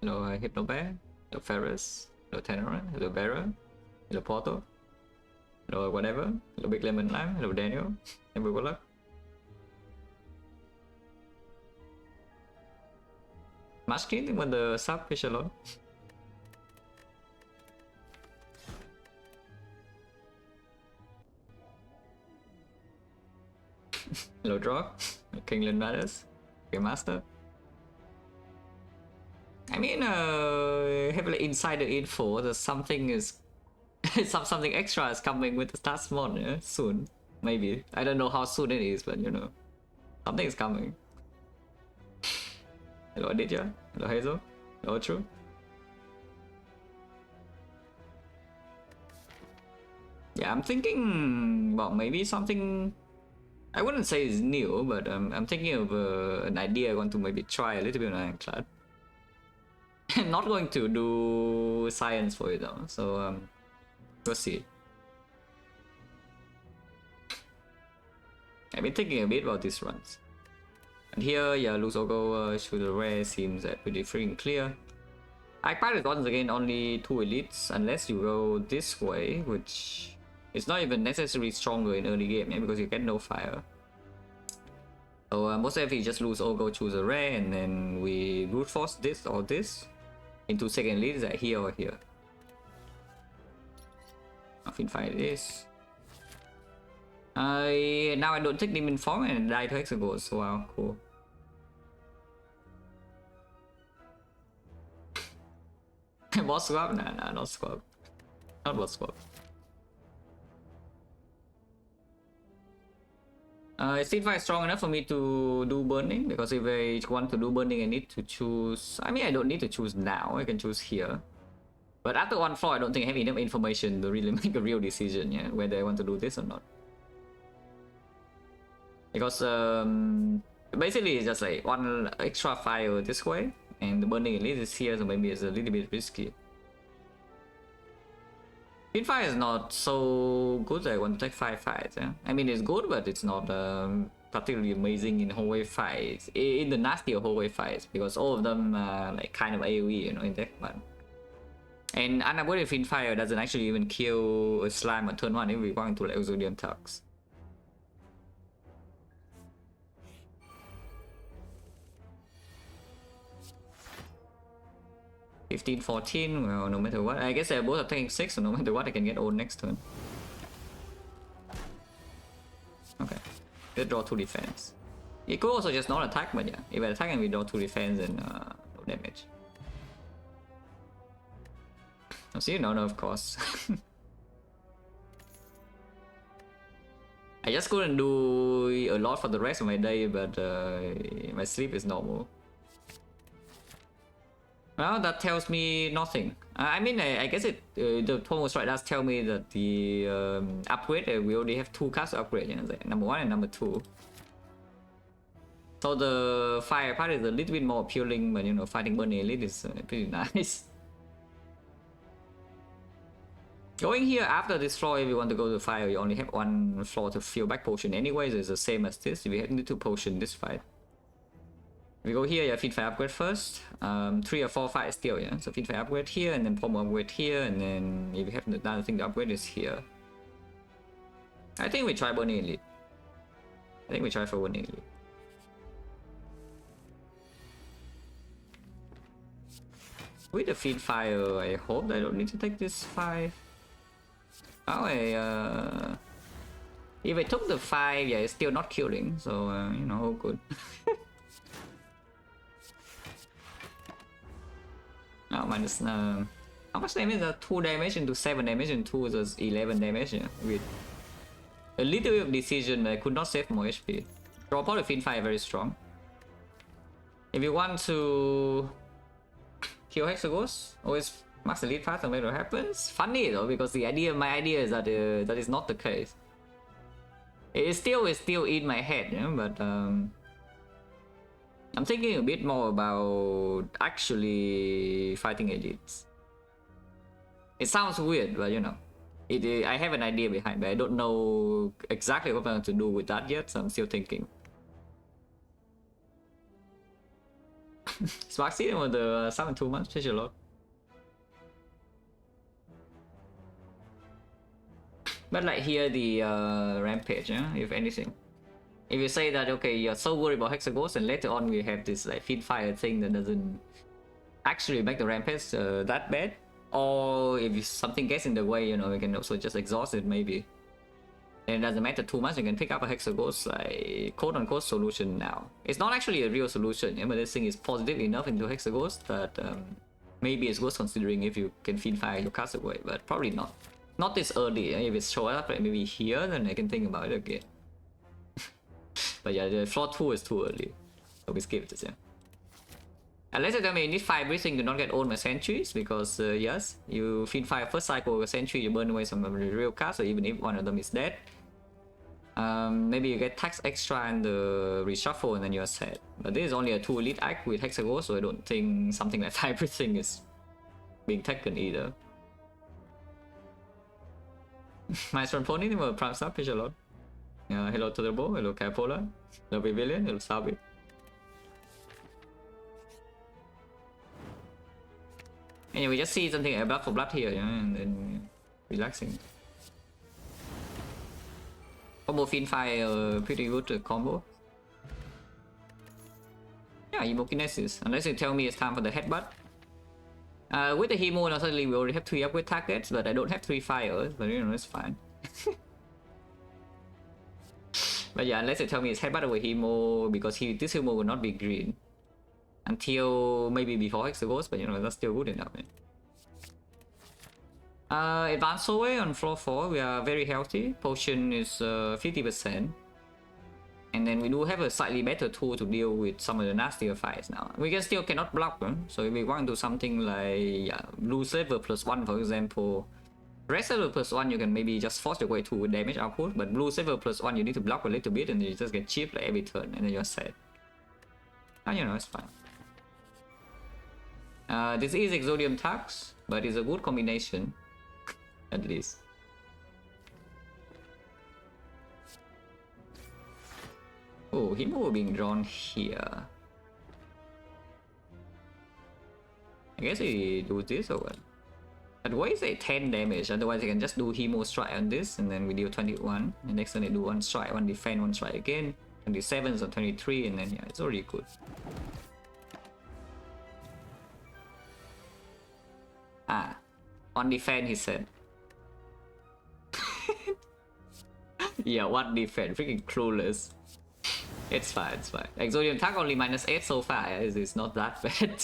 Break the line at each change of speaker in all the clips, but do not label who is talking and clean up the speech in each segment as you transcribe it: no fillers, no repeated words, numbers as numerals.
Hello Hypnobear, hello Ferris, hello Tenoran, hello Vera, hello Porto, hello whatever, hello Big Lemon Lime, hello Daniel, and good luck. Masking when the sub fish alone. Hello Drog, Kingland Matters, Game Master. I mean, have like insider info that something is something extra is coming with the stats mod soon. Maybe I don't know how soon it is, but you know, something is coming. Hello Aditya, hello Hazel, hello True. Yeah, I'm thinking about maybe something. I wouldn't say it's new, but I'm thinking of an idea I want to maybe try a little bit on Ironclad. I'm not going to do science for it though, so we'll see. I've been thinking a bit about these runs. And here, yeah, lose or go to the rare seems pretty freaking clear. I pilot once again only 2 elites unless you go this way, which is not even necessarily stronger in early game, yeah, because you get no fire. So most likely just lose or go choose a rare, and then we brute force this or this into second elites at here or here. I'll fight this. Now I don't take demon form and die to Hexagons, so wow, cool. Boss swap? Nah, not swap. Not boss swap. Is Steedfire strong enough for me to do burning? Because if I want to do burning, I need to choose. I mean, I don't need to choose now. I can choose here. But after one floor, I don't think I have enough information to really make a real decision, yeah, whether I want to do this or not. Because basically it's just like one extra fire this way, and the burning elite is here, so maybe it's a little bit risky. Fire is not so good that I want to take 5 fights. Yeah? I mean, it's good, but it's not particularly amazing in hallway fights. In the nastier hallway fights, because all of them are like kind of AoE, you know, in deck one. And unavoided Fire doesn't actually even kill a slime on turn 1 if we want to like Exodian Tux. $15, $14, well, no matter what. I guess they're both attacking 6, so no matter what, I can get old next turn. Okay. Let's draw 2 defense. It could also just not attack, but yeah. If I attack and we draw 2 defense, then no damage. Oh, see, no, of course. I just couldn't do a lot for the rest of my day, but my sleep is normal. Well, that tells me nothing. I mean, I guess it. The Thomas right does tell me that the upgrade, we already have 2 cards to upgrade, you know, like number 1 and number 2. So the fire part is a little bit more appealing, but you know, fighting Burning Elite is pretty nice. Going here after this floor, if you want to go to fire, you only have 1 floor to fill back potion anyways. It's the same as this. We need to potion this fight. We go here, yeah, feed fire upgrade first. 3 or 4 fights still, yeah. So feed fire upgrade here, and then pommel upgrade here, and then if you have another thing to upgrade is here. I think we try Burning Elite. I think we try for Burning Elite. With the feed fire, I hope I don't need to take this 5. Oh, if I took the 5, yeah, it's still not killing, so you know, good. Oh, minus how much damage is that? 2 damage into 7 damage and 2 is 11 damage, yeah, with a little bit of decision, but I could not save more HP. Draw power of Fire very strong. If you want to kill Hexagons, always max the lead fast and make it happens. Funny though, because my idea is that that is not the case. It's still in my head, yeah, but I'm thinking a bit more about actually fighting elites. It sounds weird, but you know, I have an idea behind, but I don't know exactly what I'm going to do with that yet, so I'm still thinking. Spark Seed on the summon 2 months, change a lot. But like here the Rampage, yeah? If anything. If you say that, okay, you're so worried about Hexaghost, and later on we have this like Fiendfire thing that doesn't actually make the Rampage that bad, or if something gets in the way, you know, we can also just exhaust it maybe. And it doesn't matter too much, you can pick up a Hexaghost like quote-unquote solution now. It's not actually a real solution, yeah, but this thing is positive enough into Hexaghost that maybe it's worth considering if you can Fiendfire your cast away, but probably not. Not this early. If it's showing up like maybe here, then I can think about it again. But yeah, the floor 2 is too early, so we skip this, yeah. Unless you tell me you need 5 breathing to not get owned by sentries, because yes, you Fiendfire first cycle with a sentry, you burn away some of the real cards, so even if one of them is dead, maybe you get tax extra and the reshuffle and then you're set. But this is only a 2 elite act with Hexaghost, so I don't think something like 5 breathing is being taken either. Maestro and Pony will prime up, pitch a lot. Hello Turbo, hello Capola, hello Pavilion, hello Sabi. Anyway, we just see something like blood for blood here, yeah, and then relaxing. Combo Fiendfire, pretty good combo. Yeah, Hemokinesis, unless you tell me it's time for the headbutt. With the Hemo, now suddenly we already have 3 upgrade targets, but I don't have 3 fires, but you know, it's fine. But yeah, unless you tell me it's headbutt over Hemo, because this Hemo will not be green. Until maybe before Hexaghost, but you know, that's still good enough. Advanced away on floor 4, we are very healthy. Potion is 50%. And then we do have a slightly better tool to deal with some of the nastier fights now. We can still cannot block them, so if we want to do something like blue sliver +1 for example, red sliver +1 you can maybe just force your way to damage output, but blue sliver +1 you need to block a little bit and you just get cheap like every turn and then you're set. And you know, it's fine. This is Exodium Tax, but it's a good combination, at least. Oh, Hemo being drawn here. I guess we do this or what? But why is it 10 damage? Otherwise I can just do Hemo strike on this and then we deal 21. And next turn I do 1 strike, 1 defend, 1 strike again. 27 or 23 and then yeah, it's already good. Ah, on defend he said. Yeah, 1 defend, freaking clueless. It's fine, it's fine. Exodium Tag only -8 so far, it's not that bad.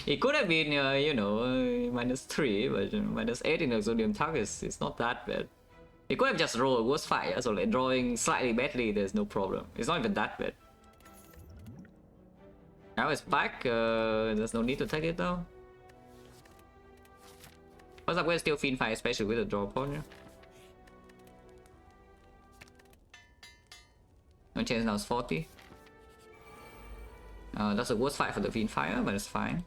It could have been, you know, -3, but -8 in Exodium Tag is not that bad. It could have just rolled a worse fire, so like drawing slightly badly, there's no problem. It's not even that bad. Now it's back, there's no need to take it though. First up, we're still Fiendfire, especially with the draw point. Yeah? No chance now is 40. That's a worst fight for the Fiendfire, but it's fine.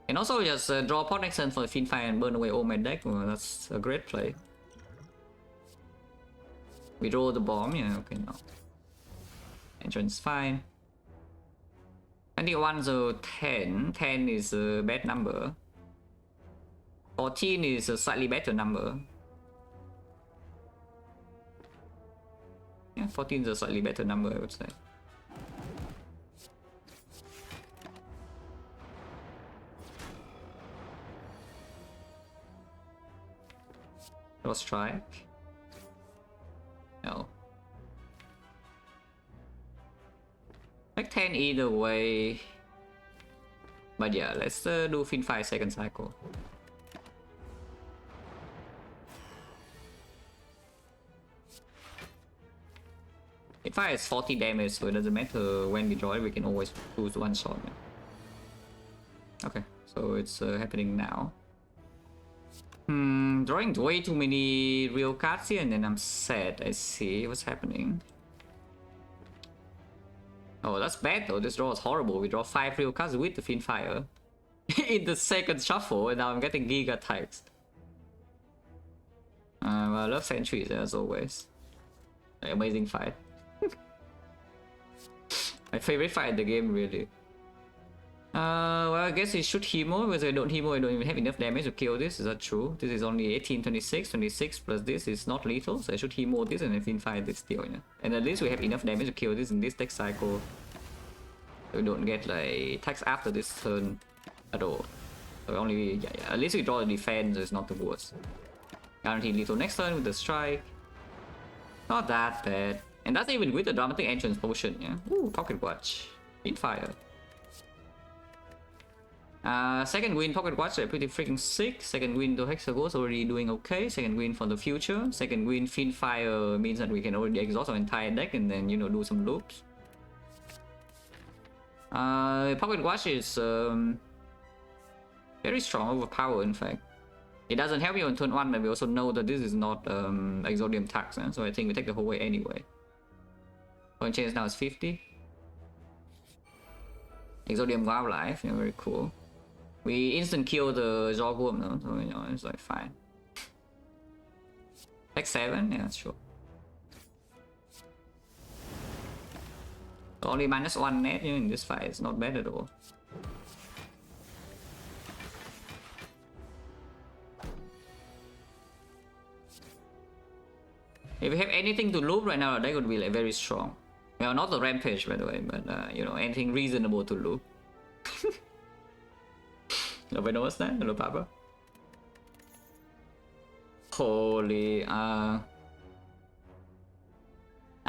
And also just draw a pot next turn for the Fiendfire and burn away all my deck. Well, that's a great play. We draw the bomb, yeah, okay, no. Entrance fine. 21 so 10. 10 is a bad number. 14 is a slightly better number. Yeah, 14 is a slightly better number, I would say. Let's try. No. Like 10 either way. But yeah, let's do Fiendfire second cycle. Fiendfire is 40 damage, so it doesn't matter when we draw it, we can always choose 1 shot. Okay, so it's happening now. Drawing way too many real cards here and then I'm sad. I see what's happening. Oh, that's bad though. This draw is horrible. We draw 5 real cards with the Fiendfire in the second shuffle and now I'm getting Giga types. Well, I love sentries as always. Amazing fight. My favorite fight in the game, really. Well, I guess he should Hemo, because if I don't Hemo, I don't even have enough damage to kill this. Is that true? This is only 18, 26, 26 plus this is not lethal, so I should Hemo this and then Finfire this still, yeah. And at least we have enough damage to kill this in this tech cycle. So we don't get like attacks after this turn at all. So only, yeah, at least we draw the defense, so it's not the worst. Guaranteed lethal next turn with the strike. Not that bad. And that's even with the dramatic entrance potion, yeah. Ooh, pocket watch. Finfire. Second win pocket watch are pretty freaking sick. Second win to Hexagos already doing okay. Second win for the future. Second win Finfire means that we can already exhaust our entire deck and then, you know, do some loops. Pocket watch is very strong, overpowered in fact. It doesn't help you on turn 1, but we also know that this is not Exodium tax, so I think we take the whole way anyway. Point change now is 50. Exodium Wildlife, yeah, very cool. We instant kill the Zorgworm, no? So you know, it's like fine. Like 7, yeah, sure. So only -1 net, you know, in this fight, it's not bad at all. If we have anything to loop right now, that would be like very strong. Well, not the Rampage by the way, but you know, anything reasonable to loop. Nobody knows that? Hello, Papa. Holy, I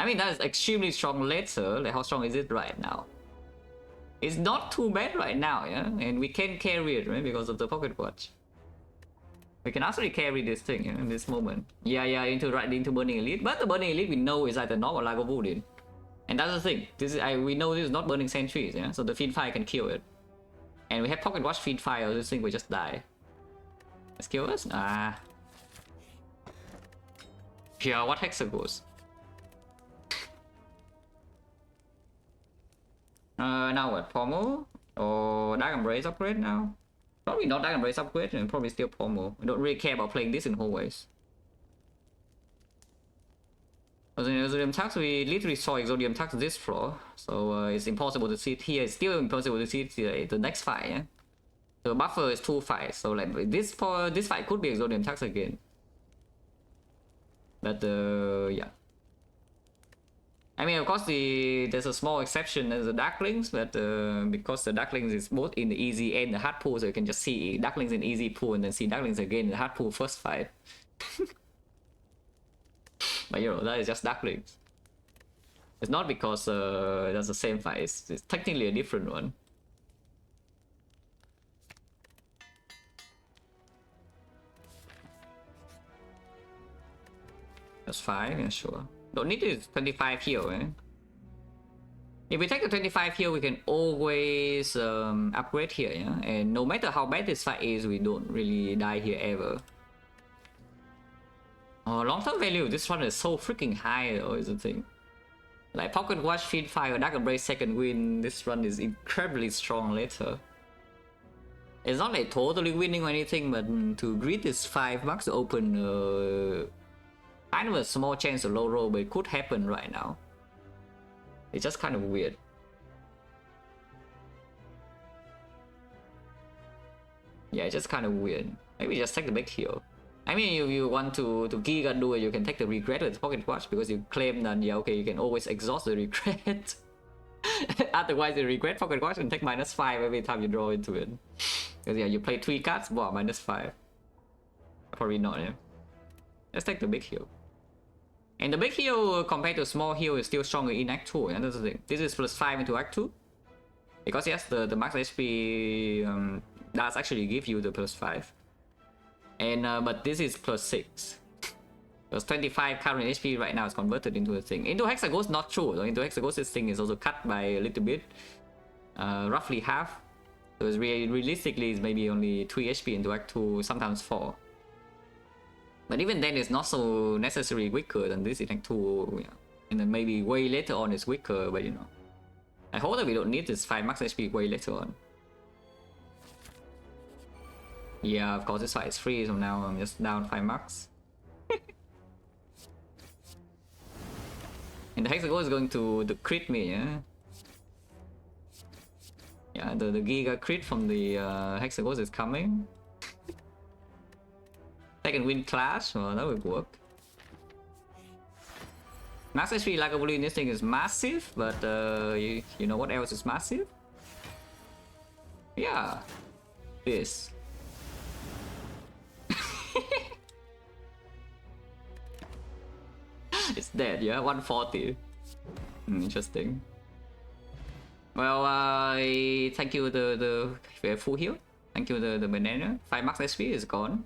mean, that is extremely strong letter. Like, how strong is it right now? It's not too bad right now, yeah? And we can carry it, right? Because of the pocket watch. We can actually carry this thing, yeah, in this moment. Yeah, into Burning Elite. But the Burning Elite we know is either not or Lago Woodin. And that's the thing. This is we know this is not Burning Sentries, yeah? So the Finfire can kill it. And we have Pocket Watch Finfire, this thing will just die. Let's kill us? Ah. Yeah, what Hexagos? Now what? Pommel? Or Dark Embrace upgrade now? Probably not Dark Embrace upgrade, and probably still Pommel. I don't really care about playing this in hallways. As in Exodium Tax, we literally saw Exodium Tax this floor, so it's impossible to see it here. It's still impossible to see it the next fight, yeah? The buffer is 2 fights, so like this fight could be Exodium Tax again. But yeah. I mean, of course, there's a small exception as the Darklings, but because the Darklings is both in the easy and the hard pool, so you can just see Darklings in easy pool and then see Darklings again in the hard pool first fight. But you know, that is just Darklings. It's not because that's the same fight, it's technically a different one. That's fine, yeah, sure. Don't need this 25 heal, eh? If we take the 25 heal, we can always upgrade here, yeah? And no matter how bad this fight is, we don't really die here ever. Oh, long-term value, this one is so freaking high though, is the thing. Like Pocket Watch, Finfire, Dark Embrace, second win, this run is incredibly strong later. It's not like totally winning or anything, but to greet this 5 bucks to open kind of a small chance of low roll, but it could happen right now. It's just kind of weird. Yeah, it's just kind of weird. Maybe just take the big heal. I mean, if you want to Giga do it, you can take the regret with Pocket Watch because you claim that, yeah, okay, you can always exhaust the regret. Otherwise, you regret Pocket Watch and take -5 every time you draw into it. Because, yeah, you play 3 cards, wow, -5. Probably not, yeah. Let's take the big heal. And the big heal compared to small heal is still stronger in Act 2, yeah, that's the thing. This is +5 into Act 2. Because yes, the max HP does actually give you the +5. And but this is +6. Because 25 current HP right now is converted into a thing. Into Hexagos, not true. Though. Into Hexagos, this thing is also cut by a little bit. Roughly half. So it's realistically, it's maybe only 3 HP into Act 2, sometimes 4. But even then, it's not so necessarily weaker than this in Act 2. Yeah. And then maybe way later on it's weaker, but you know. I hope that we don't need this 5 max HP way later on. Yeah, of course this fight is free, so now I'm just down 5 max. And the Hexagol is going to crit me, yeah? Yeah, the Giga crit from the Hexaghost is coming. Second wind clash, well, that would work. Max HP likability in this thing is massive, but you know what else is massive? Yeah, this. It's dead, yeah, 140. Interesting. Well, thank you the full heal. Thank you the banana. 5 max HP is gone.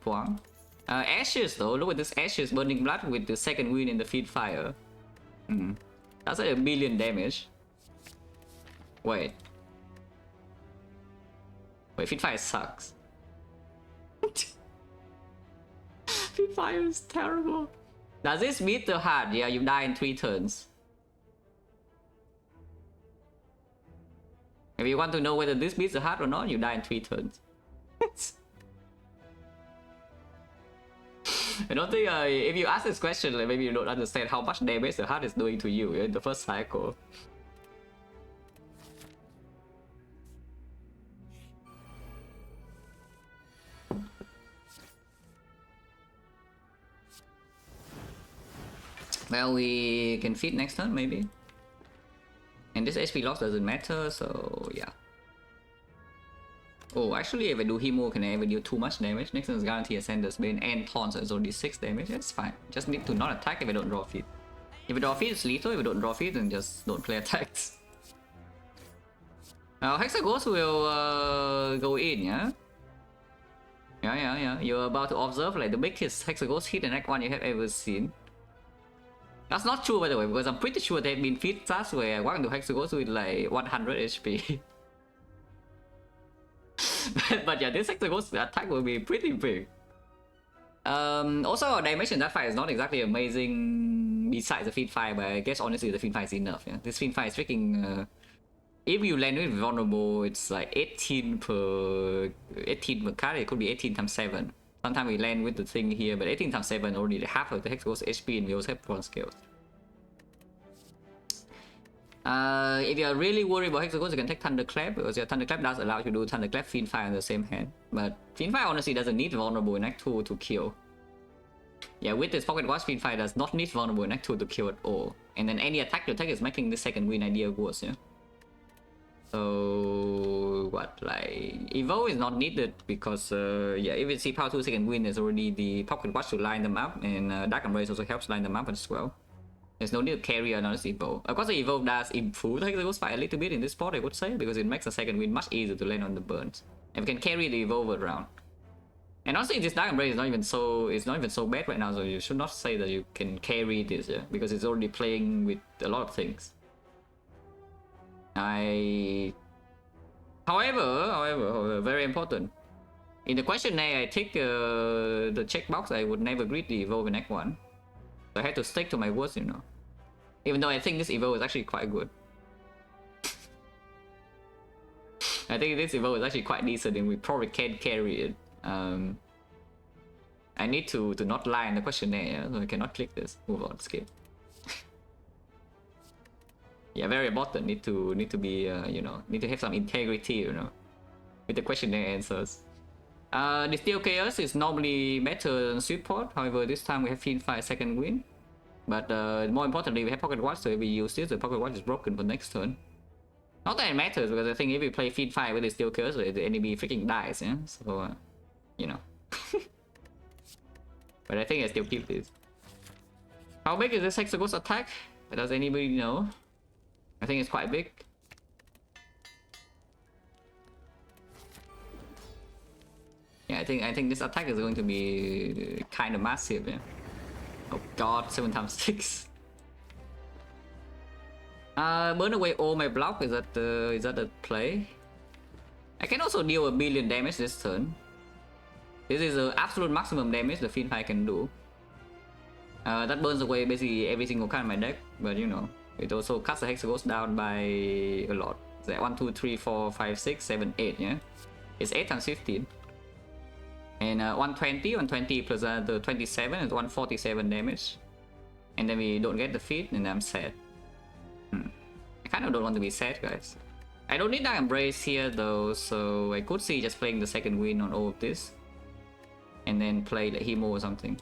Ashes though, look at this ashes burning blood with the second wind in the feed fire. That's like 1 million damage. Wait, feed fire sucks. Feed fire is terrible. Does this beat the heart? Yeah, you die in 3 turns. If you want to know whether this beats the heart or not, you die in 3 turns. I don't think if you ask this question, like, maybe you don't understand how much damage the heart is doing to you in the first cycle. Well, we can feed next turn maybe. And this HP loss doesn't matter, so yeah. Oh, actually, if I do Hemo, can I ever deal too much damage? Next turn is guaranteed Ascender's Bane and Taunt, so it's only 6 damage. That's fine. Just need to not attack if I don't draw feed. If I draw feed, it's lethal. If I don't draw feed, then just don't play attacks. Now, Hexaghost will go in, yeah? Yeah. You're about to observe like the biggest Hexaghost hit in Act 1 you have ever seen. That's not true, by the way, because I'm pretty sure there have been feed stats where one into Hexaghost with like 100 HP. But yeah, this Hexaghost attack will be pretty big. Also, our damage in that fight is not exactly amazing besides the feed fire, but I guess honestly the feed fire is enough. Yeah, this feed fire is freaking. If you land with vulnerable, it's like 18 per card. It could be 18 times 7. Sometimes we land with the thing here, but 18 times 7 already half of the Hexaghost HP, and we also have bronze scales. If you're really worried about Hexaghost, you can take Thunderclap, because your Thunderclap does allow you to do Thunderclap Fiend Fire in the same hand. But Fiend Fire honestly doesn't need vulnerable in Act 2 to kill. Yeah, with this Pocket Watch, Fiend Fire does not need vulnerable in Act 2 to kill at all. And then any attack you take is making the second win idea worse, yeah? So what, like Evo is not needed because yeah, if it's Power 2 second win, there's already the Pocket Watch to line them up, and Dark Embrace also helps line them up as well. There's no need to carry another Evo. Of course, the Evo does improve the Hexaghost fight a little bit in this spot, I would say, because it makes the second win much easier to land on the burns. And we can carry the Evo around. And honestly, this Dark Embrace is not even so bad right now, so you should not say that you can carry this, yeah, because it's already playing with a lot of things. However, very important. In the questionnaire, I tick the checkbox. I would never greet the Evo in Act 1. So I had to stick to my words, you know. Even though I think this Evo is actually quite good. I think this Evo is actually quite decent, and we probably can carry it. I need to not lie in the questionnaire, so I cannot click this. Move on, skip. Yeah, very important. Need to be you know, need to have some integrity, you know, with the questionnaire answers. The Steel Chaos is normally better than Sweet Pot. However, this time we have Fiend Fire second win. But more importantly, we have Pocket Watch, so if we use this, the Pocket Watch is broken for next turn. Not that it matters, because I think if we play Fiend Fire with the Steel Chaos, the enemy freaking dies, yeah? So, you know. But I think I still keep this. How big is this Hexaghost attack? Does anybody know? I think it's quite big. Yeah, I think this attack is going to be kind of massive, yeah. Oh god, 7 times 6. Burn away all my block. Is that the play? I can also deal 1 billion damage this turn. This is the absolute maximum damage the Fiend Fire can do. That burns away basically every single card in my deck, but you know, it also cuts the Hexaghost down by a lot. It's like 1, 2, 3, 4, 5, 6, 7, 8, yeah? It's 8 times 15. And 120 plus the 27 is 147 damage. And then we don't get the feed, and I'm sad. I kind of don't want to be sad, guys. I don't need that embrace here though, so I could see just playing the second win on all of this. And then play like Hemo or something.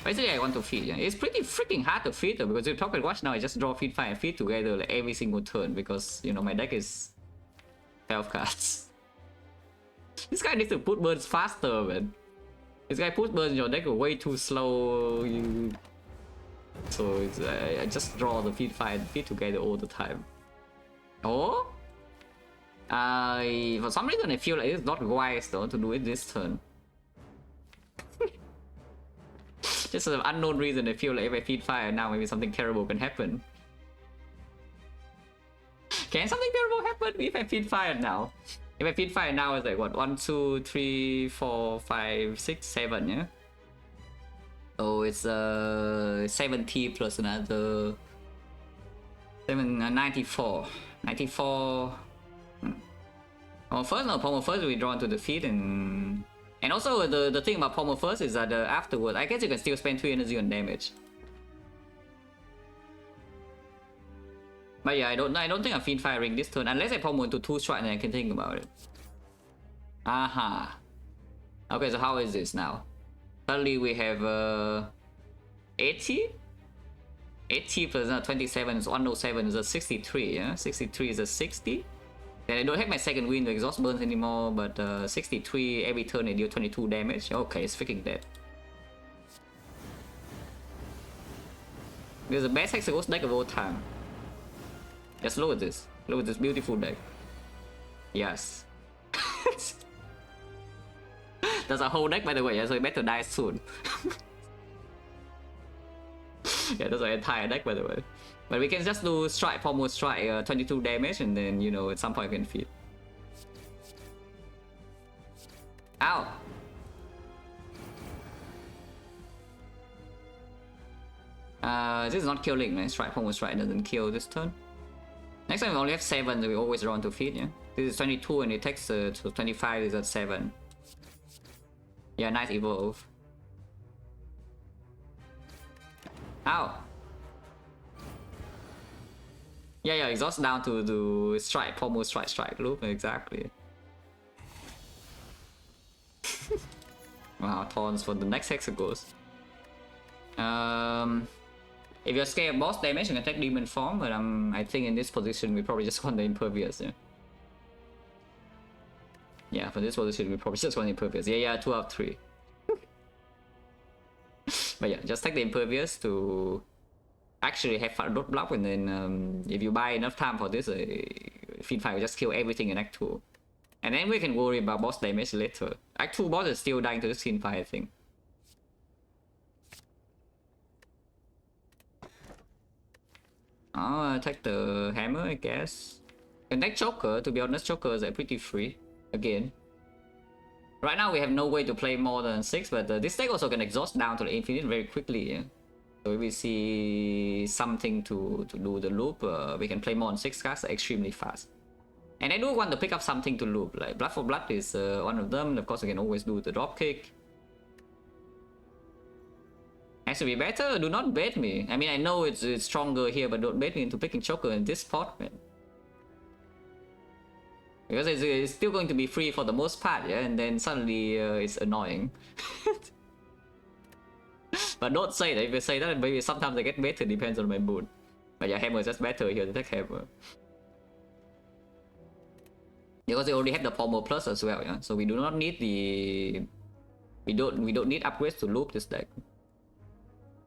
Basically, I want to feed. Yeah. It's pretty freaking hard to feed though, because if you talk about watch now, I just draw feed 5 and feed together like every single turn because you know my deck is 12 cards. This guy needs to put burns faster, man. This guy puts burns in your deck way too slow. So it's, I just draw the feed 5 and feed together all the time. Oh? For some reason I feel like it's not wise though to do it this turn. Just an unknown reason I feel like if I feed 5 now maybe something terrible can happen. Can something terrible happen if I feed 5 now? If I feed 5 now it's like what? 1, 2, 3, 4, 5, 6, 7, yeah? So it's 70 plus another 94. 94. Pommel first we draw into the feed and also the thing about Pommel first is that afterwards I guess you can still spend 3 energy on damage. But yeah, I don't think I'm feed firing this turn unless I Pommel into 2 strike and I can think about it. Aha. Okay, so how is this now? Suddenly we have 80? 80 plus 27 is 107 is a 63, yeah? 63 is a 60. Then I don't have my second win to exhaust burns anymore, but 63 every turn I deal 22 damage. Okay, it's freaking dead. This is the best Hexaghost deck of all time. Just look at this. Look at this beautiful deck. Yes. That's a whole deck by the way, so it better die soon. Yeah, that's an entire deck by the way. But we can just do strike, Pommel strike, 22 damage, and then you know at some point we can feed. Ow! This is not killing, man. Strike, Pommel strike doesn't kill this turn. Next time we only have 7, so we always run to feed, yeah? This is 22 and it takes so 25 is at 7. Yeah, nice evolve. Ow! Yeah, exhaust down to do strike, Pommel strike loop, exactly. Wow, taunts for the next Hexaghost. If you're scared of boss damage, you can take demon form, but I think in this position we probably just want the impervious, yeah. Yeah, for this position we probably just want the impervious. Yeah, 2 out of 3. But yeah, just take the impervious to actually have fun dot block, and then if you buy enough time for this, feed 5 will just kill everything in Act 2. And then we can worry about boss damage later. Act 2 boss is still dying to this feed 5, I think. I'll take the hammer, I guess. Can take Joker, to be honest, Jokers are pretty free. Again. Right now we have no way to play more than 6, but this deck also can exhaust down to the infinite very quickly. Yeah? So if we see something to do the loop, we can play more than 6 cards extremely fast. And I do want to pick up something to loop, like Blood for Blood is one of them. Of course, we can always do the dropkick. Has to be better, do not bait me. I mean, I know it's stronger here, but don't bait me into picking Choker in this spot, man. Because it's still going to be free for the most part, yeah, and then suddenly it's annoying. But don't say that. If you say that, maybe sometimes I get better, depends on my mood. But yeah, Hammer is just better here to take Hammer. Because they already have the Pommel Plus as well, yeah. So we do not need the... We don't need upgrades to loop this deck.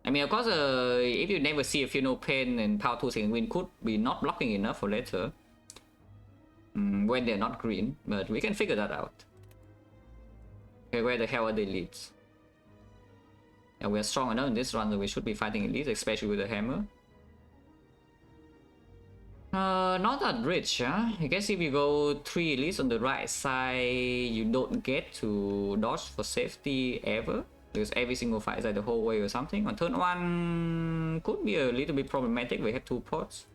I mean, of course, if you never see a Feel No Pain and Power 2 Second Win could be not blocking enough for later. When they're not green, but we can figure that out. Okay, where the hell are the elites? Yeah, we are strong enough in this run that we should be fighting elites, especially with the hammer. Not that rich, huh? I guess if you go 3 elites on the right side, you don't get to dodge for safety ever. Because every single fight is like the whole way or something. On turn 1 could be a little bit problematic. We have 2 ports.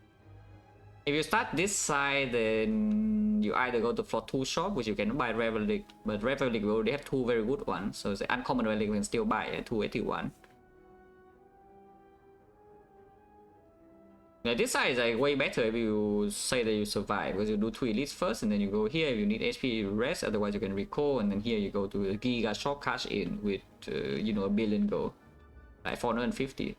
If you start this side, then you either go to floor 2 shop, which you can buy Relic, but Relic we already have 2 very good ones. So it's an uncommon Relic we can still buy at 281. Yeah, this side is like way better if you say that you survive, because you do 2 elites first and then you go here. If you need HP, you rest, otherwise you can recall, and then here you go to a Giga Shock Cash in with, you know, a billion gold. Like 450.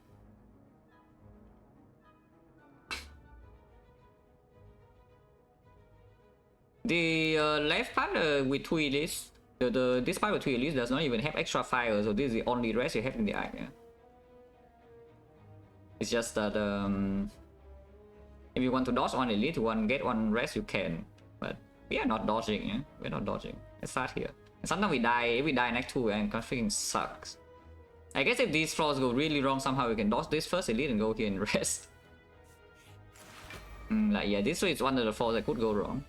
The left part with 2 elites, this part with 2 elites does not even have extra fire, so this is the only rest you have in the eye. Yeah? It's just that if you want to dodge one elite, get one rest, you can. But we are not dodging, yeah? We're not dodging. Let's start here. And sometimes we die, if we die next 2, and freaking sucks. I guess if these floors go really wrong, somehow we can dodge this first elite and go here and rest. Like, yeah, this is one of the floors that could go wrong.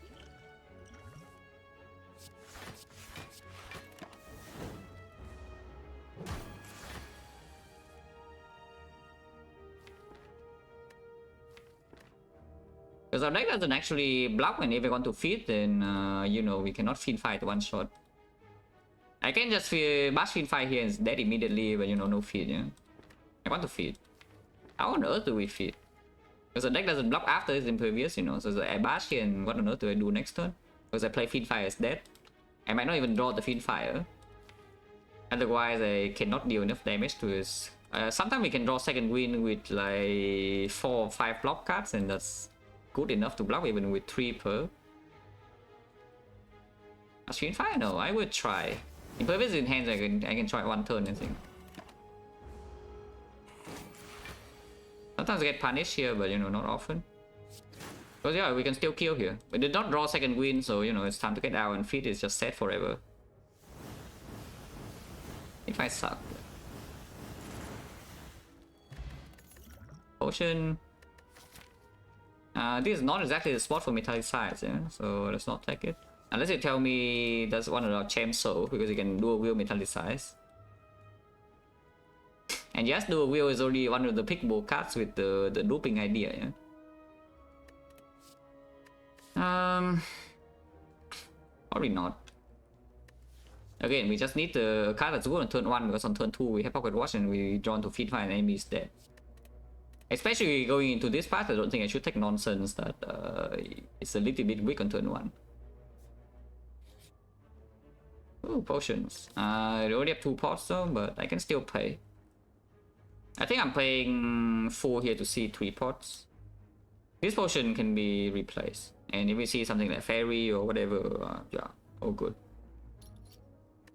Because our deck doesn't actually block, and if we want to feed, then, you know, we cannot feed fight one shot. I can just bash feed fight here and it's dead immediately, but you know, no feed, yeah? I want to feed. How on earth do we feed? Because the deck doesn't block after it's impervious, you know, so I bash here and what on earth do I do next turn? Because I play feed fire as dead. I might not even draw the feed fire. Otherwise, I cannot deal enough damage to his... sometimes we can draw second win with like 4 or 5 block cards, and that's good enough to block even with 3 per. A screen fire? No, I would try. Impervious in hands, I can try one turn, I think. Sometimes I get punished here, but you know, not often. Because yeah, we can still kill here. We did not draw second win, so you know, it's time to get out, and feed is just set forever. If I suck. Potion. This is not exactly the spot for metallicize, yeah? So let's not take it. Unless you tell me that's one of our champ soul, because you can dual wield metallicize. And yes, dual wield is only one of the pickable cards with the looping idea, yeah? Probably not. Again, we just need the card that's good on turn 1, because on turn 2 we have Pocket Watch and we draw to feed fire and enemy is dead. Especially going into this part, I don't think I should take nonsense that it's a little bit weak on turn 1. Ooh, potions. I already have 2 pots though, but I can still play. I think I'm playing 4 here to see 3 pots. This potion can be replaced. And if we see something like fairy or whatever, yeah, all good.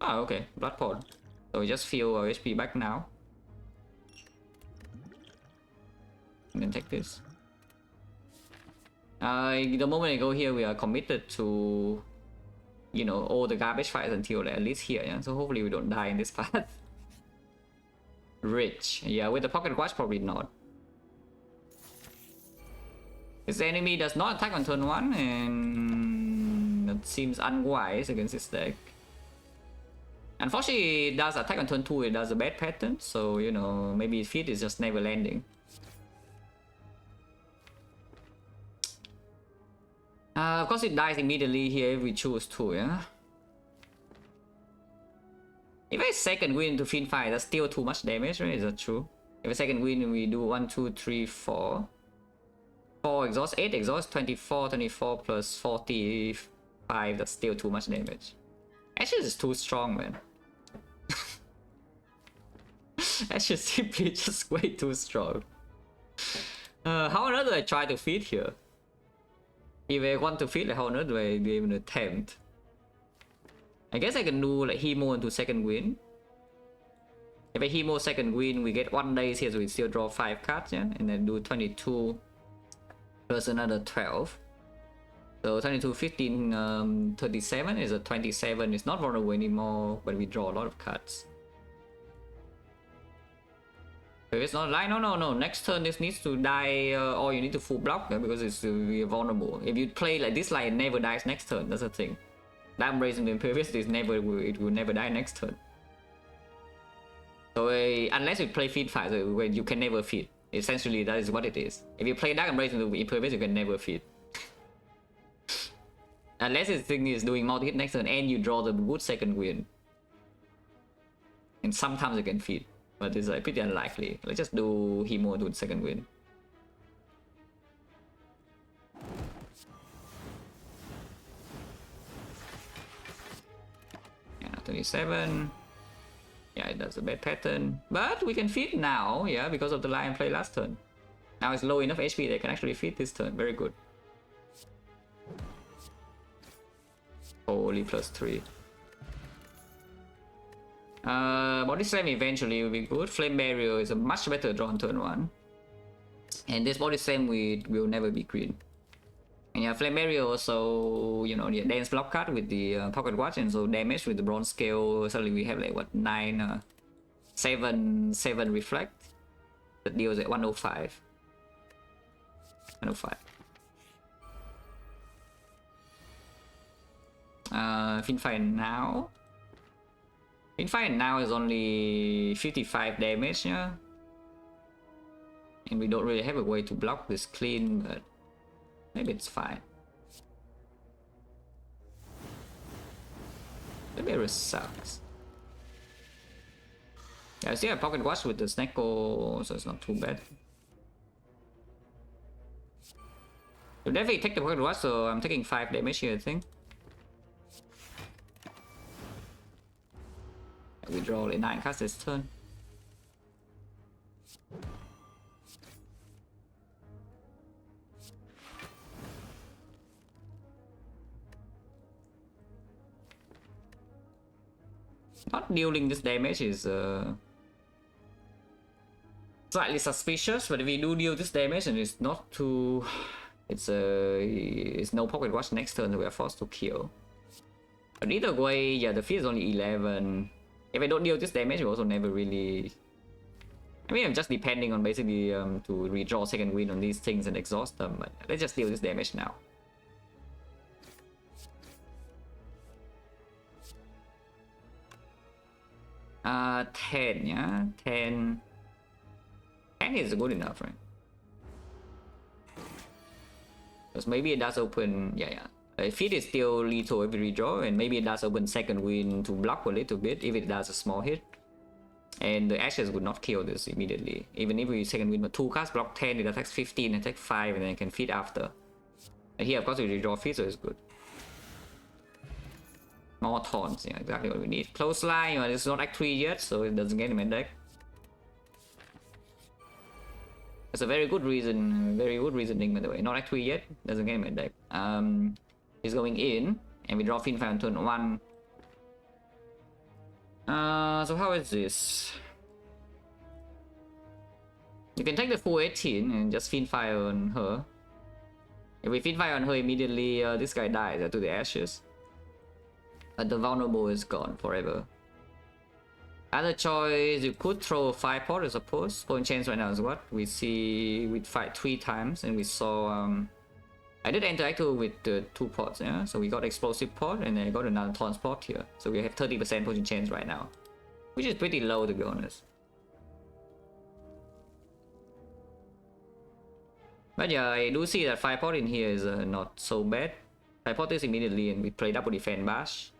Oh, okay, blood pot. So we just feel our HP back now. And then take this. The moment I go here, we are committed to, you know, all the garbage fights until at least here, yeah? So hopefully we don't die in this part. Rich. Yeah, with the Pocket Watch, probably not. This enemy does not attack on turn 1, and that seems unwise against this deck. Unfortunately, it does attack on turn 2, it does a bad pattern, so, you know, maybe feed is just never landing. Of course, it dies immediately here if we choose to, yeah? If I second win to feed fire, that's still too much damage, right? Is that true? If I second win, we do 1, 2, 3, 4. 4 exhaust, 8 exhaust, 24, 24 plus 45, that's still too much damage. Ashes is too strong, man. Ashes is simply just way too strong. How on earth do I try to feed here? If I want to feed, like, how on earth do I even attempt? I guess I can do like Hemo into second win. If I Hemo second win, we get 1 days here, so we still draw 5 cards, yeah? And then do 22 plus another 12. So 22, 15, 37 is a 27. It's not vulnerable anymore, but we draw a lot of cards. If it's not like, no. Next turn this needs to die, or you need to full block, yeah? Because it's vulnerable. If you play like this, like it never dies next turn. That's the thing. Dam raising the impervious, it will never die next turn. So unless you play feed fire, so you can never feed. Essentially, that is what it is. If you play Dark Embrace into impervious, you can never feed. Unless this thing is doing multi-hit next turn and you draw the good second win. And sometimes you can feed, but it's like pretty unlikely. Let's just do Hemo to second win. 27. Yeah, it does a bad pattern. But we can feed now, yeah, because of the lion play last turn. Now it's low enough HP they can actually feed this turn. Very good. Holy +3. Body Slam eventually will be good. Flame Barrier is a much better draw on turn 1. And this Body Slam will never be green. And yeah, Flame Barrier also, you know, the Dance Block card with the Pocket Watch, and so damage with the Bronze Scale. Suddenly we have like what, 9, 7 Reflect. That deals at 105. 105. Finfire now. Finfire now is only 55 damage, yeah. And we don't really have a way to block this clean, but maybe it's fine. The mirror sucks. Yeah, I still have Pocket Watch with the Snecko, so it's not too bad. You'll definitely take the Pocket Watch, so I'm taking 5 damage here, I think. We draw only 9 cards this turn. Not dealing this damage is slightly suspicious, but if we do deal this damage and it's not too... It's no Pocket Watch next turn, so we are forced to kill. But either way, yeah, the feed is only 11. If I don't deal this damage, we also never really... I mean, I'm just depending on basically to redraw second wind on these things and exhaust them, but let's just deal this damage now. Uh, 10, yeah? 10... 10 is good enough, right? Because maybe it does open... Yeah. Feed is still lethal if we redraw, and maybe it does open second wind to block a little bit if it does a small hit. And the Ashes would not kill this immediately. Even if we second wind, but 2 cards block 10, it attacks 15, attack 5, and then it can feed after. And here, of course, we redraw feed, so it's good. More taunts, yeah, exactly what we need. Close line, you know, it's not Act 3 yet, so it doesn't get him in deck. That's a very good reason, very good reasoning, by the way. Not Act 3 yet, doesn't get him in deck. He's going in, and we draw Finfire on turn 1. So how is this? You can take the full 18 and just Finfire on her. If we Finfire on her immediately, this guy dies to the Ashes. But the vulnerable is gone forever. Other choice, you could throw 5 pot, I suppose. Point chance right now is what? We see we fight 3 times, and we saw I did interact with the 2 pots, yeah? So we got explosive pot, and then I got another taunt pot here. So we have 30% potion chance right now, which is pretty low, to be honest. But yeah, I do see that 5 pot in here is not so bad. 5 pot this immediately, and we played up with defense bash.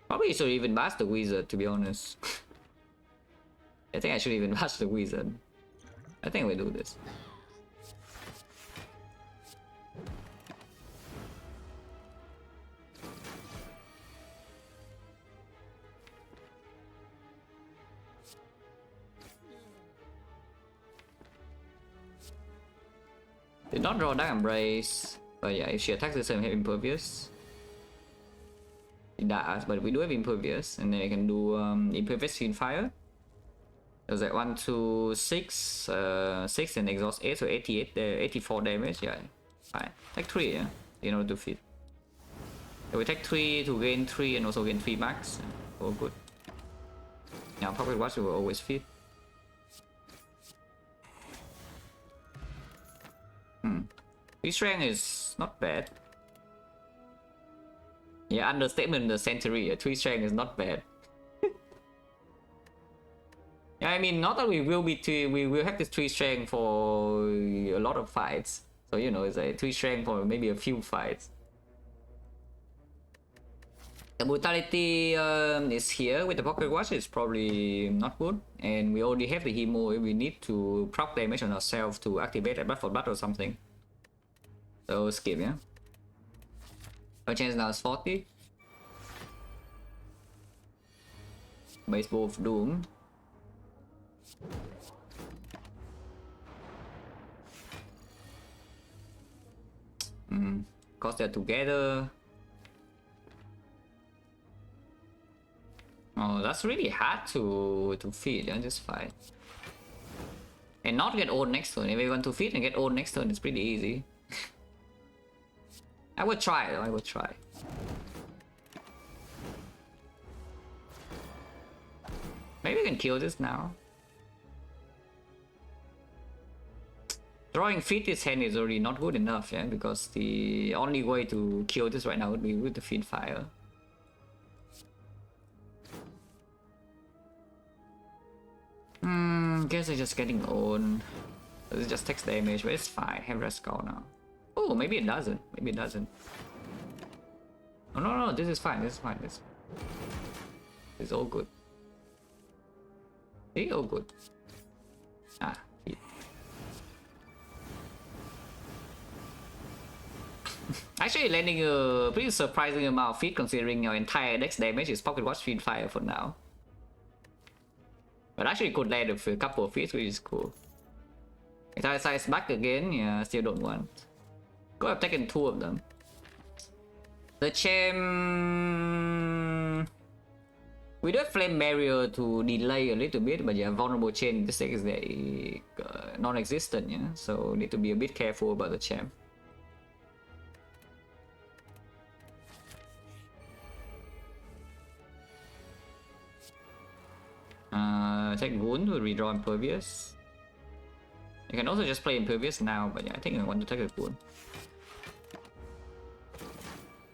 Probably should even bash the wizard, to be honest. I think I should even bash the wizard. I think we do this. Did not draw Dark Embrace, but yeah, if she attacks the same, have Impervious. It does, but we do have Impervious, and then I can do Impervious Finfire. There's like 1, 2, 6, 6 and exhaust 8, so 88, 84 damage, yeah, fine. Take 3, yeah, in order to feed. So we take 3 to gain 3 and also gain 3 max, all good. Now Pocket Watch will always feed. His strength is not bad. Yeah, understatement in the century, 3 strength is not bad. Yeah, I mean, not that we will have this 3 strength for a lot of fights. So, you know, it's a 3 strength for maybe a few fights. The brutality is here with the Pocket Watch. It's probably not good. And we already have the Hemo if we need to proc damage on ourselves to activate a Blood for Blood or something. So skip, yeah. Our chance now is 40. Base Bow of Doom. Because they're together. Oh, that's really hard to feed, yeah, just fine. And not get old next turn. If we want to feed and get old next turn, it's pretty easy. I would try though, I would try. Maybe we can kill this now. Drawing feed this hand is already not good enough, yeah, because the only way to kill this right now would be with the feed fire. Guess it's just getting old. It just takes damage, but it's fine. Have red skull now. Oh, maybe it doesn't. Maybe it doesn't. Oh no, this is fine. This is fine. This is all good. See, all good. Ah, feed. Actually, landing a pretty surprising amount of feed considering your entire deck's damage is Pocket Watch Feed Fire for now. But actually could land a couple of feeds, which is cool. Entire size back again, yeah, still don't want. Could have taken 2 of them. The Champ... We do have Flame Barrier to delay a little bit, but yeah, Vulnerable Chain this deck is very non-existent, yeah, so need to be a bit careful about the Champ. Take Wound to redraw Impervious. You can also just play Impervious now, but yeah, I think I want to take a Wound.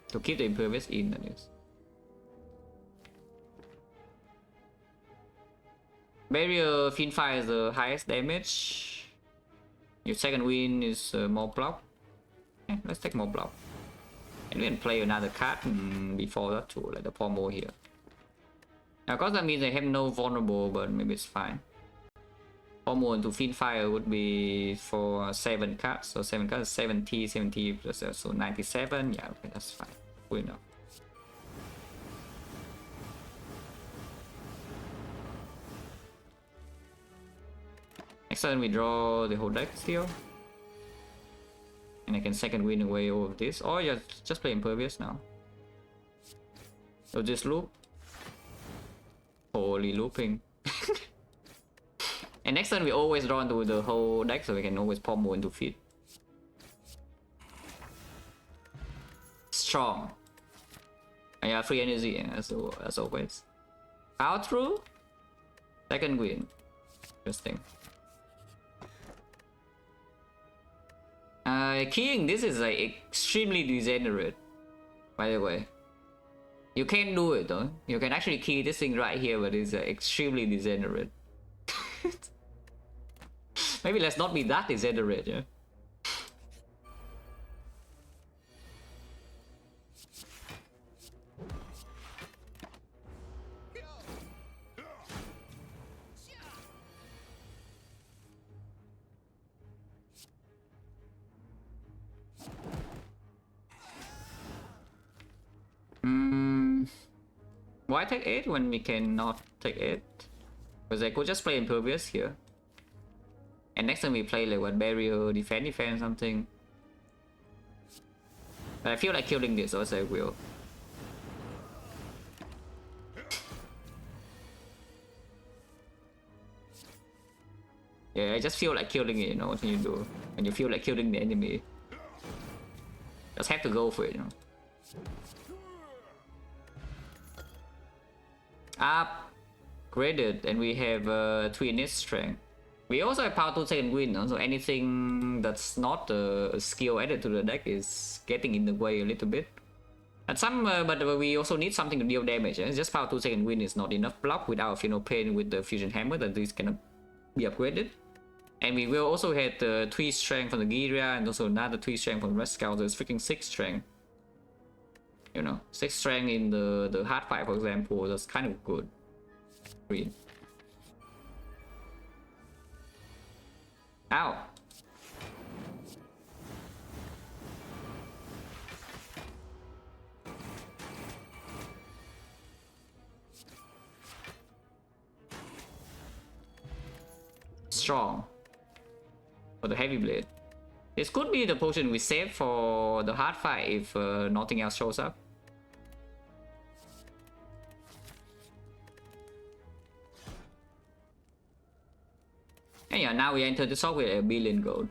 To keep the Impervious in, that is. Barrier Fiend Fire is the highest damage. Your second win is more block. Yeah, let's take more block. And we can play another card before that too, like the Pommel here. Now, of course, that means I have no vulnerable, but maybe it's fine. Pommel into Fiend Fire would be for 7 cards, so 7 cards, 70 plus so 97. Yeah, okay, that's fine. Good enough. Next turn we draw the whole deck still. And I can second win away all of this. Or just play Impervious now. So just loop. Holy looping. And next turn we always draw into the whole deck, so we can always Pommel into feed. Strong. Yeah, free energy, yeah, as always. Power through. Second win. Interesting. Keying this is like extremely degenerate, by the way. You can't do it though. You can actually key this thing right here, but it's extremely degenerate. Maybe let's not be that degenerate, yeah? Why take 8 when we cannot take 8? Because I could just play Impervious here. And next time we play like what, Barrier, defend, something. But I feel like killing this, so I will. Yeah, I just feel like killing it, you know, what can you do? When you feel like killing the enemy. Just have to go for it, you know. Upgraded, and we have 3 innate strength. We also have power 2 second win, so anything that's not a skill added to the deck is getting in the way a little bit. And but we also need something to deal damage. Just power 2 second win is not enough block without Pain with the fusion hammer, that this cannot be upgraded. And we will also have the 3 strength from the Giria and also another 3 strength from Red Skull, so it's freaking 6 strength. You know, 6 strength in the hard fight, for example, that's kind of good. Green. Ow. strong for the heavy blade. This could be the potion we save for the hard fight if nothing else shows up. And yeah, now we enter the shop with a billion gold.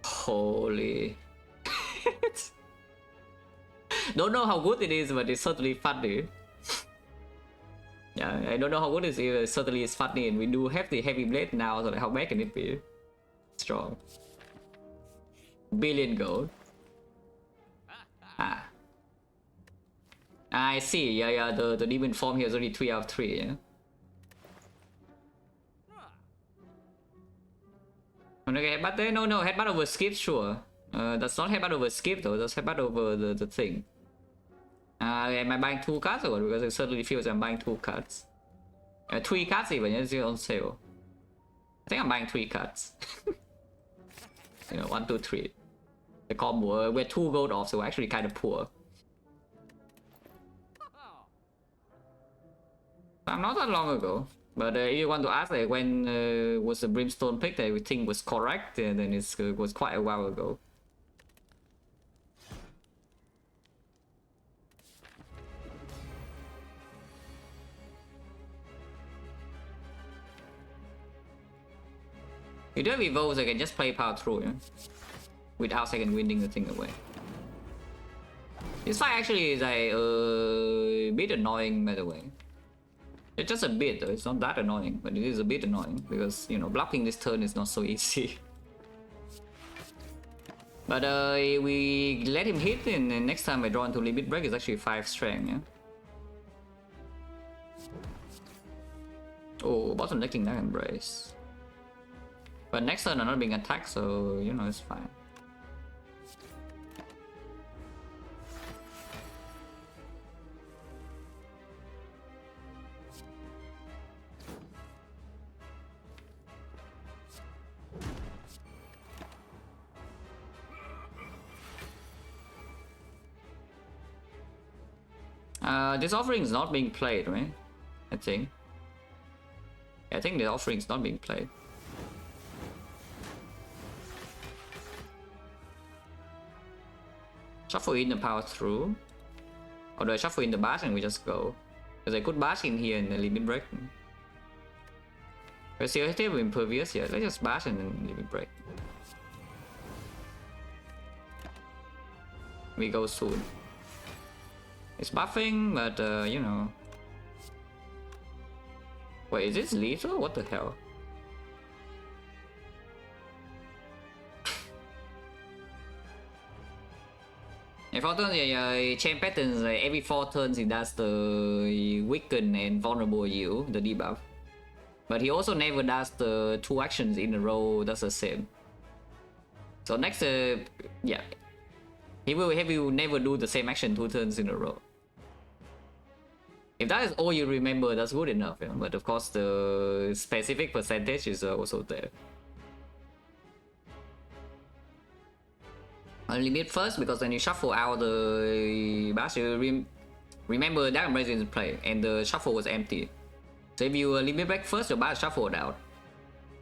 Holy. Don't know how good it is, but it's certainly funny. Yeah, I don't know how good it is, it certainly is funny, and we do have the heavy blade now, so like how bad can it be? Strong. Billion gold. Ah. I see, yeah, the demon form here is only 3 out of 3, yeah. Okay, but no, headbutt over skip, sure. That's not headbutt over skip though, that's headbutt over the thing. Am I buying 2 cards or what? Because it certainly feels I'm buying 2 cards. 3 cards even, it's on sale. I think I'm buying 3 cards. You know, 1, 2, 3. The combo, we're 2 gold off, so we're actually kind of poor. Not that long ago. But if you want to ask like when was the Brimstone pick that we think was correct, then it was quite a while ago. If you don't have evolves, I can just play power through, yeah? Without second winding the thing away. This fight actually is like a bit annoying, by the way. It's just a bit though, it's not that annoying, but it is a bit annoying because, you know, blocking this turn is not so easy. But we let him hit, and next time I draw into limit break is actually 5 strength, yeah? Oh, bottom decking that embrace. But next turn I'm not being attacked, so, you know, it's fine. This offering is not being played, right? I think. Yeah, I think the offering is not being played. Shuffle in the power through. Or do I shuffle in the bash and we just go? Because I could bash in here in the limit break. But still I still impervious here. Let's just bash and then limit break. We go soon. It's buffing, but you know. Wait, is this lethal? What the hell? In 4 turns, chain patterns, every 4 turns he does the weaken and vulnerable you, the debuff. But he also never does the 2 actions in a row, that's the same. So next, yeah. He will have you never do the same action 2 turns in a row. If that is all you remember, that's good enough, yeah? But of course the specific percentage is also there. I'll limit first because then you shuffle out the bash, you remember that embrace is in play and the shuffle was empty. So if you limit back first, your bash shuffled out.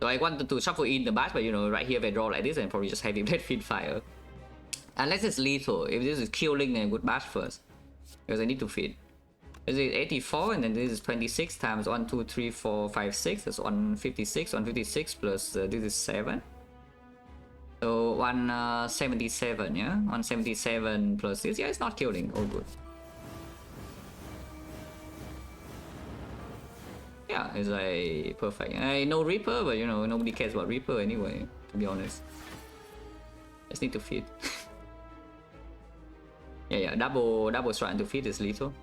So I wanted to shuffle in the bash, but you know, right here if I draw like this, and probably just heavy blade feed fire. Unless it's lethal. If this is killing, then I would bash first. Because I need to feed. This is 84, and then this is 26 times 1, 2, 3, 4, 5, 6. That's 156. 156 plus this is 7. So 177, yeah? 177 plus this. Yeah, it's not killing. All good. Yeah, it's like perfect. No Reaper, but you know, nobody cares about Reaper anyway, to be honest. Just need to feed. Yeah, double strike to feed is lethal.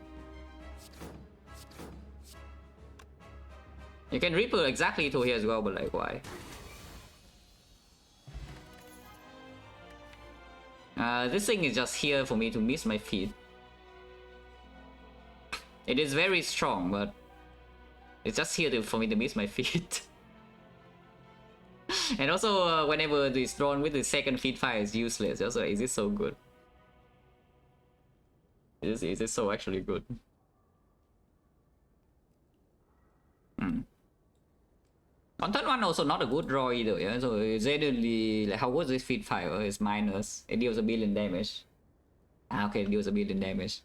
You can Reaper exactly to here as well, but like why? This thing is just here for me to miss my feed. It is very strong, but it's just here for me to miss my feed. And also, whenever it's drawn with the second feed fire is useless. Also, is it so good? Is it so actually good? On turn 1 also not a good draw either, yeah? So generally, like, how good is this feed fire? It's minus. It deals a billion damage. Okay, it deals a billion damage.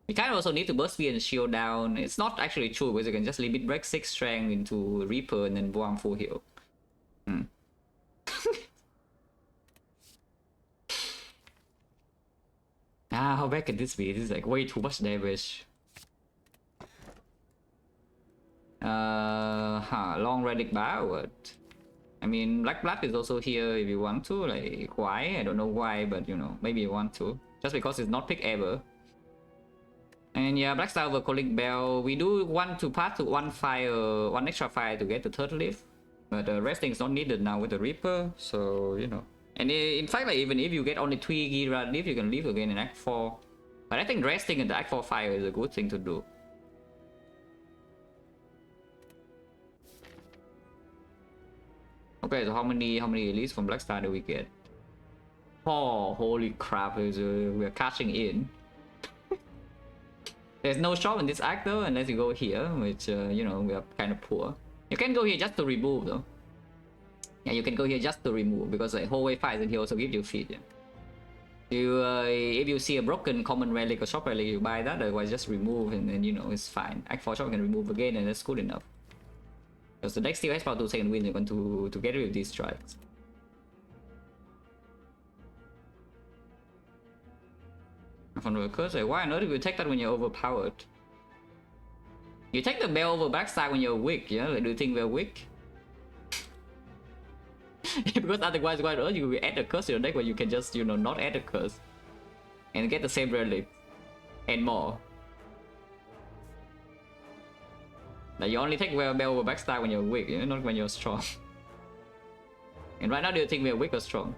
You kind of also need to burst speed and shield down. It's not actually true because you can just limit break 6 strength into Reaper and then bomb full heal. How bad can this be? This is like way too much damage. Long relic bar, what? I mean, Black Blood is also here if you want to. Like, why? I don't know why, but you know, maybe you want to. Just because it's not pick ever. And yeah, Black Star over Calling Bell. We do want to pass to one extra fire to get the third leaf. But resting is not needed now with the Reaper, so you know. And in fact, like, even if you get only 3 Gira leaf, you can leave again in Act 4. But I think resting in the Act 4 fire is a good thing to do. Okay, so how many elites from Black Star do we get? Oh, holy crap, we're cashing in. There's no shop in this act though, unless you go here, which, you know, we are kind of poor. You can go here just to remove though. Yeah, you can go here just to remove, because like, whole way 5 and he also gives you feed. Yeah. If you see a broken common relic or shop relic, you buy that, otherwise just remove and then, you know, it's fine. Act 4 shop you can remove again and that's good enough. Because the deck still has power to second win, you're going to get rid of these strikes. From the curse, like, why on earth you take that when you're overpowered? You take the bell over backside when you're weak, yeah? Like, do you think we're weak? Because otherwise, why on earth you will add a curse to your deck when you can just, you know, not add a curse and get the same relic and more. Like, you only take bell over backside when you're weak, you know, not when you're strong. And right now, do you think we're weak or strong?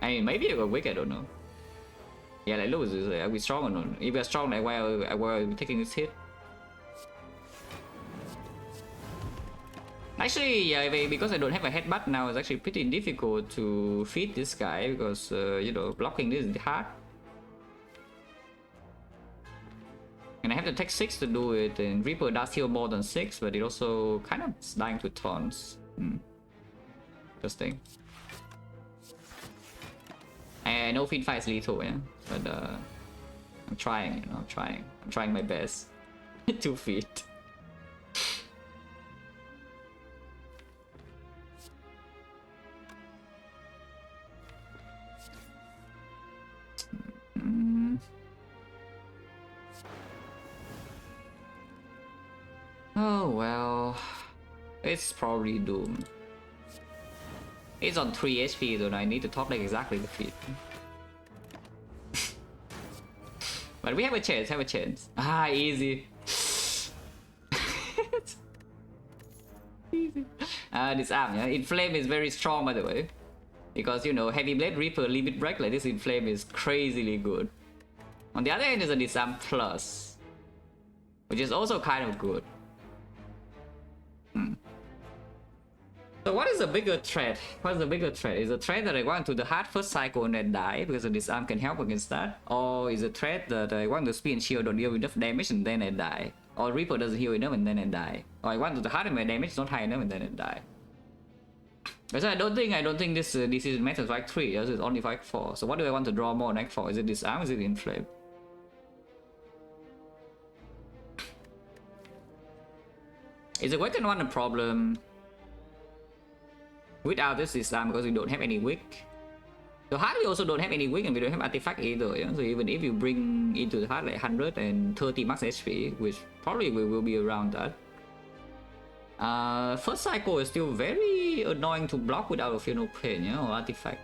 I mean, maybe we're weak, I don't know. Yeah, like, look, are we strong or not? If we're strong, like, why are we taking this hit? Actually, yeah, because I don't have a headbutt now, it's actually pretty difficult to feed this guy because, you know, blocking this is hard. And I have to take 6 to do it, and Reaper does heal more than 6, but it also kind of is dying to taunts. Interesting. I know feed fight is lethal, yeah, but I'm trying, you know, I'm trying my best to feed. Oh well, it's probably doomed. It's on 3 HP, so I need to top deck exactly the feed. But we have a chance, easy. Easy. This arm, yeah. Inflame is very strong, by the way. Because, you know, Heavy Blade Reaper limit break like this Inflame is crazily good. On the other hand, there's a Disarm Plus, which is also kind of good. So what is the bigger threat? What's the bigger threat? Is the threat that I want to the hard first cycle and then die because the disarm can help against that? Or is the threat that I want to speed and shield don't deal with enough damage and then I die? Or Reaper doesn't heal enough and then I die? Or I want to the hard and my damage is not high enough and then I die? Because I don't think this decision matters for Act 3, this is only for Act 4. So what do I want to draw more on Act 4? Is it disarm or is it inflame? Is the Awakened one a problem? Without this disarm because we don't have any wick. So hard we also don't have any wick and we don't have artifact either, yeah? So even if you bring into the hard like 130 max HP, which probably will be around that. First cycle is still very annoying to block without a Feel No Pain, you know, or artifact.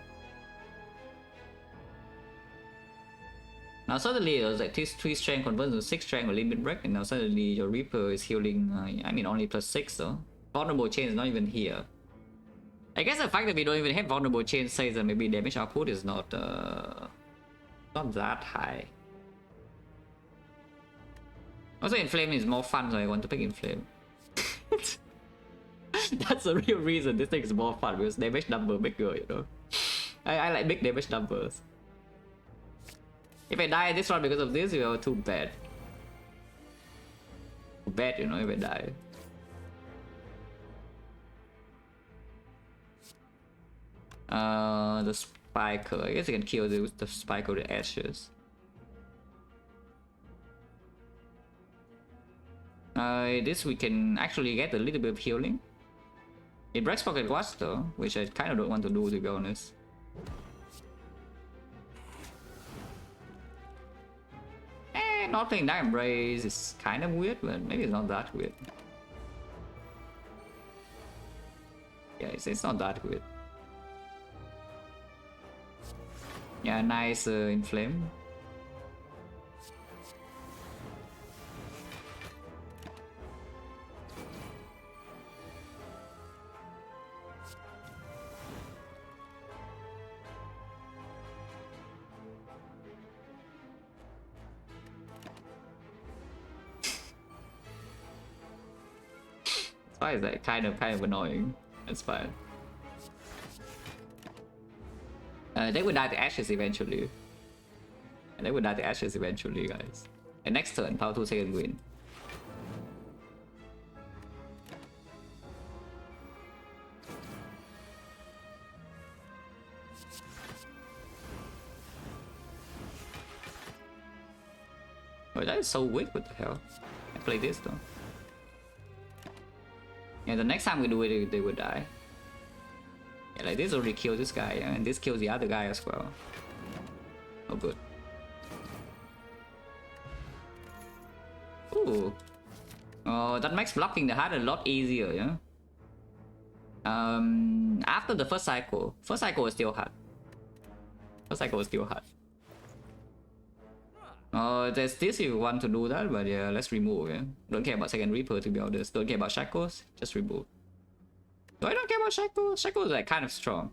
Now suddenly it was like 3 strength converts to 6 strength or limit break, and now suddenly your Reaper is healing, I mean only +6 though. Vulnerable Chain is not even here. I guess the fact that we don't even have Vulnerable Chain says that maybe damage output is not that high. Also Inflame is more fun, so I want to pick Inflame. That's the real reason this thing is more fun, because damage number bigger, you know. I like big damage numbers. If I die this round because of this, you are too bad. Too bad, you know, if I die. The Spiker. I guess I can kill the Spiker with the Ashes. This we can actually get a little bit of healing. It breaks Pocket Watch though, which I kind of don't want to do, to be honest. Not playing Dark Embrace is kind of weird, but maybe it's not that weird. Yeah, it's not that weird. Yeah, nice Inflame. Why is that kind of annoying? That's fine. They would die to Ashes eventually. And they would die to Ashes eventually, guys. And next turn, power 2 second win. Oh, that is so weak, what the hell? I play this though. Yeah, the next time we do it, they would die. Yeah, like this already killed this guy, and this kills the other guy as well. Oh, good. Ooh. Oh, that makes blocking the heart a lot easier, yeah? After the first cycle is still hard. First cycle is still hard. There's this if you want to do that, but yeah, let's remove, yeah? Don't care about second Reaper, to be honest. Don't care about Shackles, just remove. No, I don't care about Shackles. Shackles are like kind of strong.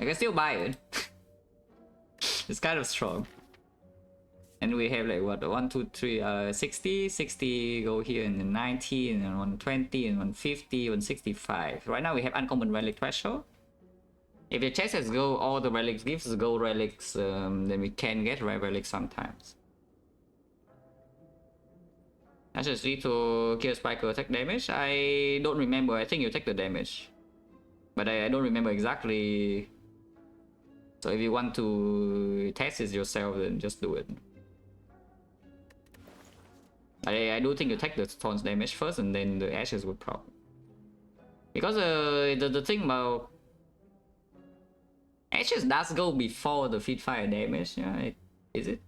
I can still buy it. It's kind of strong. And we have like what, 1, 2, 3, 60, 60 go here, and then 90, and then 120, and 150, 165. Right now we have uncommon relic threshold. If the chest has go, all the relics gives us gold relics, then we can get rare relics sometimes. I just need to kill Spiker, take damage. I don't remember. I think you take the damage, but I don't remember exactly. So if you want to test it yourself, then just do it. I do think you take the Thorns damage first, and then the Ashes would probably. Because the thing about Ashes does go before the Feed Fire damage, yeah? Is it?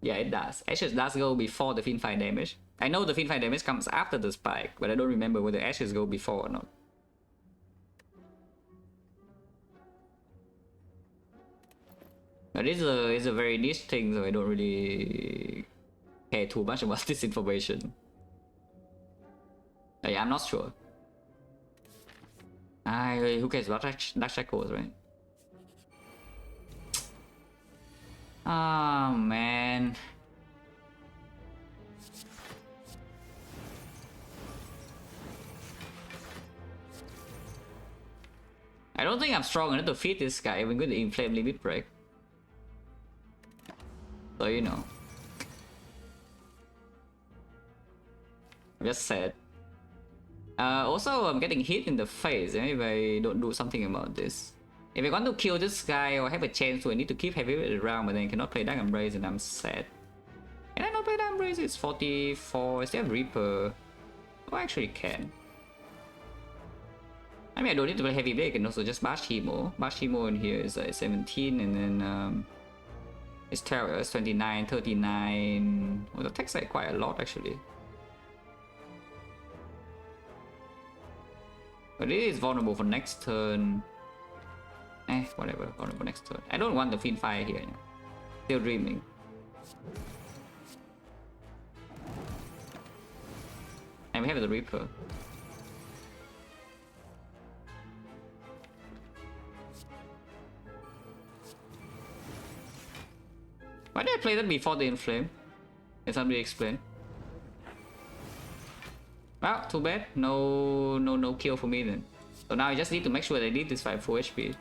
Yeah, it does. Ashes does go before the Feed Fire damage. I know the Feed Fire damage comes after the spike, but I don't remember whether Ashes go before or not. But it's a very niche thing, so I don't really care too much about this information. Yeah, I'm not sure. Who cares about Dark Shackles, right? Oh man. I don't think I'm strong enough to defeat this guy even with the Inflame Limit Break. So you know. I'm just sad. Also, I'm getting hit in the face if I don't do something about this. If I want to kill this guy or have a chance to, I need to keep heavyweight around, but then I cannot play Dark Embrace and I'm sad. Can I not play Dark Embrace? It's 44. Is there a Reaper? Oh, I actually can. I mean, I don't need to play Heavy Blade, I can also just Bash Hemo. Bash Hemo in here is 17, and then it's 12, it's 29, 39. Well, the attacks like quite a lot actually. But it is vulnerable for next turn. Whatever, vulnerable next turn. I don't want the Fiend Fire here. Yeah. Still dreaming. And we have the Reaper. Why did I play that before the Inflame? Can somebody explain? Well, too bad. No kill for me then. So now I just need to make sure they did this fight full HP.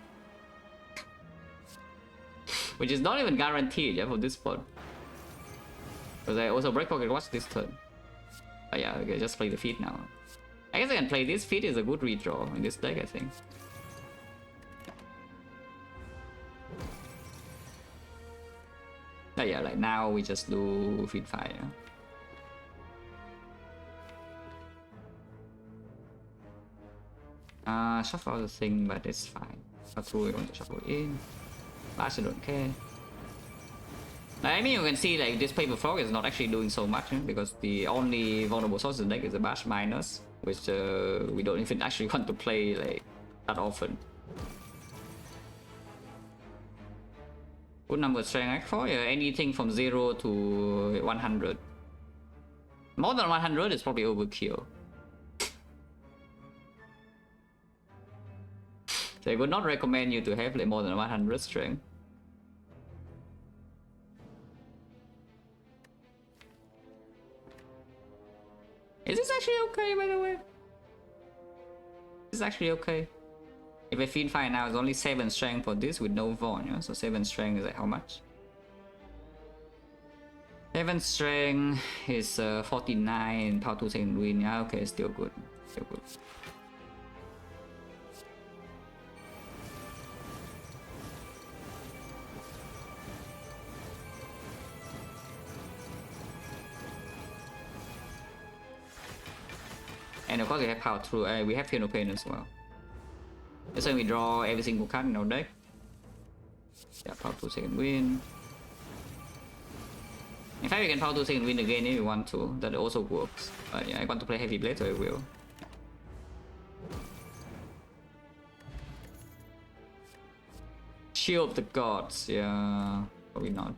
Which is not even guaranteed, yeah, for this spot. Because I also break pocket watch this turn. But yeah, okay, just play the feed now. I guess I can play this. Feat is a good redraw in this deck, I think. But yeah, like now we just do Feat 5. Shuffle out the thing, but it's fine. That's who we want to shuffle in. Last, I don't care. I mean, you can see like this Paper Frog is not actually doing so much because the only vulnerable source in the deck is the Bash Minus, which we don't even actually want to play like that often. Good number strength for anything from 0 to 100. More than 100 is probably overkill. So I would not recommend you to have like more than 100 strength. Is this actually okay, by the way? This is actually okay. If I feel fine now, it's only 7 strength for this with no Vaughn, yeah? So 7 strength is like how much? 7 strength is 49, power 2 second win. Yeah, okay, still good. Still good. And of course we have power through, we have Feel No Pain as well. That's when we draw every single card in our deck. Yeah, power 2 second win. In fact, we can power 2 second win again if we want to. That also works. But yeah, I want to play Heavy Blade, so I will. Shield of the Gods, yeah, probably not.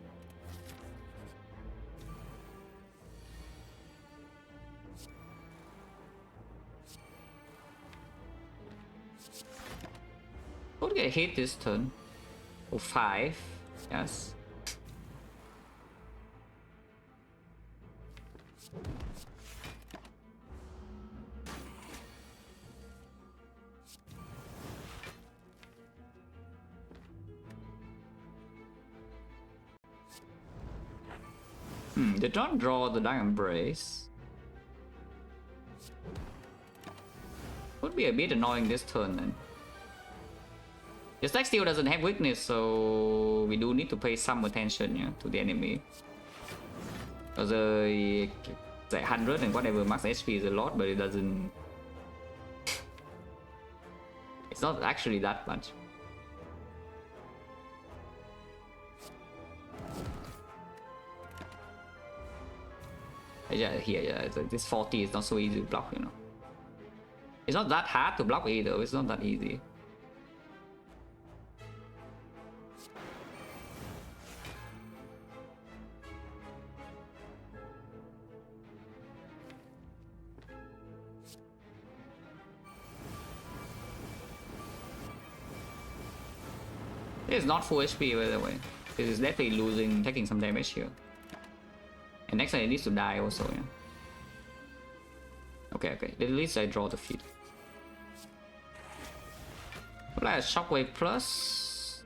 Could get hit this turn. Oh, 5. Yes. They don't draw the Dark Embrace. Would be a bit annoying this turn then. This deck still doesn't have weakness, so we do need to pay some attention to the enemy. Because the 100 and whatever max HP is a lot, but it doesn't... It's not actually that much. Yeah, here, yeah, this 40 is not so easy to block, you know. It's not that hard to block either, it's not that easy. This is not full HP, by the way. This is definitely taking some damage here. And next time it needs to die also, yeah. Okay, at least I draw the feat. Like a Shockwave Plus.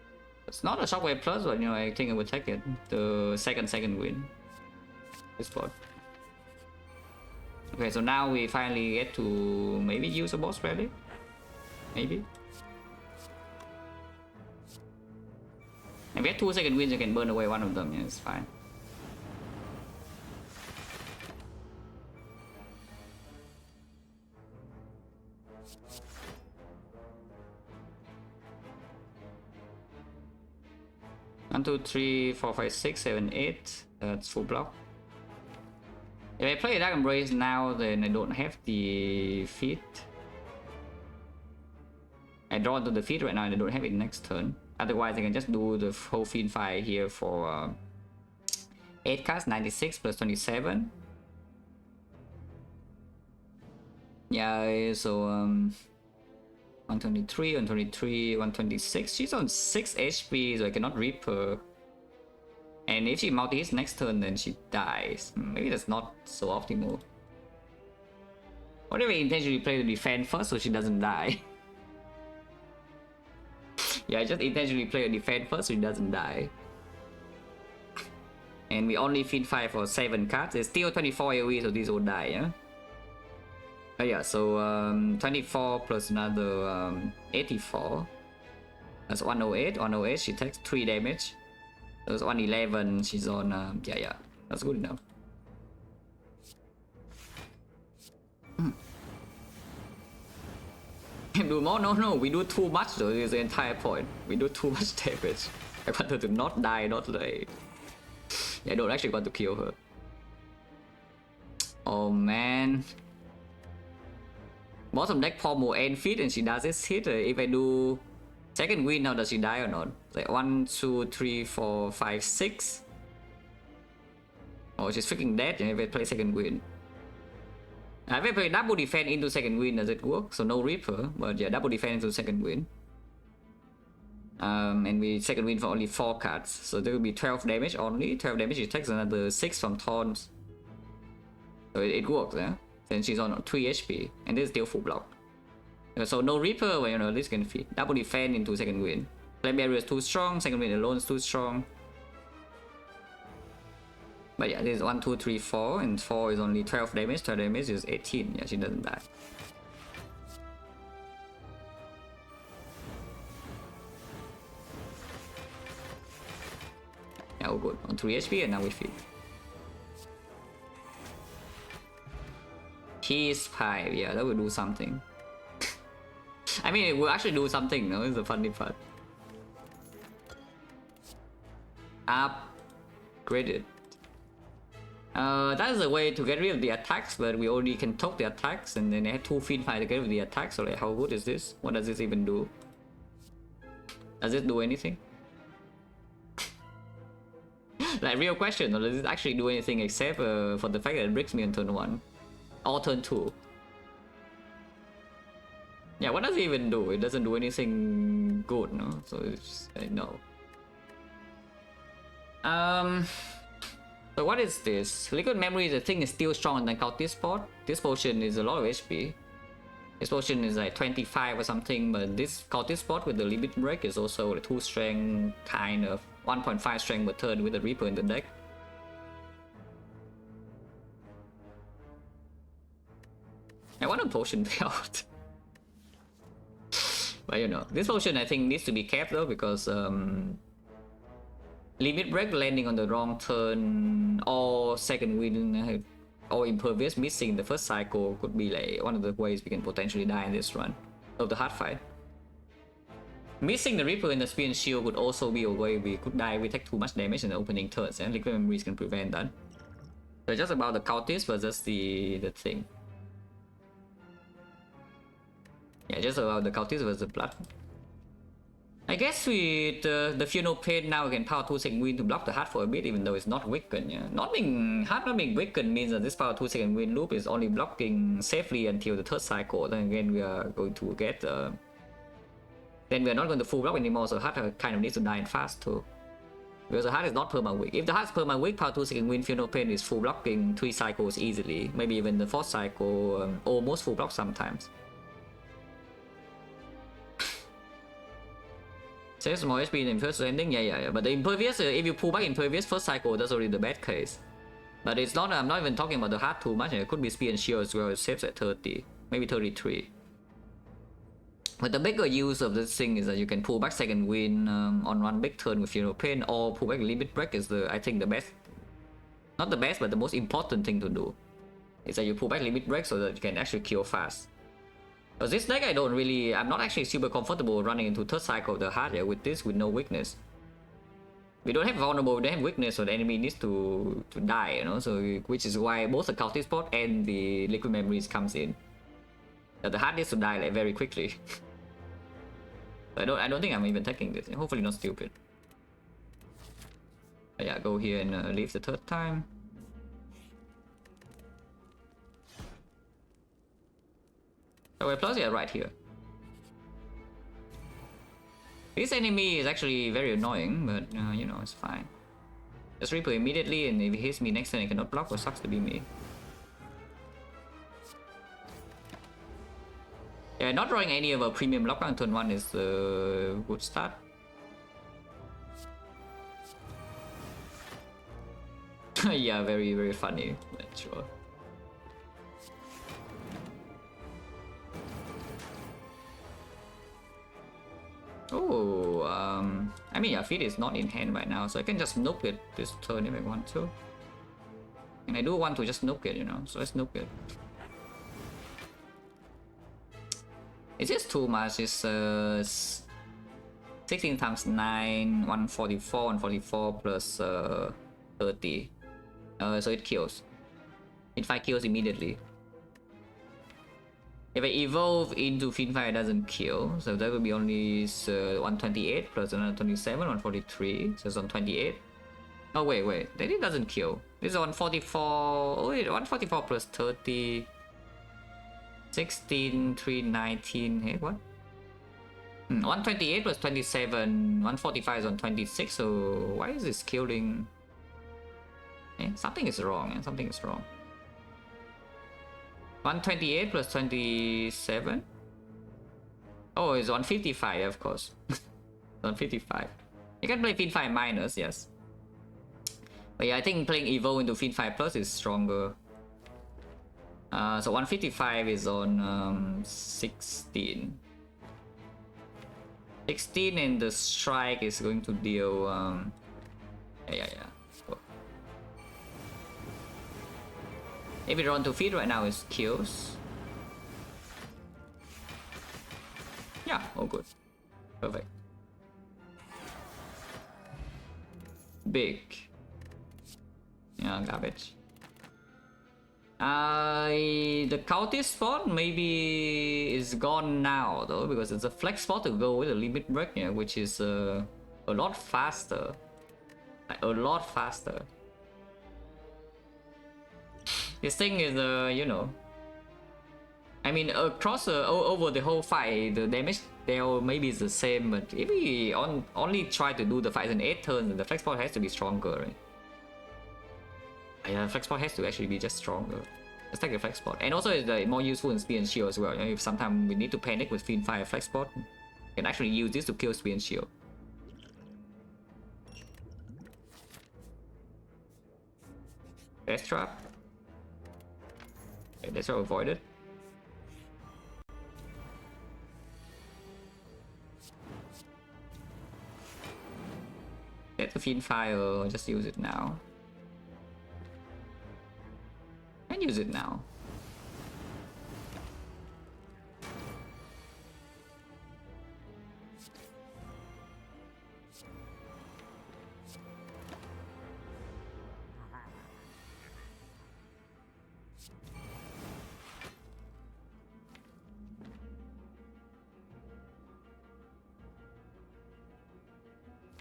It's not a Shockwave Plus, but you know, I think I would take it. The second win. This spot. Okay, so now we finally get to maybe use a boss rally? Maybe? If we have 2 second wins, you can burn away one of them, yeah, it's fine. One, two, three, 4, 5, 6, 7, 8. That's full block. If I play a Dark Embrace now, then I don't have the feat. I draw into the feat right now and I don't have it next turn. Otherwise, I can just do the whole Fiend Fire here for 8 cards, 96 plus 27. Yeah, so 123, 123, 126. She's on 6 HP, so I cannot reap her. And if she multi-hits next turn, then she dies. Maybe that's not so optimal. What if I intentionally play the defense first so she doesn't die? Yeah, I just intentionally play a defense first so she doesn't die. And we only feed 5 for 7 cards. It's still 24 AoE, so these will die, yeah? Yeah, so 24 plus another 84. That's 108. 108, she takes 3 damage. So it's 111, she's on, yeah, that's good enough. Do more? No, we do too much though, is the entire point. We do too much damage. I want her to not die, not like... Yeah, I don't actually want to kill her. Oh man. Bottom deck Pommel end feed and she does this hit. If I do second wind, how does she die or not? Like 1, 2, 3, 4, 5, 6. Oh, she's freaking dead if I play second wind. If I play double defense into second wind, does it work? So no Reaper, but yeah, double defense into second wind. And we second wind for only 4 cards. So there will be 12 damage only. 12 damage, she takes another 6 from taunts. So it works, yeah? Then she's on 3 HP, and this is still full block. So no Reaper, well, you know, this can feed. Double defense into second wind. Flame barrier is too strong, second wind alone is too strong. But yeah, this is 1, 2, 3, 4, and 4 is only 12 damage, 12 damage is 18. Yeah, she doesn't die. Yeah, oh good. On 3 HP, and now we feed. He's 5, yeah, that will do something. I mean, it will actually do something, no? It's the funny part. Upgraded. That is a way to get rid of the attacks, but we only can talk the attacks, and then I have 2 feed fight to get rid of the attacks. So like, how good is this? What does this even do? Does it do anything? Like, real question, or does it actually do anything except for the fact that it breaks me on turn 1? Or turn 2? Yeah, what does it even do? It doesn't do anything good, no? So it's no. So what is this? Liquid Memory, the thing is still stronger than Cultist Spot. This potion is a lot of HP. This potion is like 25 or something, but this Cultist Spot with the limit break is also like 2 strength, kind of 1.5 strength per turn with the Reaper in the deck. I want a potion out. But you know, this potion I think needs to be kept though, because limit break landing on the wrong turn or second wind or impervious missing the first cycle could be like one of the ways we can potentially die in this run of the hard fight. Missing the Reaper in the Spear and Shield could also be a way we could die. We take too much damage in the opening turns, and Liquid Memories can prevent that. So it's just about the Cultist versus the thing. Yeah, just about the Cultist versus the Blood. I guess with the Funeral Pain now we can power 2 second wind to block the heart for a bit, even though it's not weakened. Yeah? Not being weakened means that this power 2 second wind loop is only blocking safely until the third cycle. Then again we are going to get then we are not going to full block anymore, so heart kind of needs to die fast too. Because the heart is not perma weak. If the heart is perma weak, power 2 second wind Funeral Pain is full blocking 3 cycles easily. Maybe even the 4th cycle almost full block sometimes. Saves more HP in first landing, yeah. But the impervious, if you pull back impervious first cycle, that's already the bad case. But it's not. I'm not even talking about the heart too much. It could be Spear and Shield as well. It saves at 30, maybe 33. But the bigger use of this thing is that you can pull back second wind on one big turn with Funeral Pain, or pull back limit break is I think the best. Not the best, but the most important thing to do is that you pull back limit break so that you can actually kill fast. Because this deck I'm not actually super comfortable running into third cycle of the heart with this with no weakness. We don't have vulnerable, we don't have weakness, so the enemy needs to die, you know, so which is why both the Cultist Spot and the Liquid Memories comes in. That the heart needs to die like very quickly. I don't think I'm even taking this. Hopefully not stupid. But yeah, go here and leave the third time. So plus yeah, right here. This enemy is actually very annoying, but you know, it's fine. Just Reaper immediately, and if he hits me next turn, he cannot block, or sucks to be me. Yeah, not drawing any of a premium block on turn 1 is a good start. Yeah, very funny, sure. Oh, I mean, yeah, feed is not in hand right now, so I can just nuke it this turn if I want to. And I do want to just nuke it, you know, so let's nuke it. It's just too much. It's 16 times 9, 144, 144 plus 30. So it kills. It 5 kills immediately. If I evolve into Finfire, it doesn't kill, so that will be only 128 plus another 27, 143, so it's on 28. Oh wait, then it doesn't kill. This is 144, oh wait, 144 plus 30, 16, 319, hey, what? 128 plus 27, 145 is on 26, so why is this killing? Something is wrong, something is wrong. 128 plus 27? Oh, it's 155, of course. 155. You can play Fin5 minus, yes. But yeah, I think playing Evo into Fin5 plus is stronger. So 155 is on 16. 16 and the strike is going to deal... yeah. If we run to feed right now, it kills. Yeah, all good. Perfect. Big. Yeah, garbage. The cultist spot maybe is gone now though, because it's a flex spot to go with a limit break, yeah, which is a lot faster. Like, a lot faster. This thing is, you know, I mean, across over the whole fight, the damage there maybe is the same, but if we only try to do the fight in 8 turns, the flex spot has to be stronger, right? Yeah, flex spot has to actually be just stronger. Let's take a flex spot, and also it's more useful in speed and shield as well. You know, if sometimes we need to panic with Fin5 flex spot, you can actually use this to kill speed and shield. Death trap. Okay, Death trap avoided. Get the Fin5, just use it now. And use it now.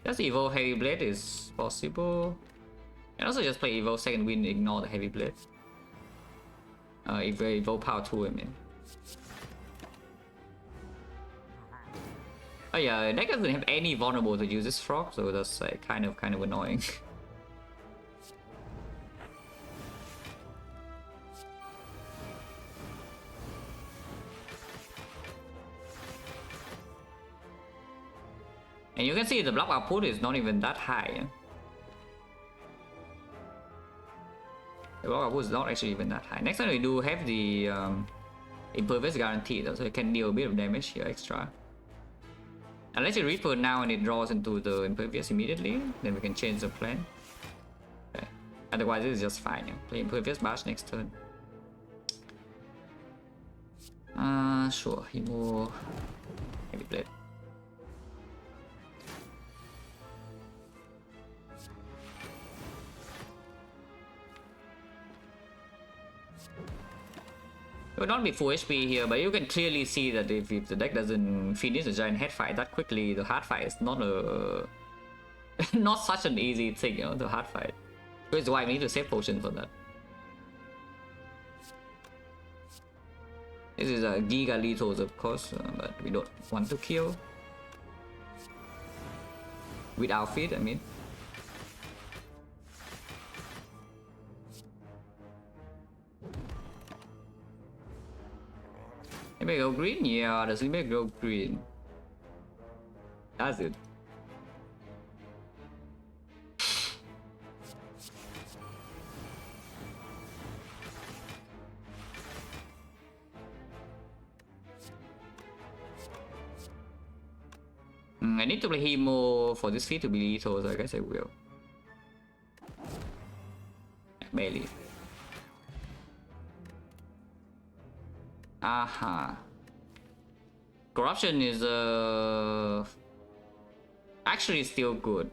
Just evolve Heavy Blade is possible. And also just play evolve second wind, ignore the Heavy Blade. If we evolve power 2, I mean. Oh yeah, deck doesn't have any vulnerable to use this frog, so that's kind of annoying. And you can see the block output is not even that high. The block output is not actually even that high. Next time we do have the impervious guaranteed, so it can deal a bit of damage here extra. Unless you Reaper now and it draws into the impervious immediately, then we can change the plan. Okay. Otherwise, this is just fine. Yeah. Play impervious bash next turn. Sure. Himo Heavy Blade. It will not be full HP here, but you can clearly see that if the deck doesn't finish the giant head fight that quickly, the hard fight is not a not such an easy thing, you know, the hard fight. Which is why we need to save potion for that. This is a Giga Lethals, of course, but we don't want to kill. Without feed, I mean. Maybe go green? Yeah, does maybe go green? Does it? I need to play Hemo for this feat to be lethal, so I guess I will. Barely. Aha. Corruption is actually still good.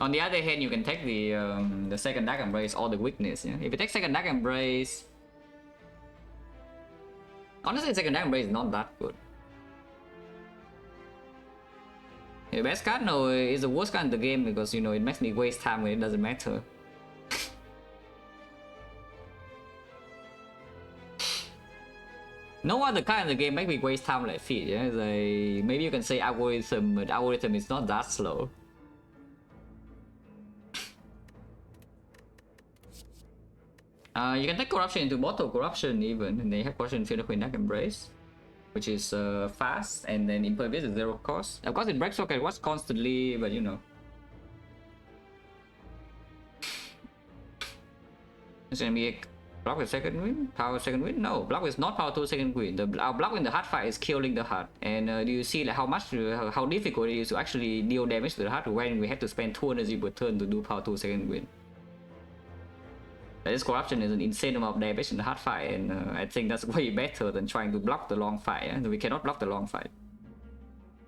On the other hand, you can take the second Dark Embrace or the weakness. Yeah? If you take second Dark Embrace, honestly, second Dark Embrace is not that good. The best card, no, is the worst card in the game because you know it makes me waste time when it doesn't matter. No other card in the game make me waste time like feat. Yeah, like, maybe you can say algorithm, but algorithm is not that slow. You can take corruption into bottle corruption even, and they have corruption Field of Dark Embrace, which is fast, and then impervious is 0 cost. Of course, it breaks rocket watch constantly, but you know. It's gonna be a block with second wind, power second wind. No, block is not power 2 second wind. Our block in the hard fight is killing the hard. And do you see like how difficult it is to actually deal damage to the hard when we have to spend 2 energy per turn to do power 2 second wind? This corruption is an insane amount of damage in the hard fight, and I think that's way better than trying to block the long fight. Yeah? We cannot block the long fight.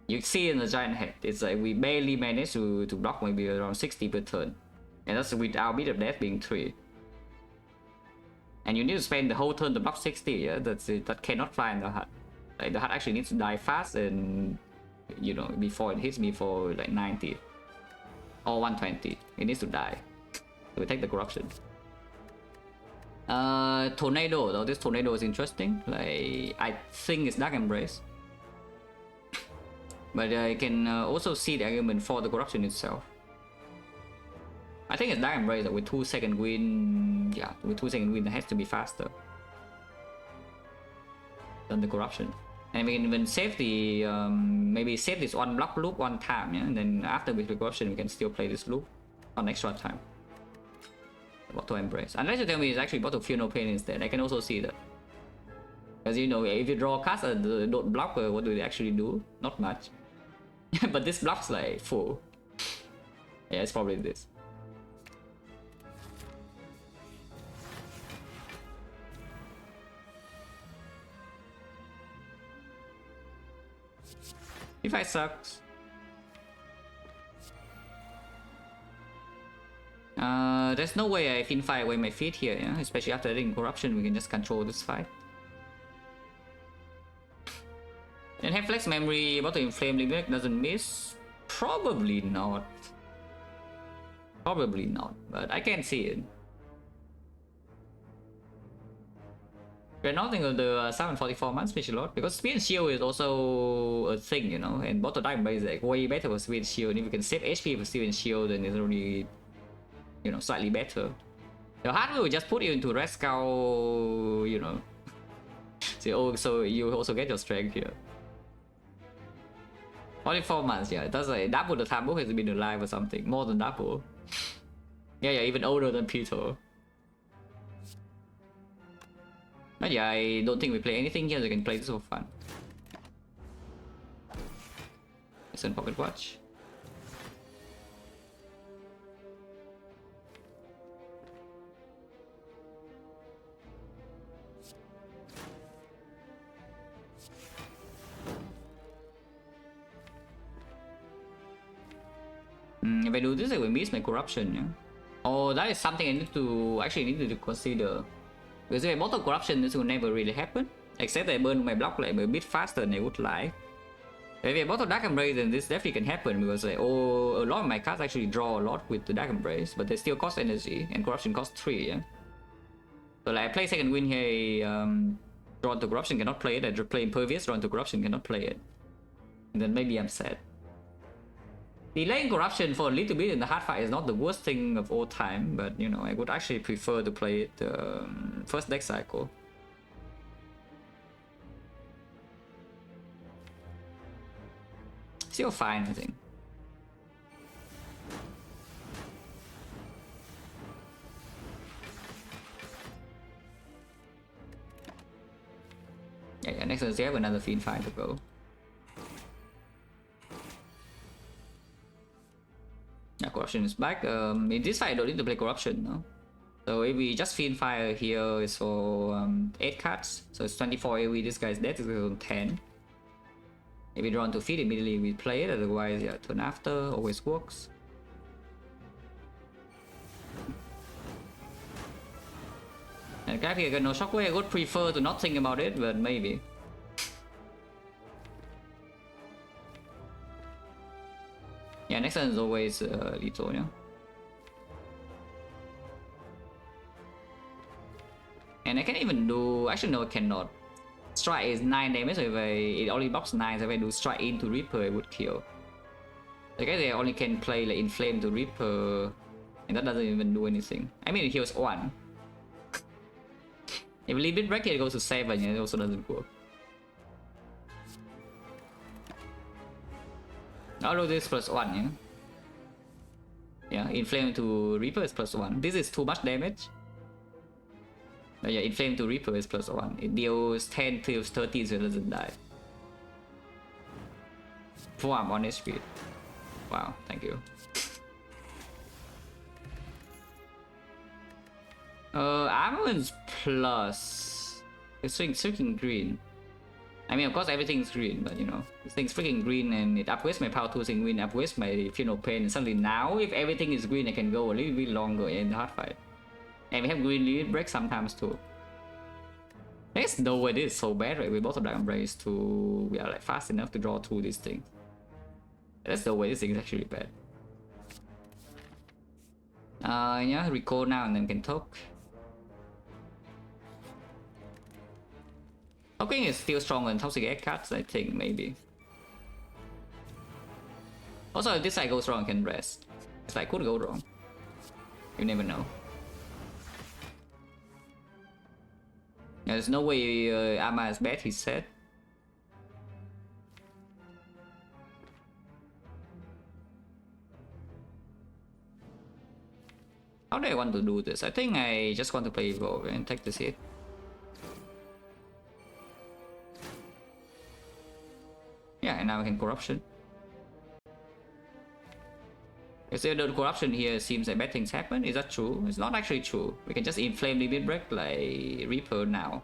You see in the giant head, it's like we barely manage to block maybe around 60 per turn, and that's with our beat of death being 3. And you need to spend the whole turn to block 60. Yeah, that's it. That cannot fly in the hard. Like the hard actually needs to die fast, and you know before it hits me for like 90 or 120, it needs to die. So we take the corruption. Tornado though, this tornado is interesting. Like I think it's Dark Embrace, but I can also see the argument for the corruption itself. I think it's Dark Embrace with 2 second wind. Yeah, with 2 second wind, it has to be faster than the corruption. And we can even save the maybe save this one block loop one time, yeah, and then after with the corruption, we can still play this loop on extra time. Bottle Embrace. Unless you tell me it's actually Bottle Feel No Pain instead, I can also see that. Because you know, if you draw cards and don't block, what do they actually do? Not much. But this blocks like full. Yeah, it's probably this. If I sucks. There's no way I can fight away my feet here, yeah? Especially after adding corruption, we can just control this fight. And have flex memory, about to inflame limit doesn't miss? Probably not. Probably not, but I can see it. We're not thinking of the 744 months Speed Shield, because Speed and Shield is also a thing, you know, and Bottle Diamond is like way better for Speed and Shield. And if you can save HP for Speed and Shield, then it's only, you know, slightly better. The hardware will just put you into Red Skull, you know. So you also get your strength here. 44 months, yeah, that's like double the time book has been alive or something, more than double. Yeah, even older than Peter. But yeah, I don't think we play anything here, so we can play this for fun. Listen, Pocket Watch. If I do this, I will miss my corruption, yeah? Oh, that is something I need to consider. Because if I bottle corruption, this will never really happen. Except I burn my block like a bit faster than I would like. If I bottle Dark Embrace, then this definitely can happen, because like, a lot of my cards actually draw a lot with the Dark Embrace, but they still cost energy, and corruption costs 3, yeah? So like I play second win here, draw into corruption, cannot play it. I play impervious, draw into corruption, cannot play it. And then maybe I'm sad. Delaying corruption for a little bit in the hard fight is not the worst thing of all time, but you know, I would actually prefer to play it first deck cycle. Still fine, I think. Yeah, next next turn you have another Fiend Fire to go. Yeah, Corruption is back. In this fight I don't need to play Corruption, no? So if we just Fiend Fire here is for 8 cards, so it's 24 AoE, this guy's dead, is on 10. If we draw on to feed immediately we play it, otherwise yeah, turn after always works. And guy here got no shockwave, I would prefer to not think about it, but maybe. Yeah, next turn is always lethal, yeah. And I can even do, actually no I cannot. Strike is 9 damage, so if it only blocks 9, so if I do strike into Reaper it would kill. I guess I only can play like Inflame to Reaper, and that doesn't even do anything. I mean it heals 1. If we leave it back here it goes to 7, it also doesn't work. Although this is +1, yeah? Yeah, Inflame to Reaper is +1. This is too much damage. But yeah, Inflame to Reaper is +1. It deals 10 kills 30 so it doesn't die. 4 I'm on HP. Wow, thank you. Armaments plus. It's freaking green. I mean, of course, everything's green, but you know, this thing's freaking green and it upgrades my power 2 thing, win upgrades my Funeral Pain. And suddenly now, if everything is green, I can go a little bit longer in the hard fight. And we have green lead break sometimes too. There's no way this is so bad, right? With both of Dragon Blaze to we are like fast enough to draw through these things. That's the way this thing is actually bad. Yeah, recall now and then can talk. Talking is still stronger than Toxic Egg cards, I think, maybe. Also, if this side goes wrong, I can rest. This side could go wrong. You never know. There's no way Ama is bad, he said. How do I want to do this? I think I just want to play Evolve and take this hit. Yeah, and now I can Corruption. If the Corruption here seems like bad things happen, is that true? It's not actually true. We can just Inflame Limit Break like Reaper now.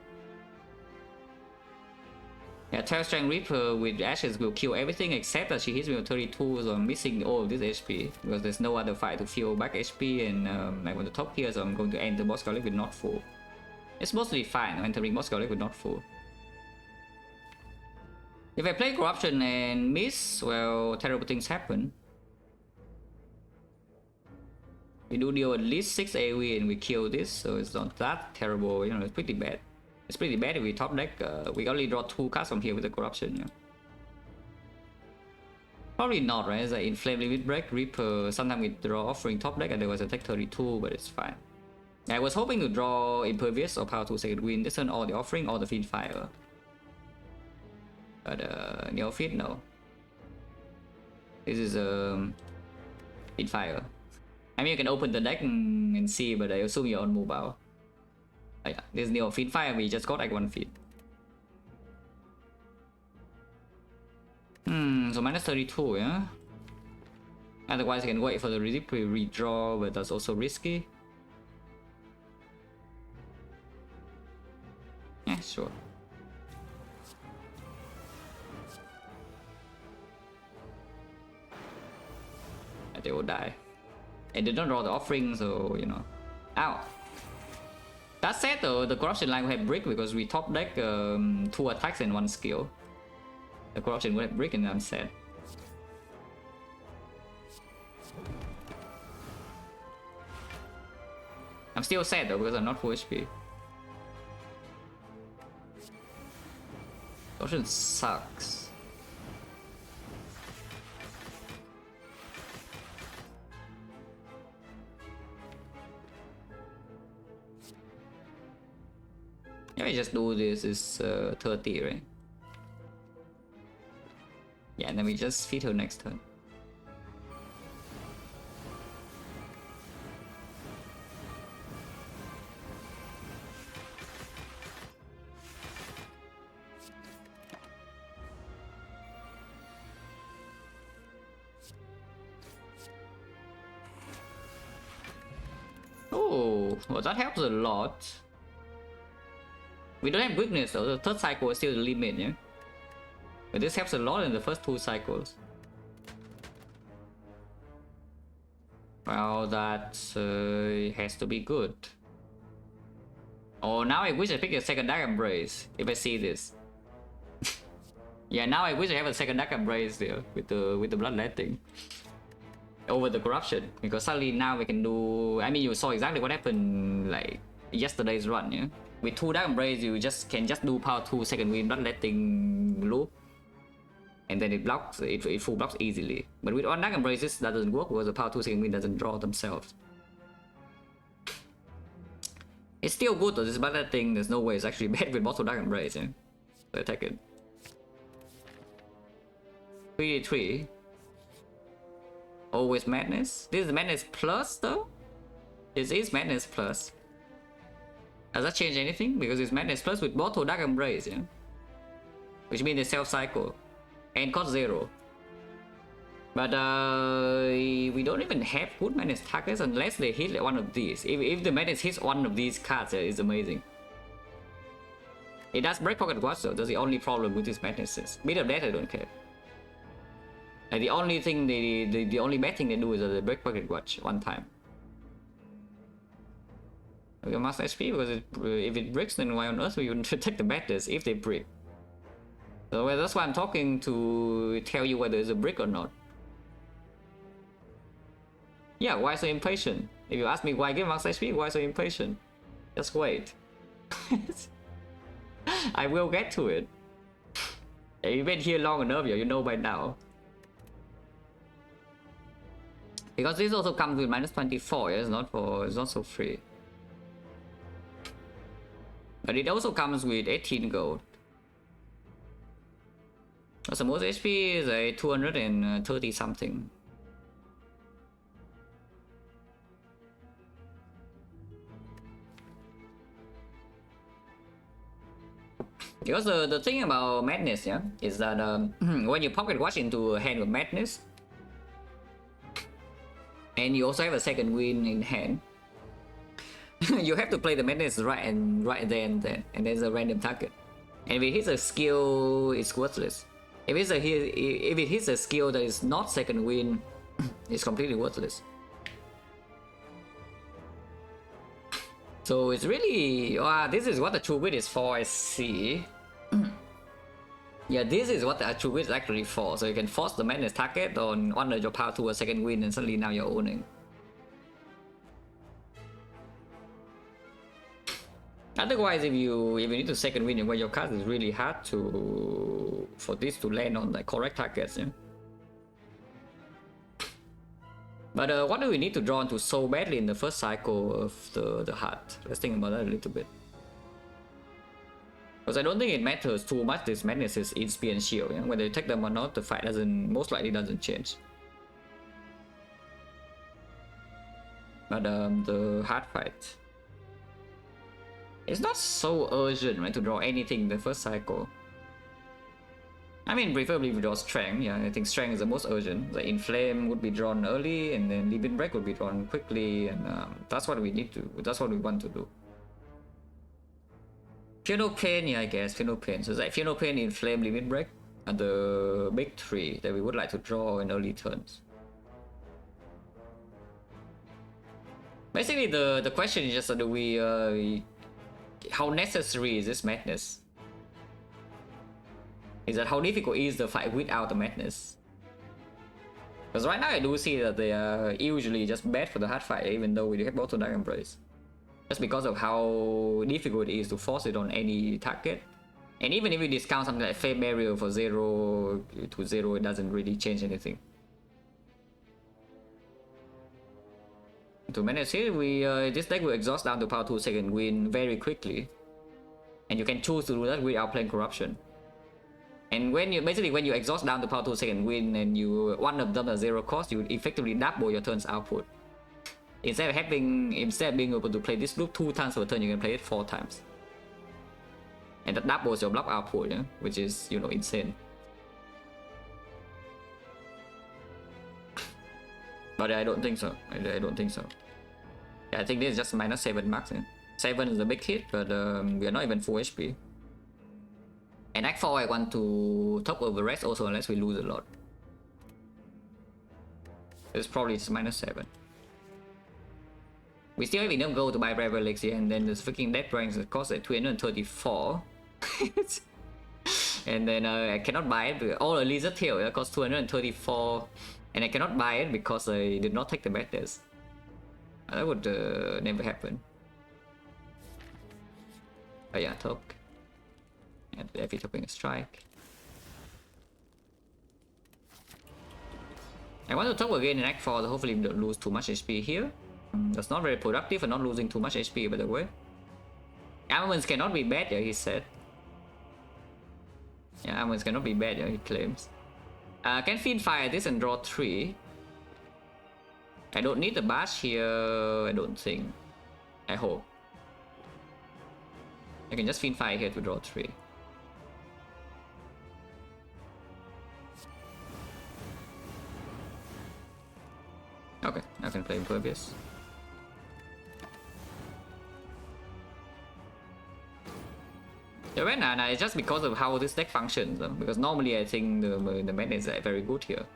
Yeah, Terror Strength Reaper with Ashes will kill everything except that she hits me with 32, so I'm missing all of this HP. Because there's no other fight to fill back HP and I want to top here, so I'm going to enter Boss Garlic with not full. It's mostly fine, I'm entering Boss Garlic with not full. If I play Corruption and miss, well, terrible things happen. We do deal at least 6 AoE and we kill this, so it's not that terrible, you know, it's pretty bad. It's pretty bad if we top deck, we only draw 2 cards from here with the Corruption, yeah. Probably not, right? It's like Inflame Limit Break, Reaper, sometimes we draw Offering top deck, otherwise I take 32, but it's fine. I was hoping to draw Impervious or Power 2 Second Wind, this turn all the Offering or the Fiend Fire. But Neophyte, no. This is Fiend Fire. I mean, you can open the deck and see, but I assume you're on mobile. Oh, yeah, this is Neophyte Fire, we just got like 1 feet. So minus 32, yeah? Otherwise I can wait for the redraw, but that's also risky. Yeah, sure. They will die. And they don't draw the Offering, so you know. Ow! That said though, the Corruption line will have Brick because we top deck 2 attacks and 1 skill. The Corruption will have Brick and I'm sad. I'm still sad though because I'm not full HP. Corruption sucks. Let me just do this, is 30, right? Yeah, and then we just feed her next turn. Oh, well, that helps a lot. We don't have weakness though, the third cycle is still the limit, yeah? But this helps a lot in the first 2 cycles. Well, that has to be good. Oh, now I wish I picked a second Dark Embrace, if I see this. Yeah, now I wish I have a second Dark Embrace there, with the Bloodletting. Over the Corruption, because suddenly now we can do... I mean, you saw exactly what happened, like, yesterday's run, yeah? With 2 Dark Embrace, you can just do power 2 second wind Bloodletting loop. And then it blocks, it full blocks easily. But with 1 Dark Embrace, this doesn't work because the power 2 second wind doesn't draw themselves. It's still good though, this Bloodletting, there's no way it's actually bad with multiple Dark Embrace, yeah? So attack it. 3d3. Always Madness? This is Madness Plus though? This is Madness Plus. Does that change anything? Because it's Madness Plus with Bottle Dark Embrace, yeah? Which means they self-cycle. And cost 0. But we don't even have good Madness targets unless they hit one of these. If the Madness hits one of these cards, it's amazing. It does break Pocket Watch though, that's the only problem with these Madnesses. Bit of that I don't care. Like the only thing the only bad thing they do is that they break Pocket Watch one time. Okay, max HP because if it breaks, then why on earth would you take the Madness if they break? So well, that's why I'm talking to tell you whether it's a brick or not. Yeah, why so impatient? If you ask me why give max HP, why so impatient? Just wait. I will get to it. You've been here long enough, you know by now. Because this also comes with minus 24, yeah? It's not so free. But it also comes with 18 gold. So most HP is a 230 something. Because the thing about Madness, yeah, is that when you pocket watch into a hand with Madness, and you also have a second win in hand, you have to play the Madness right there and then, and there's a random target. And if it hits a skill, it's worthless. If it hits a skill that is not second win, it's completely worthless. So it's really, this is what the true win is for, I see. Yeah, this is what the true win is actually for. So you can force the Madness target on under your power to a second win, and suddenly now you're owning. Otherwise, if you need to second win where your card is really hard for this to land on the correct targets, yeah? But what do we need to draw into so badly in the first cycle of the heart? Let's think about that a little bit. Because I don't think it matters too much this Madness is in speed and shield, yeah? Whether you take them or not, the fight most likely doesn't change. But the hard fight, it's not so urgent, right, to draw anything in the first cycle. I mean, preferably we draw Strength, yeah, I think Strength is the most urgent. The Inflame would be drawn early, and then Limit Break would be drawn quickly, and that's what we need to, that's what we want to do. Fear No Pain, yeah, I guess, Fear No Pain. So it's like Fear No Pain, Inflame, Limit Break are the big 3 that we would like to draw in early turns. Basically, the question is just, do we, how necessary is this Madness? Is that how difficult is the fight without the Madness? Because right now I do see that they are usually just bad for the hard fight, even though we do have both Dark Embrace. Just because of how difficult it is to force it on any target. And even if we discount something like Fate Barrier for 0 to 0, it doesn't really change anything. To manage it, this deck will exhaust down to power 2 second win very quickly. And you can choose to do that without playing Corruption. And when you exhaust down to power 2 second win and one of them at 0 cost, you effectively double your turn's output. Instead of being able to play this loop 2 times per turn, you can play it 4 times. And that doubles your block output, yeah? Which is, you know, insane. But I don't think so. I don't think so. Yeah, I think this is just -7 max. 7 is a big hit, but we are not even full HP. And Act 4 I want to top over rest also unless we lose a lot. It's probably just -7. We still have enough gold to buy Brave Elixir, and then this freaking Death Ranks cost at 234. And then I cannot buy it because all Lizard Tail costs 234, and I cannot buy it because I did not take the madness. That would never happen. Oh yeah, top. And every topping a strike. I want to top again in Act 4, so hopefully we don't lose too much HP here. That's not very productive and not losing too much HP, by the way. Armaments cannot be bad, yeah, he said. Yeah, armaments cannot be bad, yeah, he claims. Can feed fire this and draw 3. I don't need the bash here, I don't think. I hope. I can just feed fire here to draw 3. Okay, I can play Impervious. The red Nana is just because of how this deck functions, because normally I think the madness is very good here.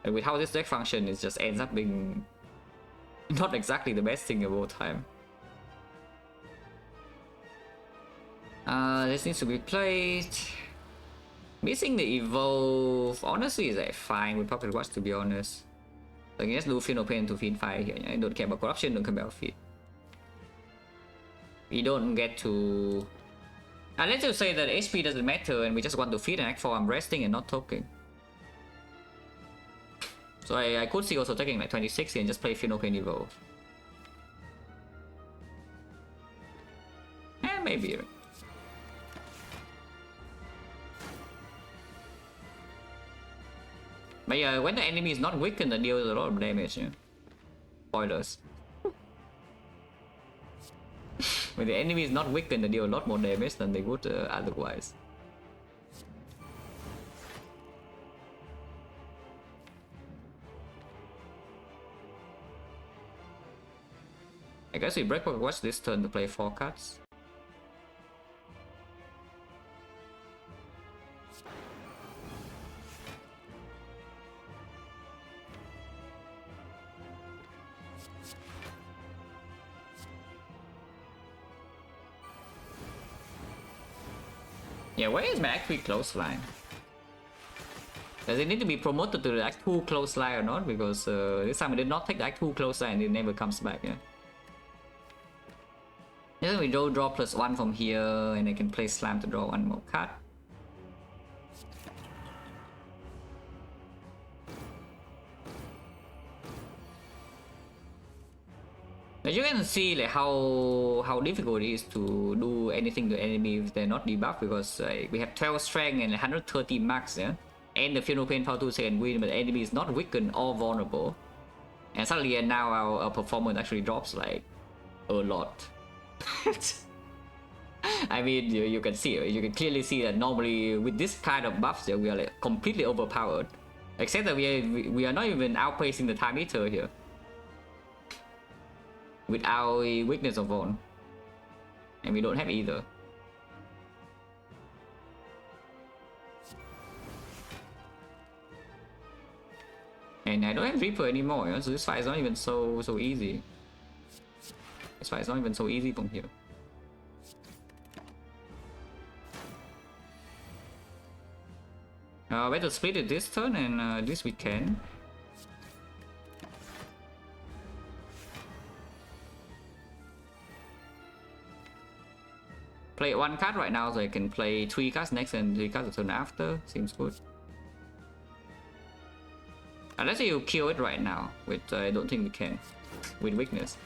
And with how this deck functions, it just ends up being not exactly the best thing of all time. This needs to be played. Missing the evolve, honestly, is like fine with Pocket Watch, to be honest. So I can just do Feel No Pain to feed fire here. I don't care about corruption, don't care about feed. We don't get to... let's just say that HP doesn't matter and we just want to feed an Act 4. I'm resting and not talking. So I could see also taking like 2060 and just play Feel No Pain evolve. Maybe. But yeah, when the enemy is not weakened, it deals a lot of damage. Yeah. Spoilers. When the enemy is not weakened, they deal a lot more damage than they would otherwise. I guess we break Pocket Watch this turn to play 4 cards. Yeah, where is my Act 3 close line? Does it need to be promoted to the Act 2 close line or not? Because this time I did not take the Act 2 close line and it never comes back, yeah. Then we draw +1 from here and I can play Slam to draw 1 more card. As you can see like how difficult it is to do anything to enemy if they're not debuffed, because we have 12 strength and 130 max, yeah? And the Feel No Pain power 2 second win, but the enemy is not weakened or vulnerable. And suddenly now our performance actually drops like a lot. I mean, you can see, you can clearly see that normally with this kind of buffs, we are like completely overpowered. Except that we are not even outpacing the time eater here. With our weakness of Von. And we don't have either. And I don't have Reaper anymore, you know? So this fight is not even so easy. This fight is not even so easy from here. Better split it this turn, and this we can. Play 1 card right now, so I can play 3 cards next and 3 cards the turn after. Seems good. Unless you kill it right now, which I don't think we can. With weakness.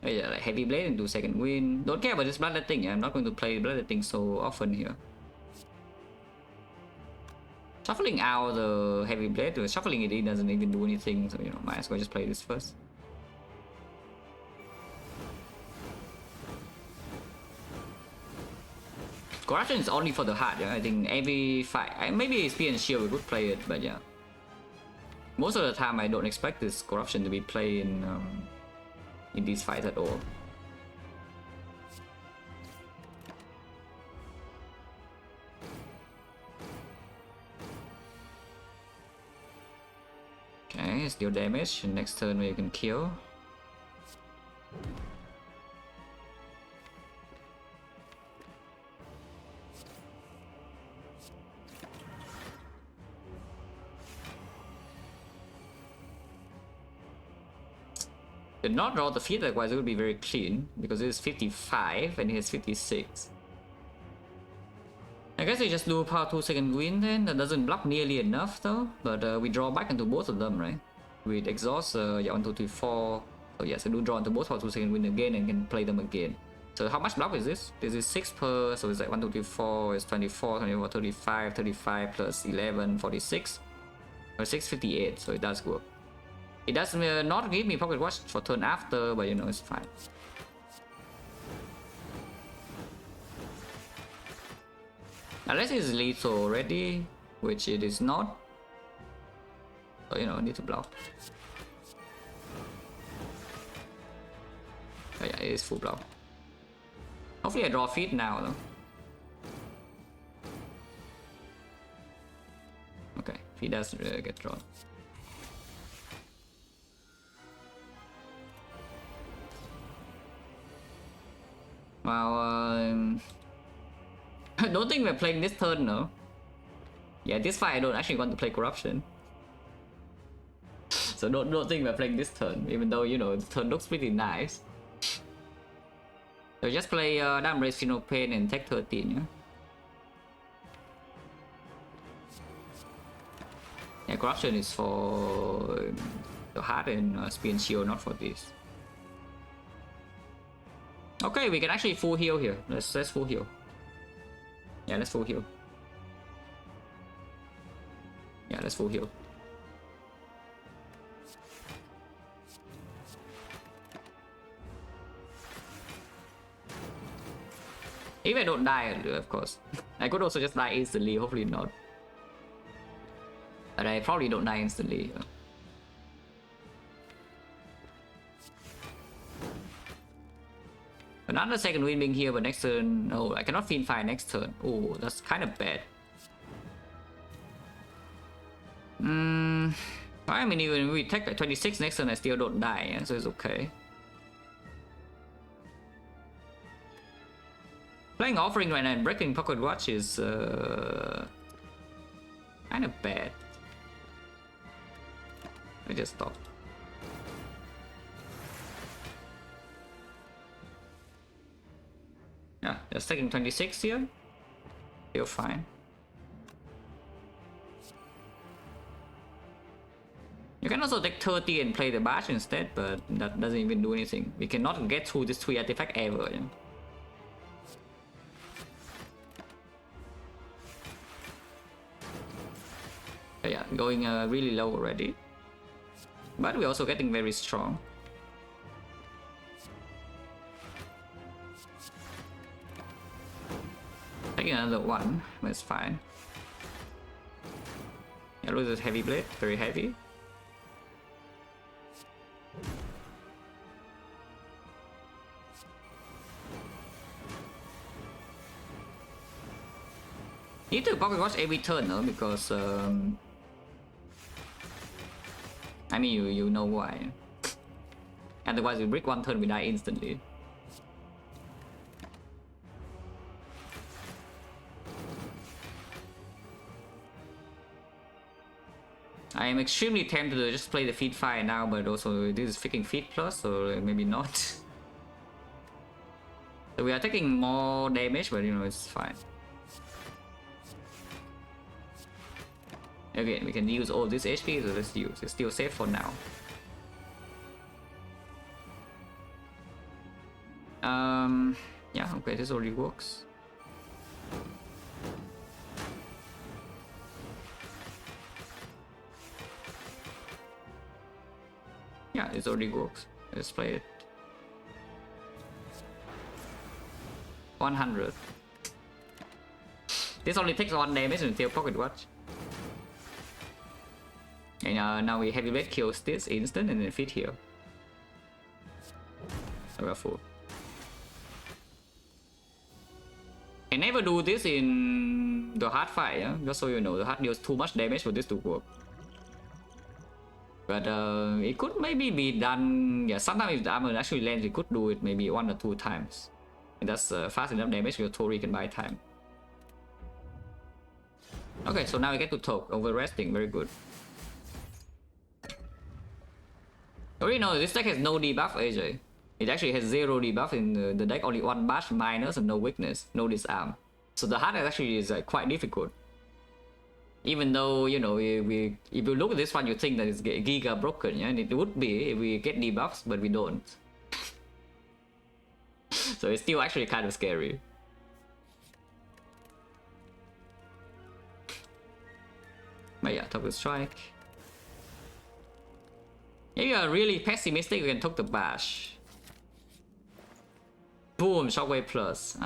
Yeah, like Heavy Blade and do second win. Don't care about this Bloodletting. I'm not going to play Bloodletting so often here. Shuffling out the Heavy Blade, shuffling it in doesn't even do anything, so you know, might as well just play this first. Corruption is only for the heart, yeah. I think every fight, maybe SP and Shield we could play it, but yeah. Most of the time, I don't expect this corruption to be played in these fights at all. Okay, it's deal damage. Next turn we can kill. Did not draw the feedback wise, it would be very clean because it is 55 and he has 56. I guess we just do power 2 second wind then. That doesn't block nearly enough though, but we draw back into both of them, right? With exhaust, yeah, 1, 2, 3, 4. So yes, I do draw into both power 2 second wind again and can play them again. So how much block is this? This is 6 per, so it's like 1, 2, 3, 4, it's 24, 24, 35, 35 plus 11, 46. Or 6, 58, so it does work. It does not give me pocket watch for turn after, but you know, it's fine. Unless it's lethal already, which it is not. So you know, I need to block. Oh yeah, it is full block. Hopefully I draw feet now though. Okay, feet does get drawn. Well, I don't think we're playing this turn, no. Yeah, this fight I don't actually want to play corruption. So don't think we're playing this turn, even though, you know, the turn looks pretty nice. So just play Damn Race Final Pain and take 13, yeah? Yeah, corruption is for the heart and spear and shield, not for this. Okay, we can actually full heal here. Let's full heal. Yeah, let's full heal. Yeah, let's full heal. If I don't die, of course. I could also just die instantly, hopefully not. But I probably don't die instantly. Another second wind being here, but next turn, no, I cannot fiend fire next turn. Oh, that's kind of bad. I mean, even if we take like 26 next turn, I still don't die, yeah? So it's okay. Playing Offering right now and breaking Pocket Watch is kind of bad. I just stop. Yeah, just taking 26 here. Feel fine. You can also take 30 and play the Bash instead, but that doesn't even do anything. We cannot get through this 3 artifact ever. Yeah? Yeah, going really low already. But we're also getting very strong. Taking another one, but it's fine. Yeah, loses heavy blade, very heavy. Need to pocket watch every turn though, because I mean you know why. Otherwise, we break one turn, we die instantly. I am extremely tempted to just play the feed fire now, but also this is freaking feed plus, so maybe not. So we are taking more damage, but you know, it's fine. Again, we can use all this HP, so let's use. It's still safe for now. Yeah, okay, this already works. Yeah, this already works. Let's play it. 100. This only takes 1 damage until pocket watch. And now we heavy blade kills this instant and then fit here. We're full. I never do this in the hard fight, yeah? Just so you know, the hard deals too much damage for this to work. But it could maybe be done, yeah, sometimes if the armor actually lands, you could do it maybe 1 or 2 times. And that's fast enough damage, your Tori can buy time. Okay, so now we get to Toke, over resting, very good. You already know this deck has no debuff, AJ. It actually has 0 debuff in the deck, only 1 bash minus and no weakness, no disarm. So the hard actually is quite difficult. Even though, you know, if you look at this one, you think that it's giga broken, yeah? And it would be if we get debuffs, but we don't. So it's still actually kind of scary. But yeah, Toke the strike. If you are really pessimistic, you can Toke the bash. Boom, Shockwave plus. But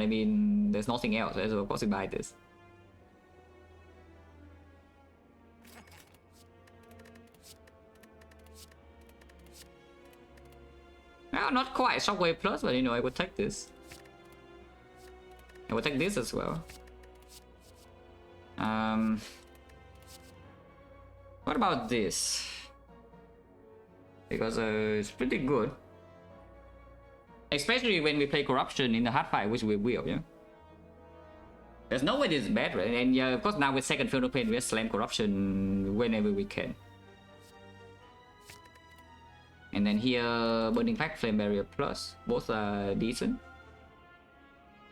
I mean, there's nothing else, right? So of course we buy this. Well, not quite Shockwave plus, but you know, I would take this. I would take this as well. What about this? Because it's pretty good. Especially when we play Corruption in the hard fight, which we will, yeah? There's no way this is bad, right? And yeah, of course now with second Fatal Pain, we slam Corruption whenever we can. And then here, Burning Pact, Flame Barrier Plus. Both are decent.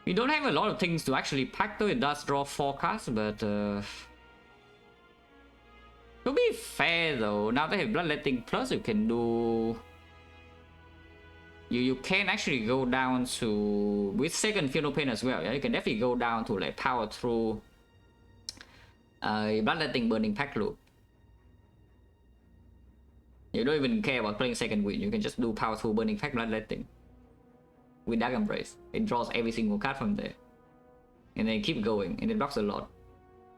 We don't have a lot of things to actually pack though. It does draw 4 cards, but to be fair though, now they have Bloodletting Plus, you can do... You can actually go down to... with second Fatal Pain as well, yeah? You can definitely go down to like power through Bloodletting Burning Pact loop. You don't even care about playing second wind, you can just do power through Burning Pact Bloodletting with Dark Embrace. It draws every single card from there. And then keep going, and it blocks a lot.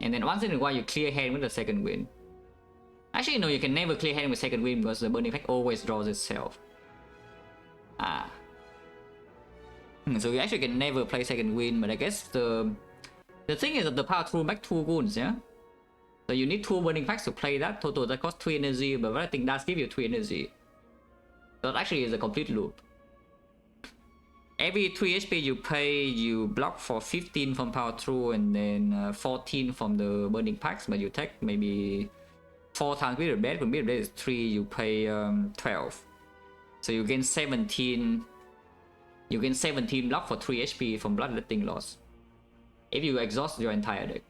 And then once in a while you clear hand with the second wind. Actually no, you can never clear hand with second wind because the Burning Pact always draws itself. So you actually can never play second wind, but I guess the thing is that the power through make 2 wounds, yeah? So you need 2 Burning Pacts to play that. Total that costs 3 energy, but I think does give you 3 energy. So that actually is a complete loop. Every 3 HP you pay, you block for 15 from power through and then 14 from the Burning Pacts, but you take maybe 4 times Mirror Blade. When Mirror Blade is 3, you pay 12. So you gain 17. You gain 17 block for 3 HP from Bloodletting loss. If you exhaust your entire deck.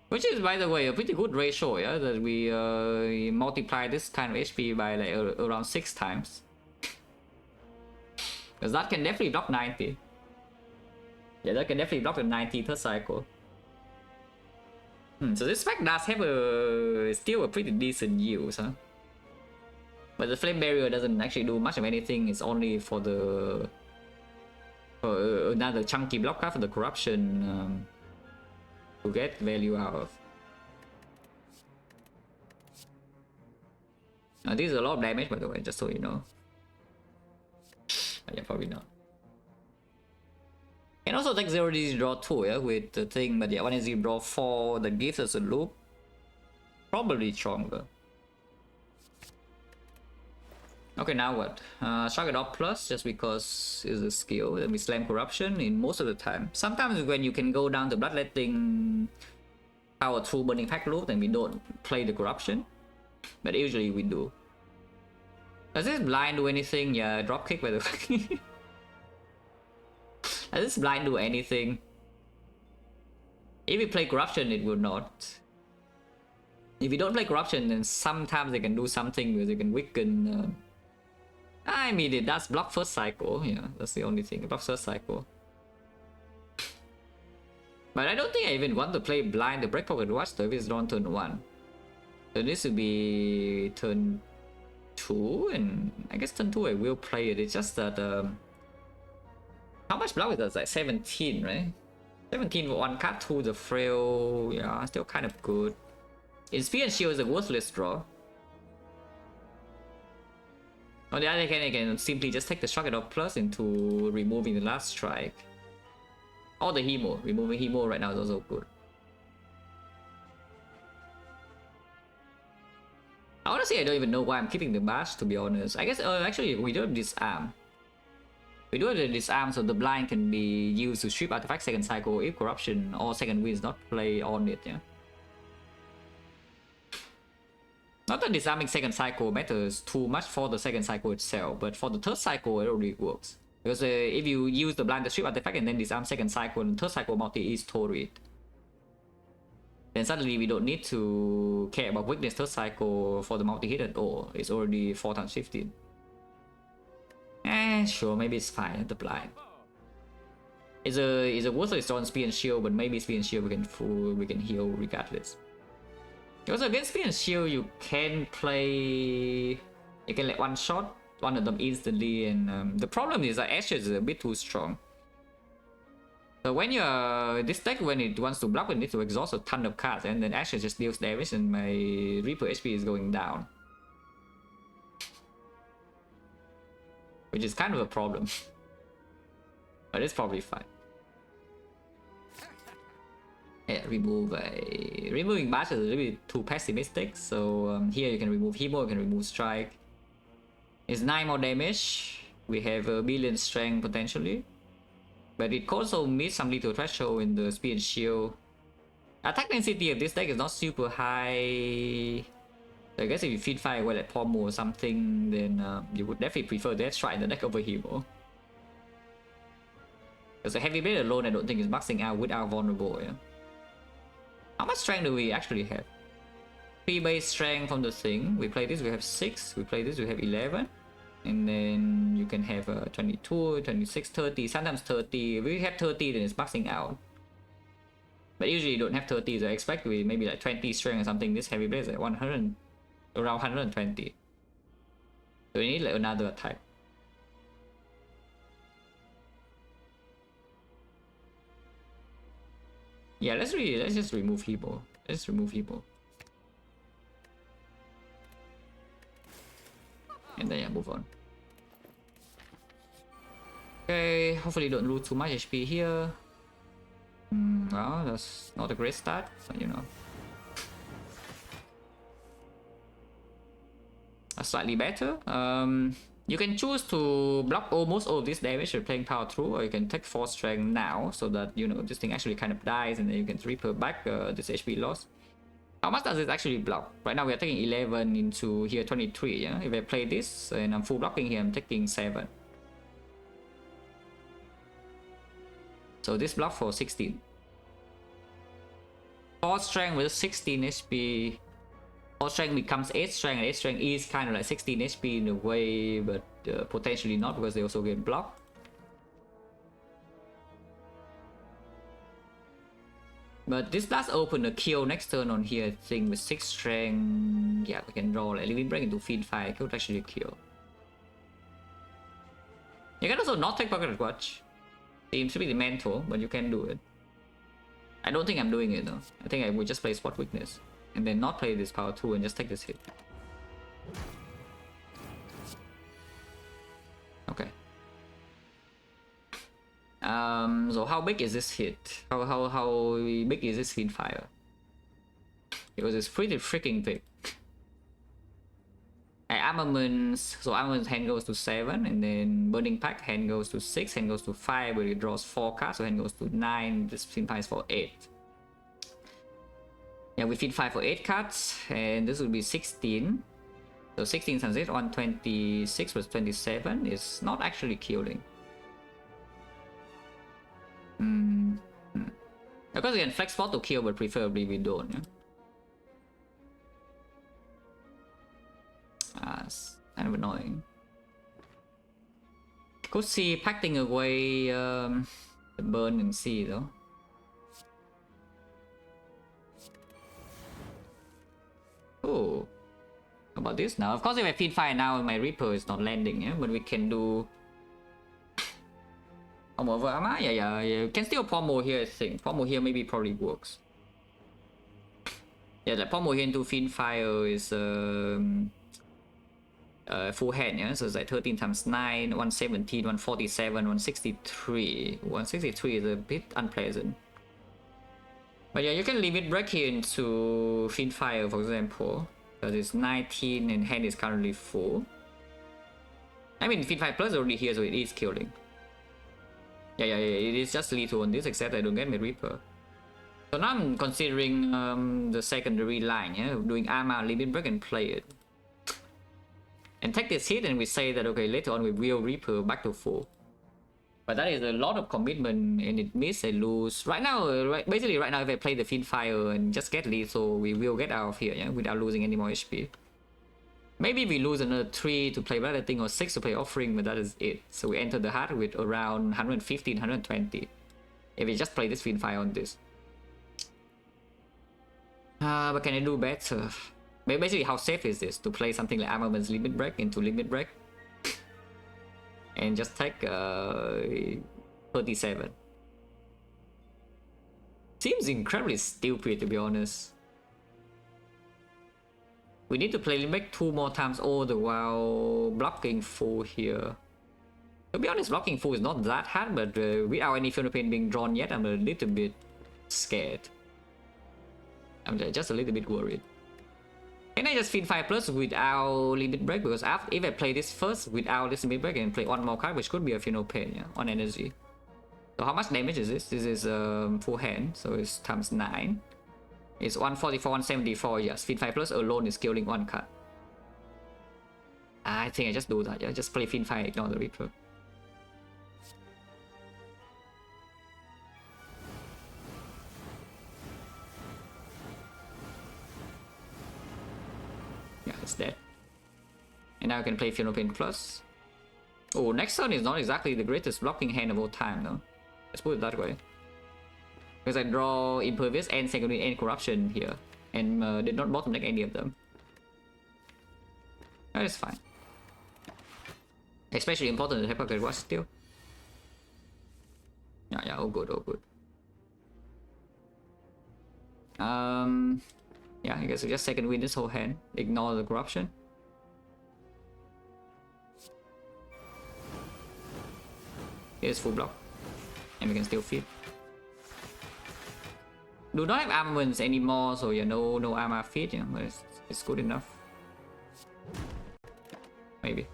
Which is, by the way, a pretty good ratio, yeah? That we multiply this kind of HP by like around 6 times. Because that can definitely block 90. Yeah, that can definitely block the 90 third cycle. So this spec does have still a pretty decent use, huh? But the Flame Barrier doesn't actually do much of anything. It's only for the... for another chunky block card for the Corruption to get value out of. Now, this is a lot of damage, by the way, just so you know. Yeah, probably not. Can also take 0 DC draw 2, yeah, with the thing, but yeah, 1 DC draw 4 that gives us a loop. Probably stronger. Okay, now what? Shock it up plus, just because it's a skill. Then we slam Corruption in most of the time. Sometimes when you can go down to Bloodletting power through Burning Pact loop, then we don't play the Corruption. But usually we do. Does this blind do anything? Yeah, drop kick by the way. Does this blind do anything? If we play Corruption, it would not. If you don't play Corruption, then sometimes they can do something because they can weaken. I mean, it does block first cycle. Yeah, that's the only thing. It blocks first cycle. But I don't think I even want to play blind the Breakpocket Watch though if it's drawn turn 1. So this would be turn 2, and I guess turn 2 I will play it. It's just that how much block is that? Like 17, right? 17 for 1 card, 2 the frail. Yeah, still kind of good. Spear and Shield is a worthless draw. On the other hand, I can simply just take the Shock of Plus into removing the last strike. Or the Hemo. Removing Hemo right now is also good. Honestly, I don't even know why I'm keeping the Bash, to be honest. I guess, actually, we do have Disarm. We do have the Disarm, so the blind can be used to strip artifact second cycle if Corruption or second wind is not play on it, yeah. Not that disarming second cycle matters too much for the second cycle itself, but for the third cycle it already works. Because if you use the blind to strip artifact and then disarm second cycle and third cycle multi is Torrid, then suddenly we don't need to care about weakness third cycle for the multi-hit at all. It's already 4 times 15. Sure, maybe it's fine, the blind. It's a worthless on Spear and Shield, but maybe Spear and Shield we can heal regardless. Also against Spear and Shield, you can play. You can let one shot one of them instantly, and the problem is that Ashes is a bit too strong. So when you're this deck, when it wants to block, it needs to exhaust a ton of cards, and then Ashes just deals damage, and my Reaper HP is going down, which is kind of a problem. But it's probably fine. Yeah, removing Bash is a little bit too pessimistic. So here you can remove Hemo, you can remove Strike. It's 9 more damage. We have a billion strength potentially, but it also meets some little threshold in the Spear and Shield. Attack density of this deck is not super high. So I guess if you feed fire well at Pommel or something, then you would definitely prefer Death Strike in the deck over Hemo. Because the Heavy Blade alone, I don't think is maxing out without Vulnerable. Yeah. How much strength do we actually have? 3 base strength from the thing. We play this, we have 6. We play this, we have 11. And then you can have 22, 26, 30, sometimes 30. If we have 30, then it's maxing out. But usually you don't have 30, so I expect we maybe like 20 strength or something. This Heavy Blade is like 100, around 120. So we need like another attack. Yeah, let's just remove Hebo. Let's remove Hebo. And then yeah, move on. Okay, hopefully don't lose too much HP here. Well, that's not a great start, but you know. Slightly better. You can choose to block almost all of this damage you're playing power through, or you can take 4 strength now so that you know this thing actually kind of dies, and then you can reaper back this HP loss. How much does it actually block? Right now we are taking 11 into here 23. Yeah, if I play this and I'm full blocking here, I'm taking 7. So this block for 16. 4 strength with 16 HP. 4 strength becomes 8 strength, and 8 strength is kind of like 16 HP in a way, but potentially not because they also get blocked. But this does open a kill next turn on here thing with 6 strength. Yeah, we can draw like Living Break into Feed Fire, could actually kill. You can also not take Pocket Watch. Seems to be the mental, but you can do it. I don't think I'm doing it though. I think I would just play Spot Weakness. And then not play this power 2 and just take this hit. Okay. So how big is this hit? How big is this Feed Fire? Because it's pretty freaking big. Armaments, so armaments hand goes to 7, and then Burning Pact hand goes to 6, hand goes to 5, but it draws 4 cards, so hand goes to 9, this Feed Fire is for 8. Yeah, we feed 5 for 8 cards, and this will be 16. So 16 times 8, 126 plus 27 is not actually killing. Because we can flex spot to kill, but preferably we don't. Yeah? It's kind of annoying. Could see packing away the burn and see though. Oh, how about this now? Of course, if I feed fire now, my Reaper is not landing, yeah? But we can do over armor. Yeah. You can still Pommel here, I think. Pommel here maybe probably works. Yeah, the pommel here into Fiendfire is full hand, yeah? So it's like 13 times 9, 117, 147, 163. 163 is a bit unpleasant. But yeah, you can limit break here into Fiendfire, for example, because it's 19 and hand is currently full. I mean, Fiendfire plus already here, so it is killing. Yeah, it is just lethal on this, except I don't get my Reaper. So now I'm considering the secondary line, yeah, doing Armor, limit break, and play it. And take this hit, and we say that okay, later on we will Reaper back to full. But that is a lot of commitment, and it means I lose. Right now, basically right now, if I play the Fiendfire and just get lethal, we will get out of here, yeah, without losing any more HP. Maybe we lose another 3 to play Blood Thing or 6 to play Offering, but that is it. So we enter the heart with around 115, 120. If we just play this Fiendfire on this. But can I do better? Basically, how safe is this? To play something like Armament's Limit Break into Limit Break? And just take 37. Seems incredibly stupid, to be honest. We need to play Limit Break 2 more times all the while blocking full here. To be honest, blocking full is not that hard, but without any Funeral Pain being drawn yet, I'm a little bit scared. I'm just a little bit worried. Can I just Fiendfire plus without Limit Break? Because if I play this first without this Limit Break and play one more card, which could be a Funeral Pain, yeah, on energy. So how much damage is this? This is full hand, so it's times 9. It's 144, 174, yes. Fiendfire plus alone is killing one card. I think I just do that, yeah. Just play Fiendfire, ignore the Reaper. Yeah, it's dead. And now I can play Funeral Pain plus. Oh, next turn is not exactly the greatest blocking hand of all time, though. Let's put it that way. Because I draw Impervious and Secondary and Corruption here. And did not bottom deck any of them. That is fine. Especially important to have a watch still. Yeah, all good, all good. Yeah, I guess we just second win this whole hand. Ignore the corruption. Here's full block. And we can still feed. Do not have armaments anymore, so yeah, no armor feed, yeah, but it's good enough. Maybe.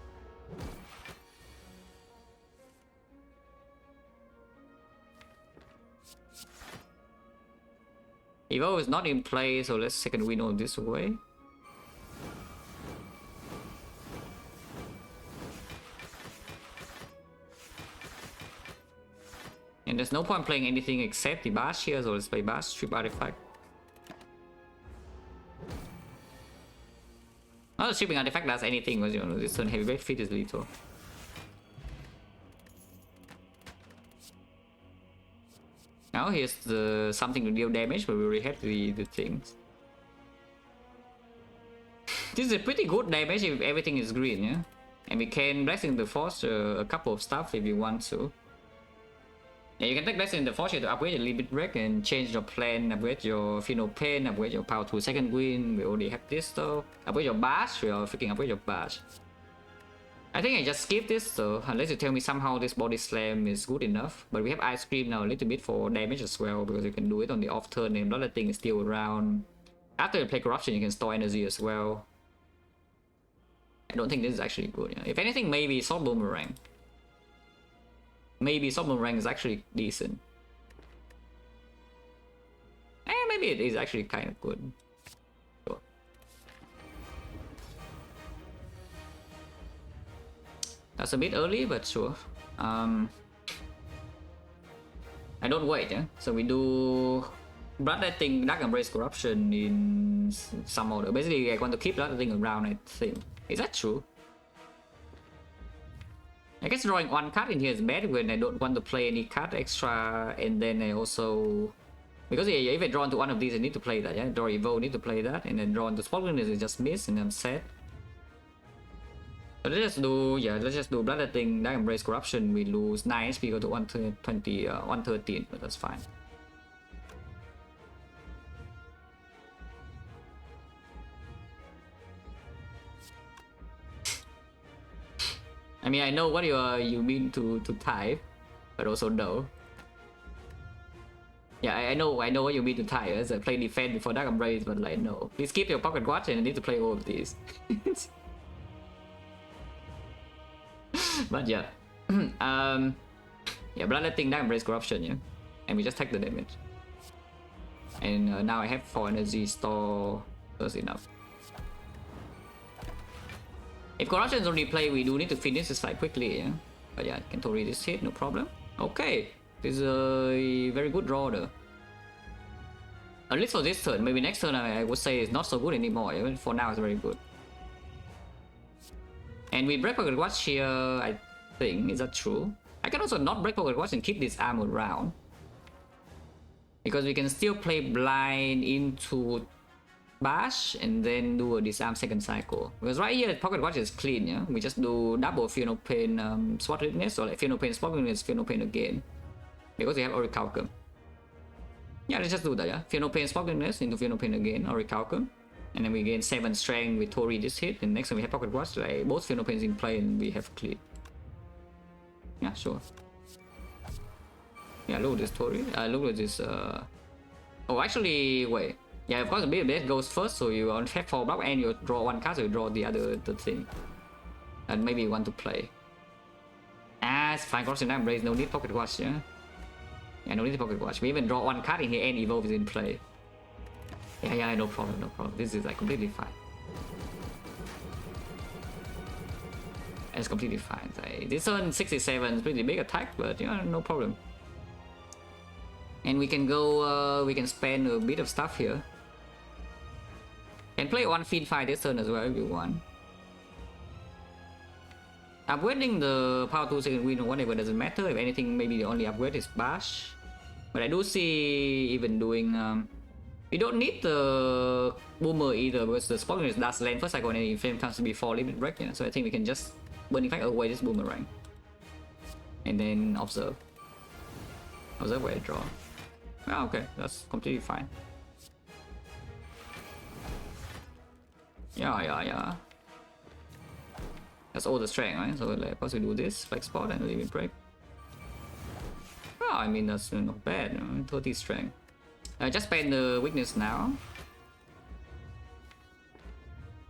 Evo is not in play, so let's second win all this way. And there's no point playing anything except the Bash here, so let's play Bash, Strip Artifact. Not that Stripping Artifact does anything, because you know, this turn Heavyweight Feat is lethal. Now here's the something to deal damage, but we already have the things. This is a pretty good damage if everything is green, yeah? And we can Blessing the Force a couple of stuff if you want to. Yeah, you can take Blessing the Force here to upgrade your Limit Break and change your plan, upgrade your Funeral Pain, upgrade your Power to Second Wind. We already have this though. Upgrade your Bash, we are freaking upgrade your Bash. I think I just skip this, so unless you tell me somehow this Body Slam is good enough. But we have Ice Cream now a little bit for damage as well, because you can do it on the off turn and another thing is still around. After you play Corruption, you can store energy as well. I don't think this is actually good. Yeah. If anything, maybe Sword Boomerang. Maybe Sword Boomerang is actually decent. Maybe it is actually kind of good. Sure. That's a bit early, but sure. I don't wait, yeah? So we do Bloodletting, Dark Embrace, Corruption in some order. Basically, I want to keep Bloodletting around, I think. Is that true? I guess drawing one card in here is bad when I don't want to play any card extra, and then I also... Because yeah, if I draw into one of these, I need to play that, yeah? Draw Evo, need to play that, and then draw into Spot Witness, I just miss, and I'm sad. So let's just do, yeah, let's just do Bloodletting, Dark Embrace, Corruption. We lose 9 HP, go to 120, 113, but that's fine. I mean, I know what you mean to type, but also no. Yeah, I know what you mean to type. As I play defense before Dark Embrace, but like no. Please keep your pocket watch and I need to play all of these. But yeah. Yeah, Bloodletting, Dark Embrace, Corruption, yeah. And we just take the damage. And now I have 4 energy store. That's enough. If Corruption is only play, we do need to finish this fight quickly, yeah. But yeah, can totally this hit, no problem. Okay, this is a very good draw though. At least for this turn, maybe next turn I would say it's not so good anymore, even for now it's very good. And we break Pocket Watch here, I think, is that true? I can also not break Pocket Watch and keep this armor around. Because we can still play blind into bash and then do a disarm second cycle. Because right here Pocket Watch is clean, yeah? We just do double Fear No Pain spot weakness, or like Fear No Pain spot weakness, Fear No Pain again. Because we have Orichalcum. Yeah, let's just do that, yeah? Fear No Pain spot weakness into Fear No Pain again, Orichalcum. And then we gain 7 strength with Tori this hit, and next time we have Pocket Watch, like both Fear No Pains in play and we have clean. Yeah, sure. Yeah, look at this Tori. Look at this. Oh, actually, wait. Yeah, of course, the base goes first, so you only have 4 block and you draw 1 card, so you draw the thing. And maybe you want to play. Ah, it's fine. Corruption Embrace, no need Pocket Watch, yeah? Yeah, no need Pocket Watch. We even draw 1 card in here and Evolve is in play. Yeah, no problem, no problem. This is like completely fine. It's completely fine. Like, this turn 67 is pretty big attack, but yeah, no problem. And we can go, we can spend a bit of stuff here. Can play 1 Fiend Fight this turn as well if you want. Upgrading the Power 2 second wind or whatever doesn't matter. If anything, maybe the only upgrade is Bash. But I do see even doing, we don't need the Boomer either because the Spot is Dash Land first cycle and then Flame comes before Limit Break, yeah? So I think we can just Burning Fact away this Boomerang. And then Observe. Observe where I draw. Oh, okay, that's completely fine. Yeah. That's all the strength, right? So like, once we do this, Flex Spot and Limit Break. Oh, I mean, that's not bad, you know? 30 strength. I just spend the weakness now.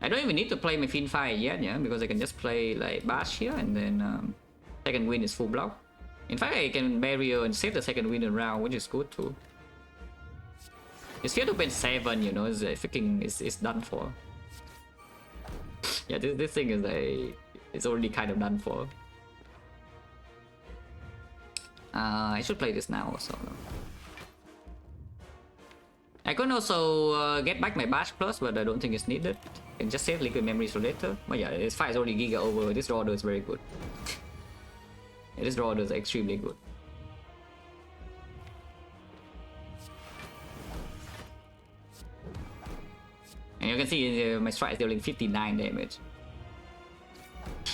I don't even need to play my Fiend Fire yet, yeah, because I can just play like Bash here and then second wind is full block. In fact, I can barrier and save the second wind around, which is good too. It's Fear No Pain 7, you know, it's freaking it's done for. Yeah, this thing is it's already kind of done for. I should play this now also. I can also get back my Bash Plus, but I don't think it's needed. I can just save Liquid Memories for later. But yeah, this fight is already Giga over. This draw order is very good. Yeah, this draw order is extremely good. And you can see my strike is dealing 59 damage.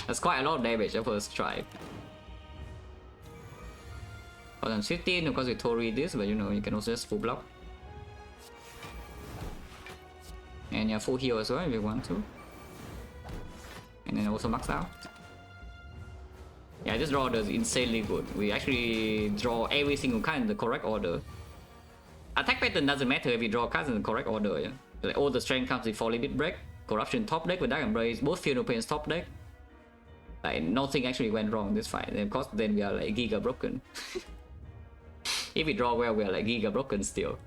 That's quite a lot of damage for a strike. 15, of course we Tori this, but you know, you can also just full block. And yeah, full heal as well if you want to. And then also max out. Yeah, this draw order is insanely good. We actually draw every single card in the correct order. Attack pattern doesn't matter if you draw cards in the correct order, yeah. Like all the strength comes before Limit Break. Corruption top deck with Dark Embrace, both Fear No Pain's top deck. Like nothing actually went wrong in this fight. And of course then we are like Giga broken. If we draw well, we are like Giga broken still.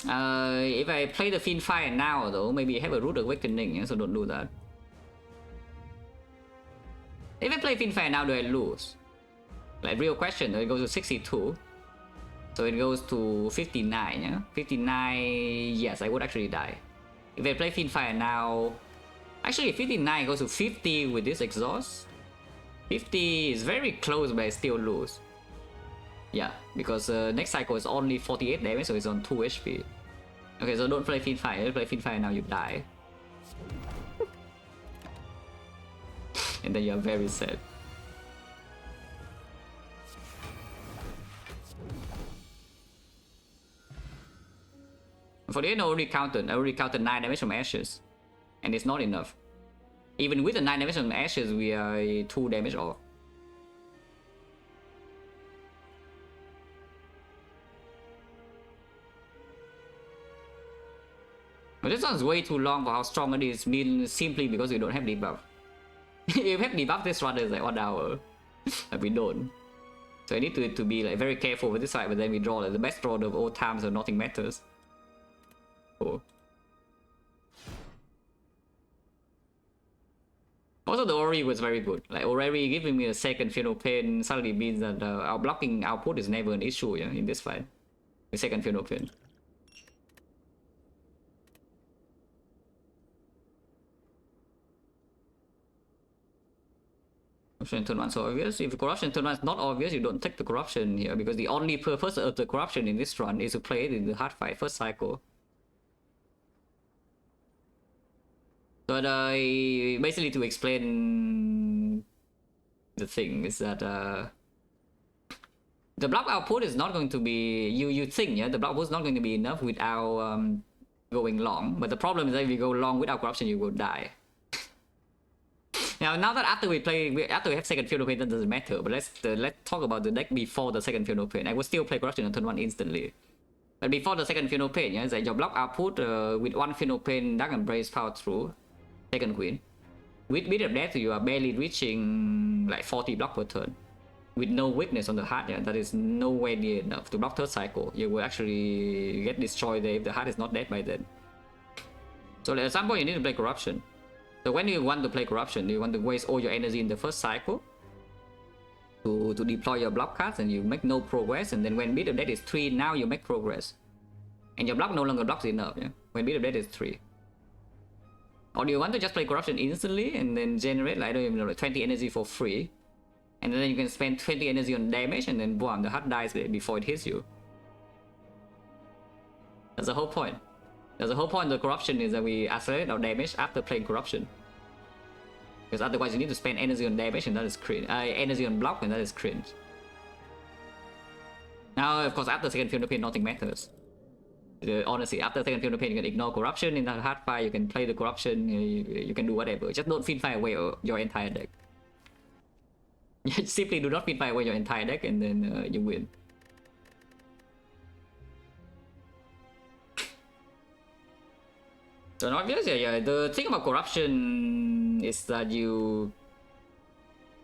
If I play the Fiend Fire now though, maybe I have a Root Awakening, yeah, so don't do that. If I play Fiend Fire now, do I lose? Like real question, it goes to 62. So it goes to 59, yeah? 59, yes, I would actually die. If I play Fiend Fire now... Actually, 59 goes to 50 with this exhaust. 50 is very close, but I still lose. Yeah, because next cycle is only 48 damage, so it's on 2 HP. Okay, so don't play Fiend Fire. If you play Fiend Fire now, you die. And then you're very sad. For the end, I already counted 9 damage from Ashes. And it's not enough. Even with the 9 damage from Ashes, we are 2 damage off. But this one's way too long for how strong it is, simply because we don't have debuff. If we have debuff, this run is like 1 hour. But we don't. So I need to be like very careful with this side, but then we draw like the best draw of all times, so nothing matters. Cool. Also, the Ori was very good. Like Ori giving me a second Funeral Pain suddenly means that our blocking output is never an issue, yeah, in this fight. The second Funeral Pain. Corruption turn 1 is so obvious. If corruption turn 1 is not obvious, you don't take the corruption here, because the only purpose of the corruption in this run is to play it in the hard fight first cycle. But basically to explain the thing is that the block output is not going to be, you think, yeah, the block output is not going to be enough without going long. But the problem is that if you go long without corruption, you will die. Now that after we have second Funeral Pain, that doesn't matter. But let's talk about the deck before the second Funeral Pain. I would still play corruption on turn 1 instantly. But before the second Funeral Pain, yeah, that your block output with 1 Funeral Pain, Dark Embrace, Power Through, second Queen. With Beat of Death, you are barely reaching like 40 block per turn. With no weakness on the heart, yeah, that is nowhere near enough to block third cycle. You will actually get destroyed there if the heart is not dead by then. So at some point you need to play corruption. So when you want to play corruption, you want to waste all your energy in the first cycle to deploy your block cards, and you make no progress. And then when Beat of Death is 3, now you make progress. And your block no longer blocks enough, yeah? When Beat of Death is 3. Or do you want to just play corruption instantly and then generate, like, I don't even know, like 20 energy for free? And then you can spend 20 energy on damage, and then boom, the heart dies before it hits you. That's the whole point. The whole point of the corruption is that we accelerate our damage after playing corruption. Because otherwise you need to spend energy on damage, and that is cringe. Energy on block, and that is cringe. Now, of course, after second Funeral Pain, nothing matters. Honestly, after second Funeral Pain, you can ignore corruption in the hard fight, you can play the corruption, you can do whatever. Just don't Fiend Fire away your entire deck. Simply do not Fiend Fire away your entire deck, and then you win. So obviously, yeah, the thing about corruption is that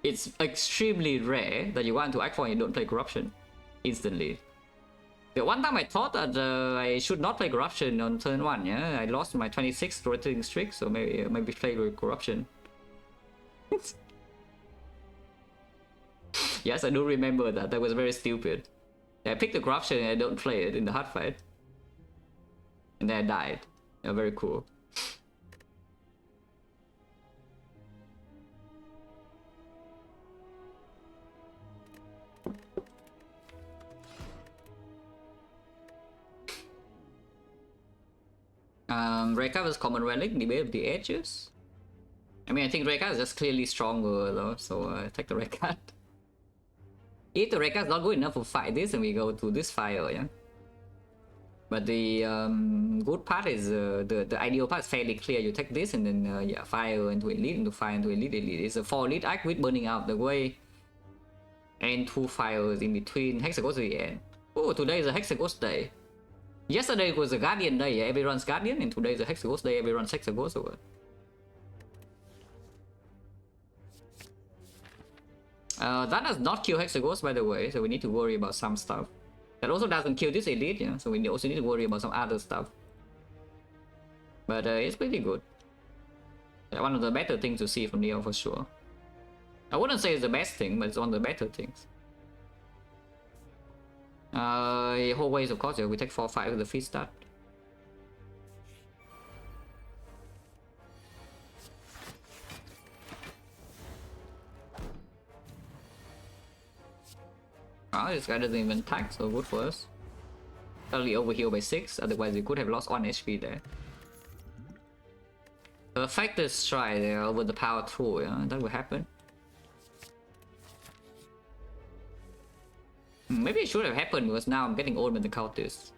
it's extremely rare that you want to act for and you don't play corruption instantly. The one time I thought that I should not play corruption on turn 1, yeah, I lost my 26th rotating streak, so maybe play with corruption. Yes, I do remember that. That was very stupid. I picked the corruption and I don't play it in the hard fight, and then I died. Yeah, very cool. Recovers Common Relic, Debate of the Edges. I mean, I think Reka is just clearly stronger though, so take the Reka. If the Reka is not good enough to fight this, and we go to this fire, yeah. But the good part is the ideal part is fairly clear. You take this and then yeah, fire into elite, into fire into elite, elite. It's a 4 elite act with burning out the way, and 2 fires in between. Hexaghost to the end. Oh, today is a Hexaghost day. Yesterday was a Guardian day, yeah, everyone's Guardian, and today is a Hexaghost day, everyone's Hexaghost. So that does not kill Hexaghost, by the way, so we need to worry about some stuff. That also doesn't kill this elite, yeah, so we also need to worry about some other stuff. But it's pretty good. One of the better things to see from Neo for sure. I wouldn't say it's the best thing, but it's one of the better things. Whole ways, of course, yeah, we take 4-5 with the free start. Oh, this guy doesn't even attack, so good for us. Only overheal by 6, otherwise we could have lost 1 HP there. The effective strike there over the power through, yeah, that will happen. Maybe it should have happened because now I'm getting old with the cultists.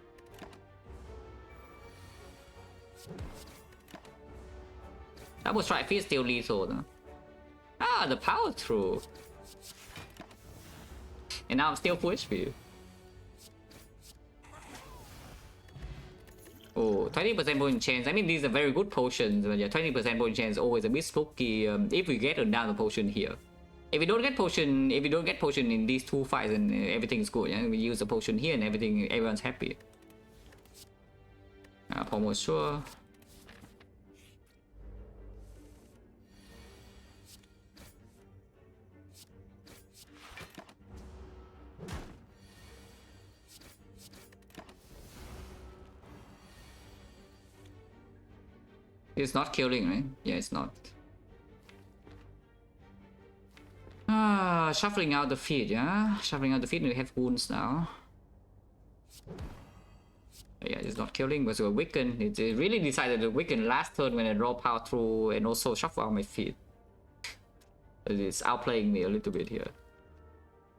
Double strike feels still lethal though. Ah, the power through. And now I'm still full HP. Oh, 20% bonus chance. I mean, these are very good potions, but yeah, 20% bonus chance is always a bit spooky if we get a down the potion here. If we don't get potion, in these two fights, and everything's good. Yeah? We use the potion here and everyone's happy. Pommel sure. It's not killing, right? Yeah, it's not. Shuffling out the feet, yeah? Shuffling out the feet, and we have wounds now. Yeah, it's not killing, but it's weaken. It really decided to weaken last turn when I draw power through and also shuffle out my feet. It's outplaying me a little bit here.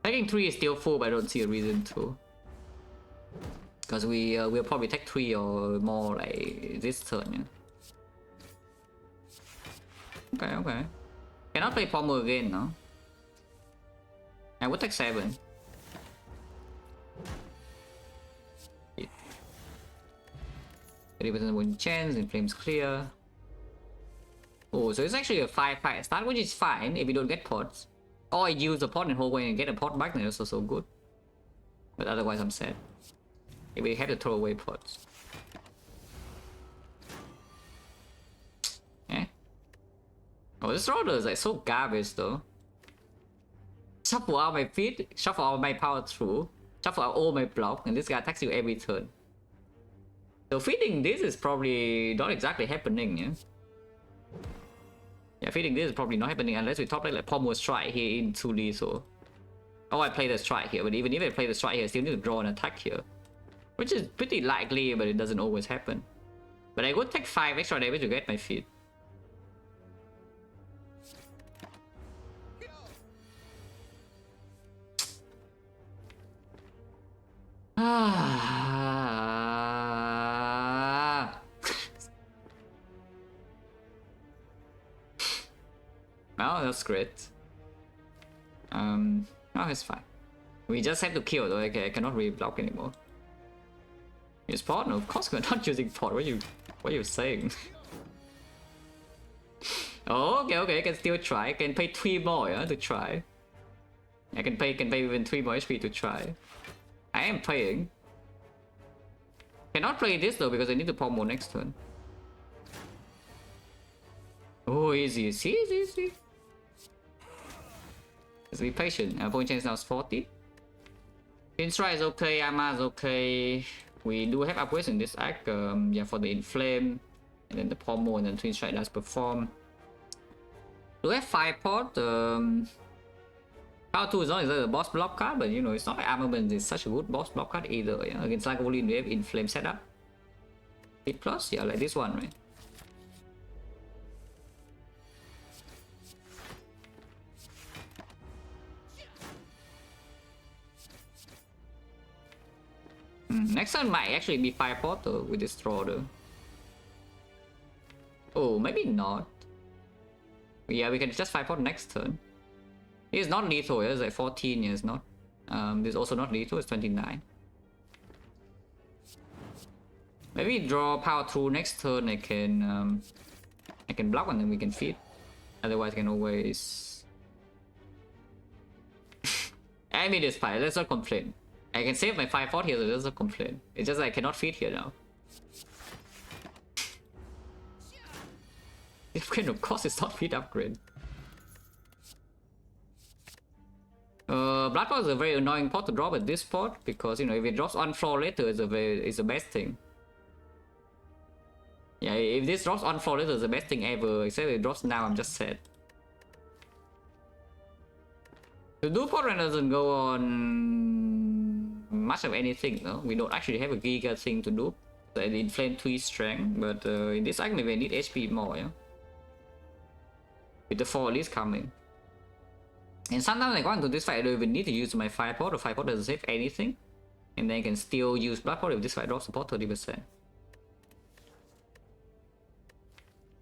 Taking 3 is still full, but I don't see a reason to. Because we'll probably take 3 or more like this turn, yeah? Okay. Cannot play Pommel again, no? I would take 7. 30% win chance, and flames clear. Oh, so it's actually a 5-5 start, which is fine if you don't get pots. Or I use a pot and hold away and get a pot back, then it's also good. But otherwise I'm sad. If we have to throw away pots. Eh? Oh, this roller is like so garbage though. Shuffle out my feet, shuffle out my power through, shuffle out all my block, and this guy attacks you every turn. So feeding this is probably not exactly happening, yeah? Yeah, feeding this is probably not happening unless we top like Pommel strike here into lethal. Oh, I play the strike here, but even if I play the strike here, I still need to draw an attack here. Which is pretty likely, but it doesn't always happen. But I would take 5 extra damage to get my feet. Oh, that's great. Oh, it's fine. We just have to kill though. Okay, I cannot really block anymore. Use pot? No, of course we're not using pot. What are you saying? Oh, okay, I can still try. I can pay 3 more, yeah, to try. I can pay even 3 more HP to try. I am playing. Cannot play this though because I need to Pommel next turn. Oh, easy. See. Let's be patient. Point chance now is 40. Pinstrike is okay, Armor is okay. We do have upgrades in this act. Yeah, for the Inflame, and then the Pommel, and then Twin Strike does perform. Do have 5 pot. Power 2 is not exactly a boss block card, but you know, it's not like Armament is such a good boss block card either. Yeah? Against like only we have Inflame setup. Hit plus, yeah, like this one, right? Next turn might actually be 5 pot with this draw though. Oh, maybe not. Yeah, we can just 5 pot next turn. It's not lethal, it's like 14, yeah, it's not. This is also not lethal, it's 29. Maybe draw power through next turn, I can block and then we can feed. Otherwise I can always... I mean it's fine, let's not complain. I can save my 5 fort here, so let's not complain. It's just I cannot feed here now. The upgrade of course it's not feed upgrade. Blood pot is a very annoying pot to drop at this pot because you know if it drops on floor later it's the best thing. Yeah, if this drops on floor later it's the best thing ever. Except if it drops now, I'm just sad. The dual pot run doesn't go on much of anything, no? We don't actually have a giga thing to do. So it inflame 3 strength, but in this act maybe I need HP more, yeah? With the 4 at least coming. And sometimes I go into this fight, I don't even need to use my 5 pot, or 5 pot doesn't save anything. And then I can still use blood pot if this fight drops support 30%.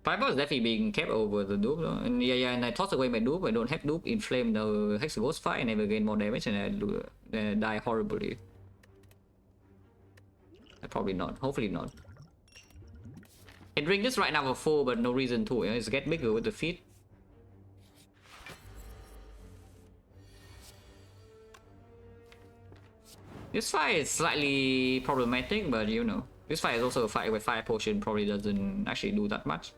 Fireball is definitely being kept over the dupe though. And yeah, and I toss away my dupe. I don't have dupe, inflame the Hex Ghost Fire, I never gain more damage, and I die horribly. Probably not. Hopefully not. It ring this right now for 4, but no reason to. You know, it's get bigger with the feet. This fight is slightly problematic, but you know, this fight is also a fight with fire potion, probably doesn't actually do that much.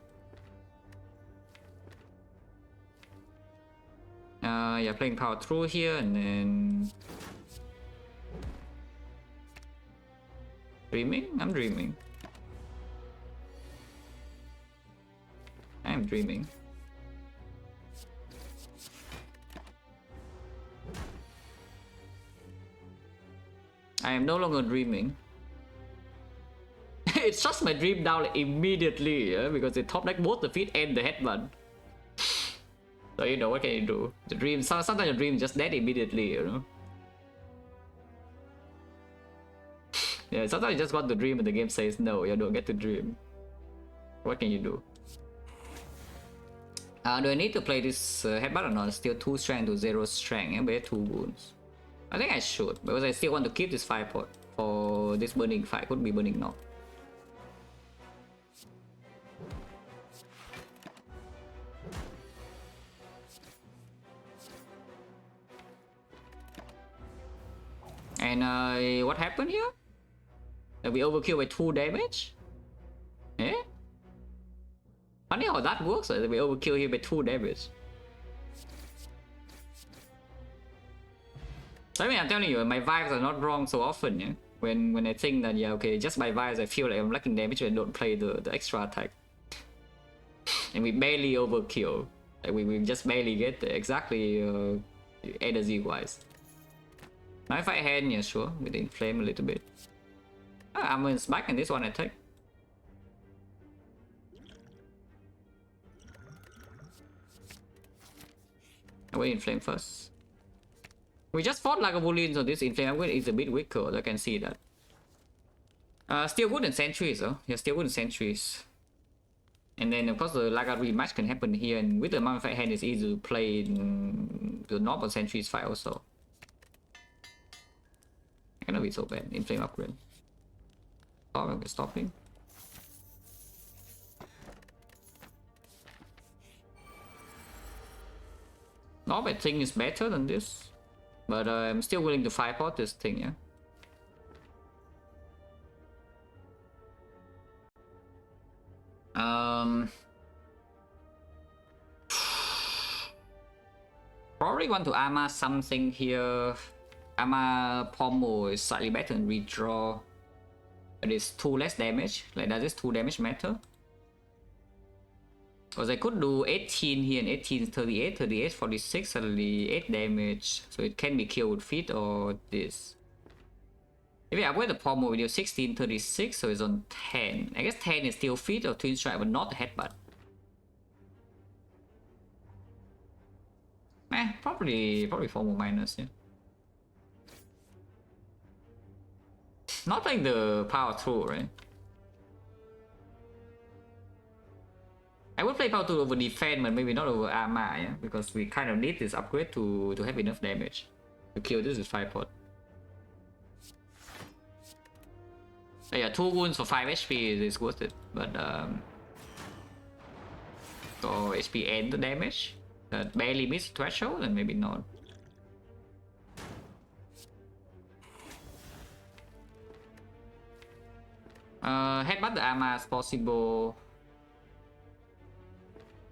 Yeah, playing power through here and then dreaming. I'm dreaming. I'm dreaming. I am no longer dreaming. It shuts my dream down immediately, yeah? Because it top deck both the feet and the headband. So you know, what can you do? The dream, sometimes the dream just dead immediately, you know? Yeah, sometimes you just want to dream and the game says no, you don't get to dream. What can you do? Do I need to play this headbutt or not? Still 2 strength to 0 strength, and bear 2 wounds. I think I should, because I still want to keep this 5 pot for this burning fight. Could be burning now. And what happened here? That we overkill by 2 damage? Eh? Funny how that works, that we overkill here by 2 damage. So I mean, I'm telling you, my vibes are not wrong so often, yeah? When I think that, yeah, okay, just by vibes I feel like I'm lacking damage when I don't play the extra attack. And we barely overkill. Like we just barely get there, exactly A to Z wise. Now if I hand, yeah, sure, with the inflame a little bit. I'm in back in this one attack. I will inflame first. We just fought like a Boolean, so this inflame upgrade is a bit weaker, I can see that. Still good in sentries though. Yeah, still good in sentries. And then of course the Lagarde rematch can happen here, and with the Mummified Hand it's easy to play in the normal sentries fight also. It cannot be so bad. Inflame upgrade. Oh, okay, stopping. No, I think it's better than this. But I'm still willing to 5-pot this thing, yeah. Probably want to Armor something here. Armor Pommel is slightly better than redraw. But it's 2 less damage. Like, does this 2 damage matter? Because I could do 18 here and 18 38, 38, 46, suddenly 8 damage. So it can be killed with feet or this. If I upgrade the Pommel, we do 16, 36, so it's on 10. I guess 10 is still feet or twin strike, but not the headbutt. Probably Pommel minus, yeah. Not like the power through, right? I would play power through over defense, but maybe not over armor, yeah? Because we kind of need this upgrade to have enough damage to kill this with 5-pot. So yeah, 2 wounds for 5 HP is worth it, but so HP and the damage that barely miss threshold, and maybe not. Headbutt the armor as possible.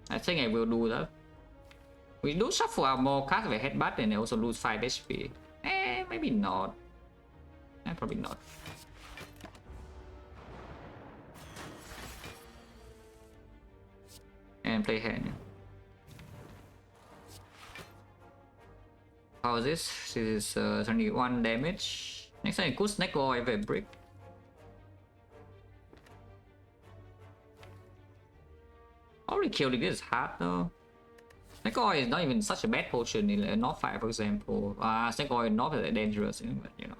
I think I will do that. We do shuffle our more cards with headbutt and I also lose 5 HP. Maybe not. Probably not. And play hand. How is this? This is 21 damage. Next time I could snack or have a brick. Already killing this is hard though. Snake Oil is not even such a bad potion in a North fight, for example. Snake Oil is not that dangerous, but you know.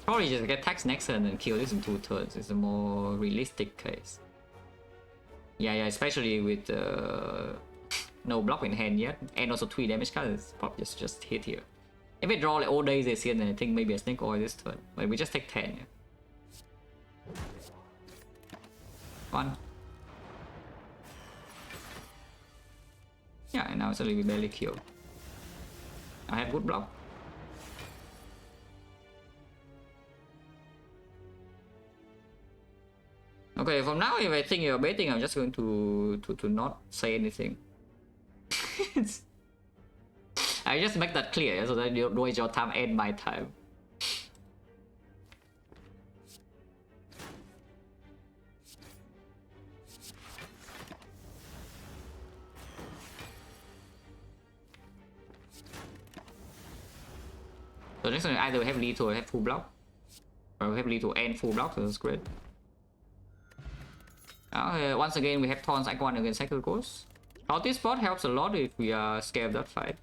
Probably just get tax next turn and kill this in 2 turns. It's a more realistic case. Yeah, especially with no block in hand yet, and also 3 damage cards. Probably just hit here. If we draw like all days this here, then I think maybe a snake oil this turn. But we just take 10. Yeah. 1. Yeah, and now suddenly we barely kill. I have good block. Okay, from now if I think you're baiting, I'm just going to not say anything. I just make that clear so that you don't waste your time and my time. So next one either we have lethal or have full block. Or we have lethal and full block, so that's great. Once again we have Thorn's Icon against Cycle Ghost. This spot helps a lot if we are scared of that fight.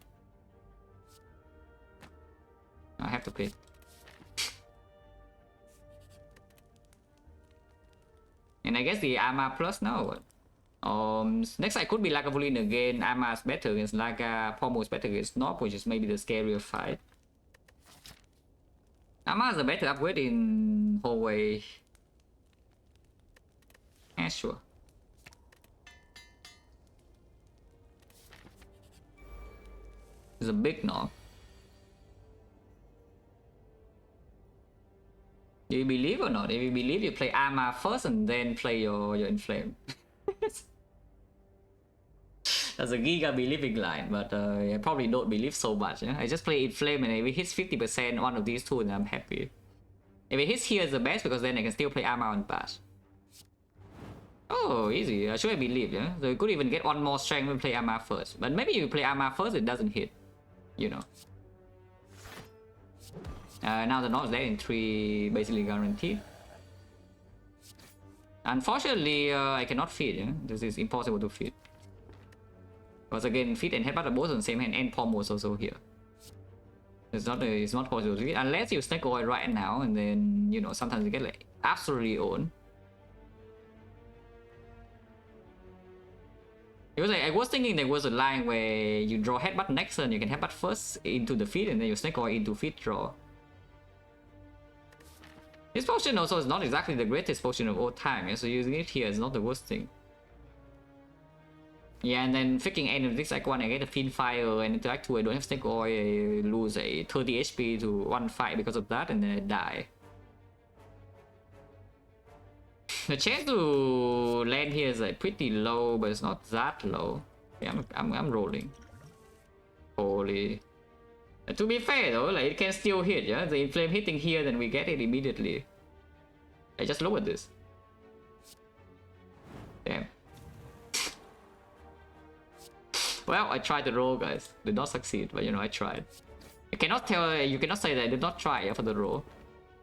I have to pick. And I guess the Arma plus now. Next I could be Lagavulin again. Arma's better against Laga, Pommel is better against Knob, which is maybe the scarier fight. Arma is a better upgrade in hallway. Yeah, sure. It's a big knob. Do you believe or not? If you believe, you play Arma first and then play your Inflame. That's a giga believing line, but I probably don't believe so much. Yeah? I just play Inflame, and if it hits 50% one of these two, then I'm happy. If it hits here, is the best because then I can still play Arma on pass. Oh, easy. I should have believed, yeah? So you could even get one more strength when play Arma first. But maybe you play Arma first, it doesn't hit. You know. Now the North is dead in 3, basically guaranteed. Unfortunately, I cannot feed, yeah? This is impossible to feed. Because again, feed and headbutt are both on the same hand, and Pommel was also here. It's not possible to feed unless you snake oil right now, and then, you know, sometimes you get like absolutely owned. Because I was thinking there was a line where you draw headbutt next turn, you can headbutt first into the feed and then you snake oil into feed draw. This potion also is not exactly the greatest potion of all time, yeah? So using it here is not the worst thing. Yeah, and then freaking end of this icon, I get a Fiend Fire and interact 2, I don't have snake oil, I lose a 30 HP to 1 fight because of that and then I die. The chance to land here is like pretty low, but it's not that low. Yeah, I'm rolling. Holy. To be fair though, like it can still hit, yeah? The Inflame hitting here, then we get it immediately. I just lowered this. Damn. Well, I tried to roll, guys. Did not succeed, but you know, I tried. You cannot say that I did not try for the roll.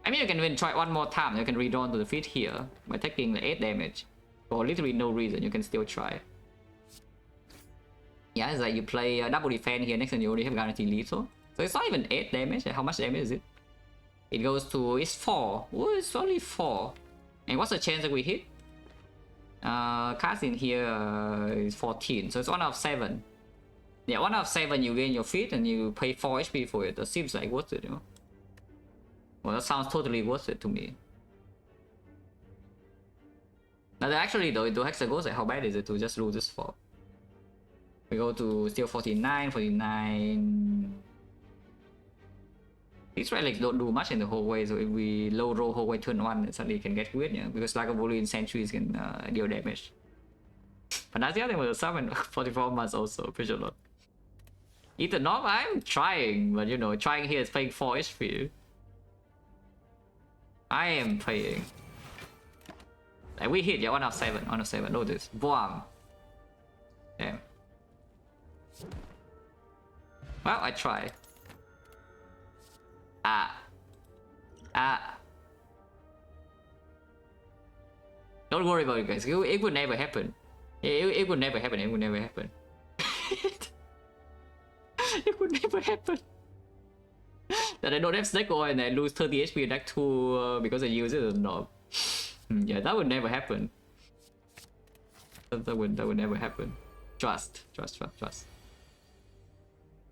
I mean, you can even try one more time. You can redraw onto the feet here by taking the 8 damage. For literally no reason, you can still try. Yeah, it's like you play double defense here next and you only have guaranteed lethal. So it's not even 8 damage. How much damage is it? It goes to, it's 4. Oh, it's only 4. And what's the chance that we hit? Cards in here is 14. So it's 1 out of 7. Yeah, 1 out of 7 you gain your feet and you pay 4 HP for it. That seems like worth it, you know? Well, that sounds totally worth it to me. Now, actually, though, into Hexa goes, like, how bad is it to just lose this 4? We go to still 49, 49. These relics don't do much in the hallway, so if we low roll hallway turn 1, then suddenly it can get weird, yeah? Because like a Boolean sentries can deal damage. But that's the other thing with the summon 44 months also, pretty sure. Ethan Knob, I'm trying, but you know, trying here is paying 4 HP. I am paying. Like we hit, yeah, 1 out of 7, 1 out of 7, load this. Boom. Damn. Well, I tried. Don't worry about it, guys. It would never happen. It would never happen. It would never happen. It would never happen. that I don't have Snecko and I lose 30 HP in Act 2 because I use it as a knob. Yeah, that would never happen. That would never happen. Trust.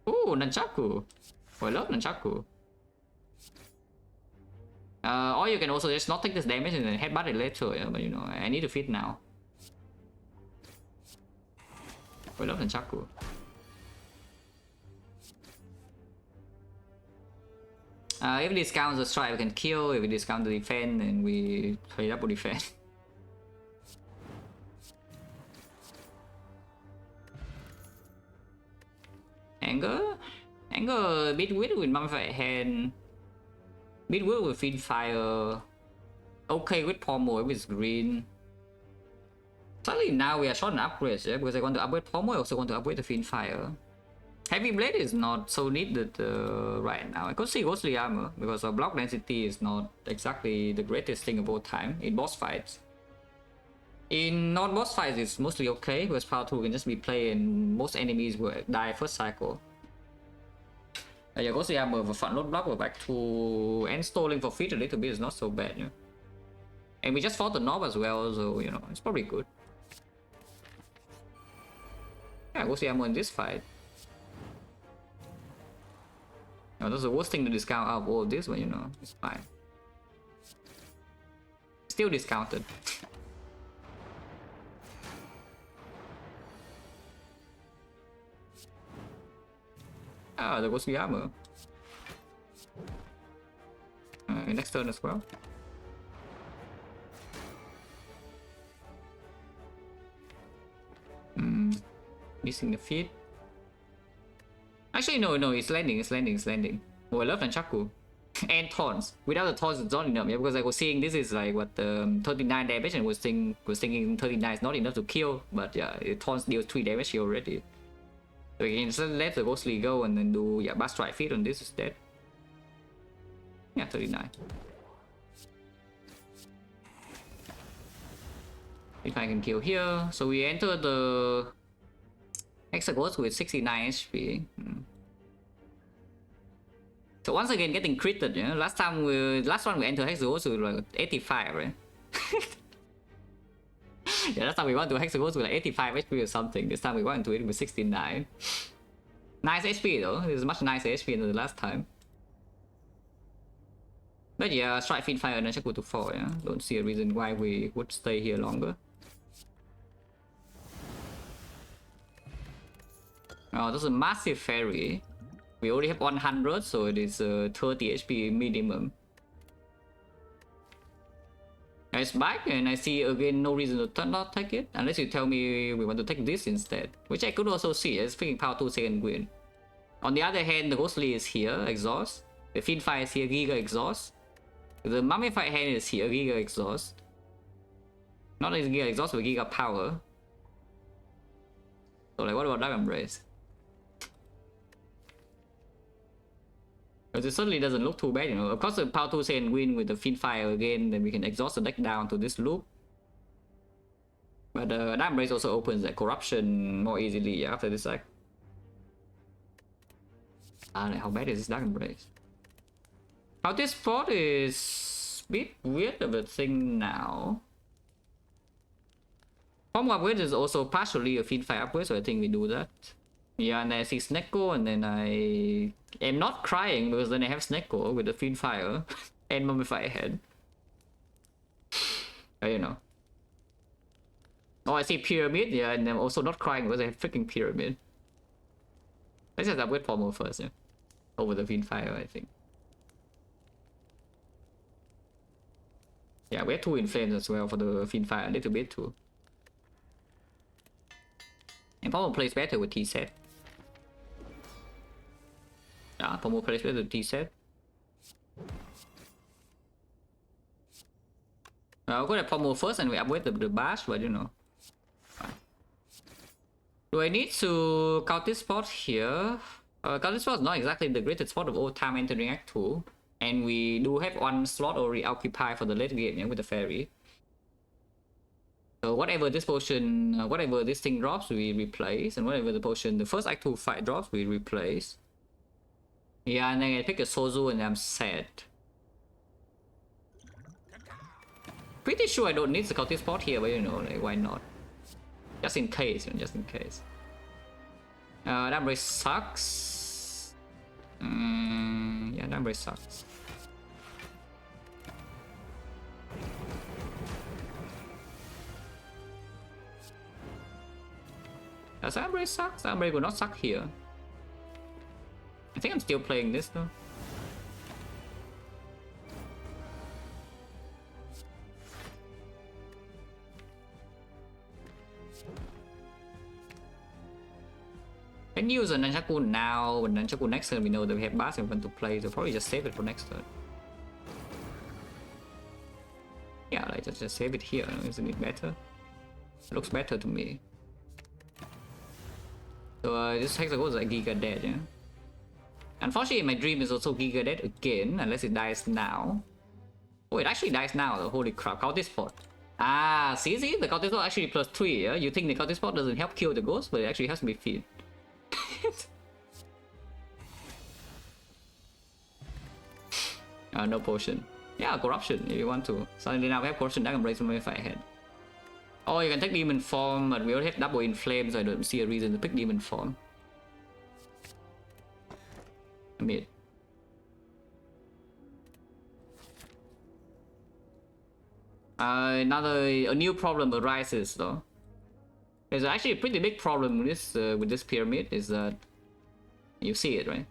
Ooh, Nunchaku. Oh, I love Nunchaku. Or you can also just not take this damage and then headbutt it later, yeah? But you know, I need to feed now. I love Nunchaku. If we discount the strike, we can kill. If we discount the defense, then we play double defense. Anger bit weird with Mummified Hand. Bit weird with Fiend Fire. Okay with Pommel with green. Suddenly now we are short on upgrades, yeah? Because I want to upgrade Pommel, I also want to upgrade the Fiend Fire. Heavy Blade is not so needed right now. I could see Ghostly Armor because our block density is not exactly the greatest thing of all time in boss fights. In non-boss fights, it's mostly okay because Power 2 can just be played and most enemies will die first cycle. Yeah, Ghostly Armor for front load block or back to and stalling for feet a little bit is not so bad, yeah. And we just fought the knob as well, so you know, it's probably good. Yeah, Ghostly Armor in this fight. No, that's the worst thing to discount out of all this, but you know, it's fine. Still discounted. Ah, the Ghostly Armor. Next turn as well. Missing the feet. Actually, no, it's landing. Oh, I love Nunchaku. And taunts. Without the taunts, it's not enough, yeah, because I was seeing this is like what 39 damage and was thinking 39 is not enough to kill, but yeah, it taunts deals 3 damage here already. So we can just let the Ghostly go and then do Blast Strike Feet on this instead. Yeah, 39. If I can kill here, so we enter the Hexaghost with 69 HP. So once again getting critted, yeah. Last one we entered Hexaghost with like 85, right? Yeah, last time we went to Hexaghost with like 85 HP or something. This time we went to it with 69. Nice HP though. This is much nicer HP than the last time. But yeah, Strike Fiend Fire and Nunchaku to 4, yeah. Don't see a reason why we would stay here longer. Oh, that's a massive fairy. We already have 100, so it is 30 HP minimum. It's back, and I see again no reason to not take it, unless you tell me we want to take this instead, which I could also see as freaking Power 2 second win. On the other hand, the Ghostly is here, Exhaust. The Fiend Fire is here, Giga Exhaust. The Mummified Hand is here, Giga Exhaust. Not only Giga Exhaust, but Giga Power. So like, what about Dark Embrace? Because it certainly doesn't look too bad, you know. Of course, the Power 2 second win with the Fiend Fire again, then we can exhaust the deck down to this loop. But Dark Embrace also opens the Corruption more easily after this act. Like, how bad is this Dark Embrace? How this spot is a bit weird of a thing now. Form upgrade is also partially a Fiend Fire upgrade, so I think we do that. Yeah, and I see Snecko, and then I am not crying because then I have Snecko with the Fiend Fire and Mummified Head. You know. Oh, I see Pyramid, yeah, and I'm also not crying because I have freaking Pyramid. Let's just upgrade Pommel first, yeah. Over the Fiend Fire, I think. Yeah, we have 2 in flames as well for the Fiend Fire, a little bit too. And Pommel plays better with T-set. Yeah, Pommel plays better with T-set. I'll go to Pommel first and we upgrade the bash, but you know. Do I need to count this spot here? Count this spot is not exactly the greatest spot of all time entering Act 2. And we do have 1 slot already occupied for the late game, yeah, with the fairy. So whatever this potion, whatever this thing drops, we replace. And whatever the potion, the first Act 2 fight drops, we replace. Yeah, and then I pick a Sozu and I'm sad. Pretty sure I don't need the cultist spot here, but you know, like, why not? Just in case, you know, just in case. That really sucks. Yeah, that really sucks. Does Ambre suck? Ambre will not suck here. I think I'm still playing this though. Can use a Nunchaku now, but Nunchaku next turn we know that we have Bass and want to play, so probably just save it for next turn. Yeah, like just save it here, isn't it better? It looks better to me. So this Hexagon is like Giga dead, yeah? Unfortunately, my dream is also Giga dead again, unless it dies now. Oh, it actually dies now though, holy crap, cultist spot. Ah, see, the cultist spot actually +3, yeah? You think the cultist spot doesn't help kill the ghost, but it actually has to be feed. No potion. Yeah, corruption if you want to. Suddenly now we have corruption, that can raise from if I had. Oh, you can take demon form, but we already have double inflame, so I don't see a reason to pick demon form. Mid. A new problem arises though. There's actually a pretty big problem with this pyramid, is that you see it, right?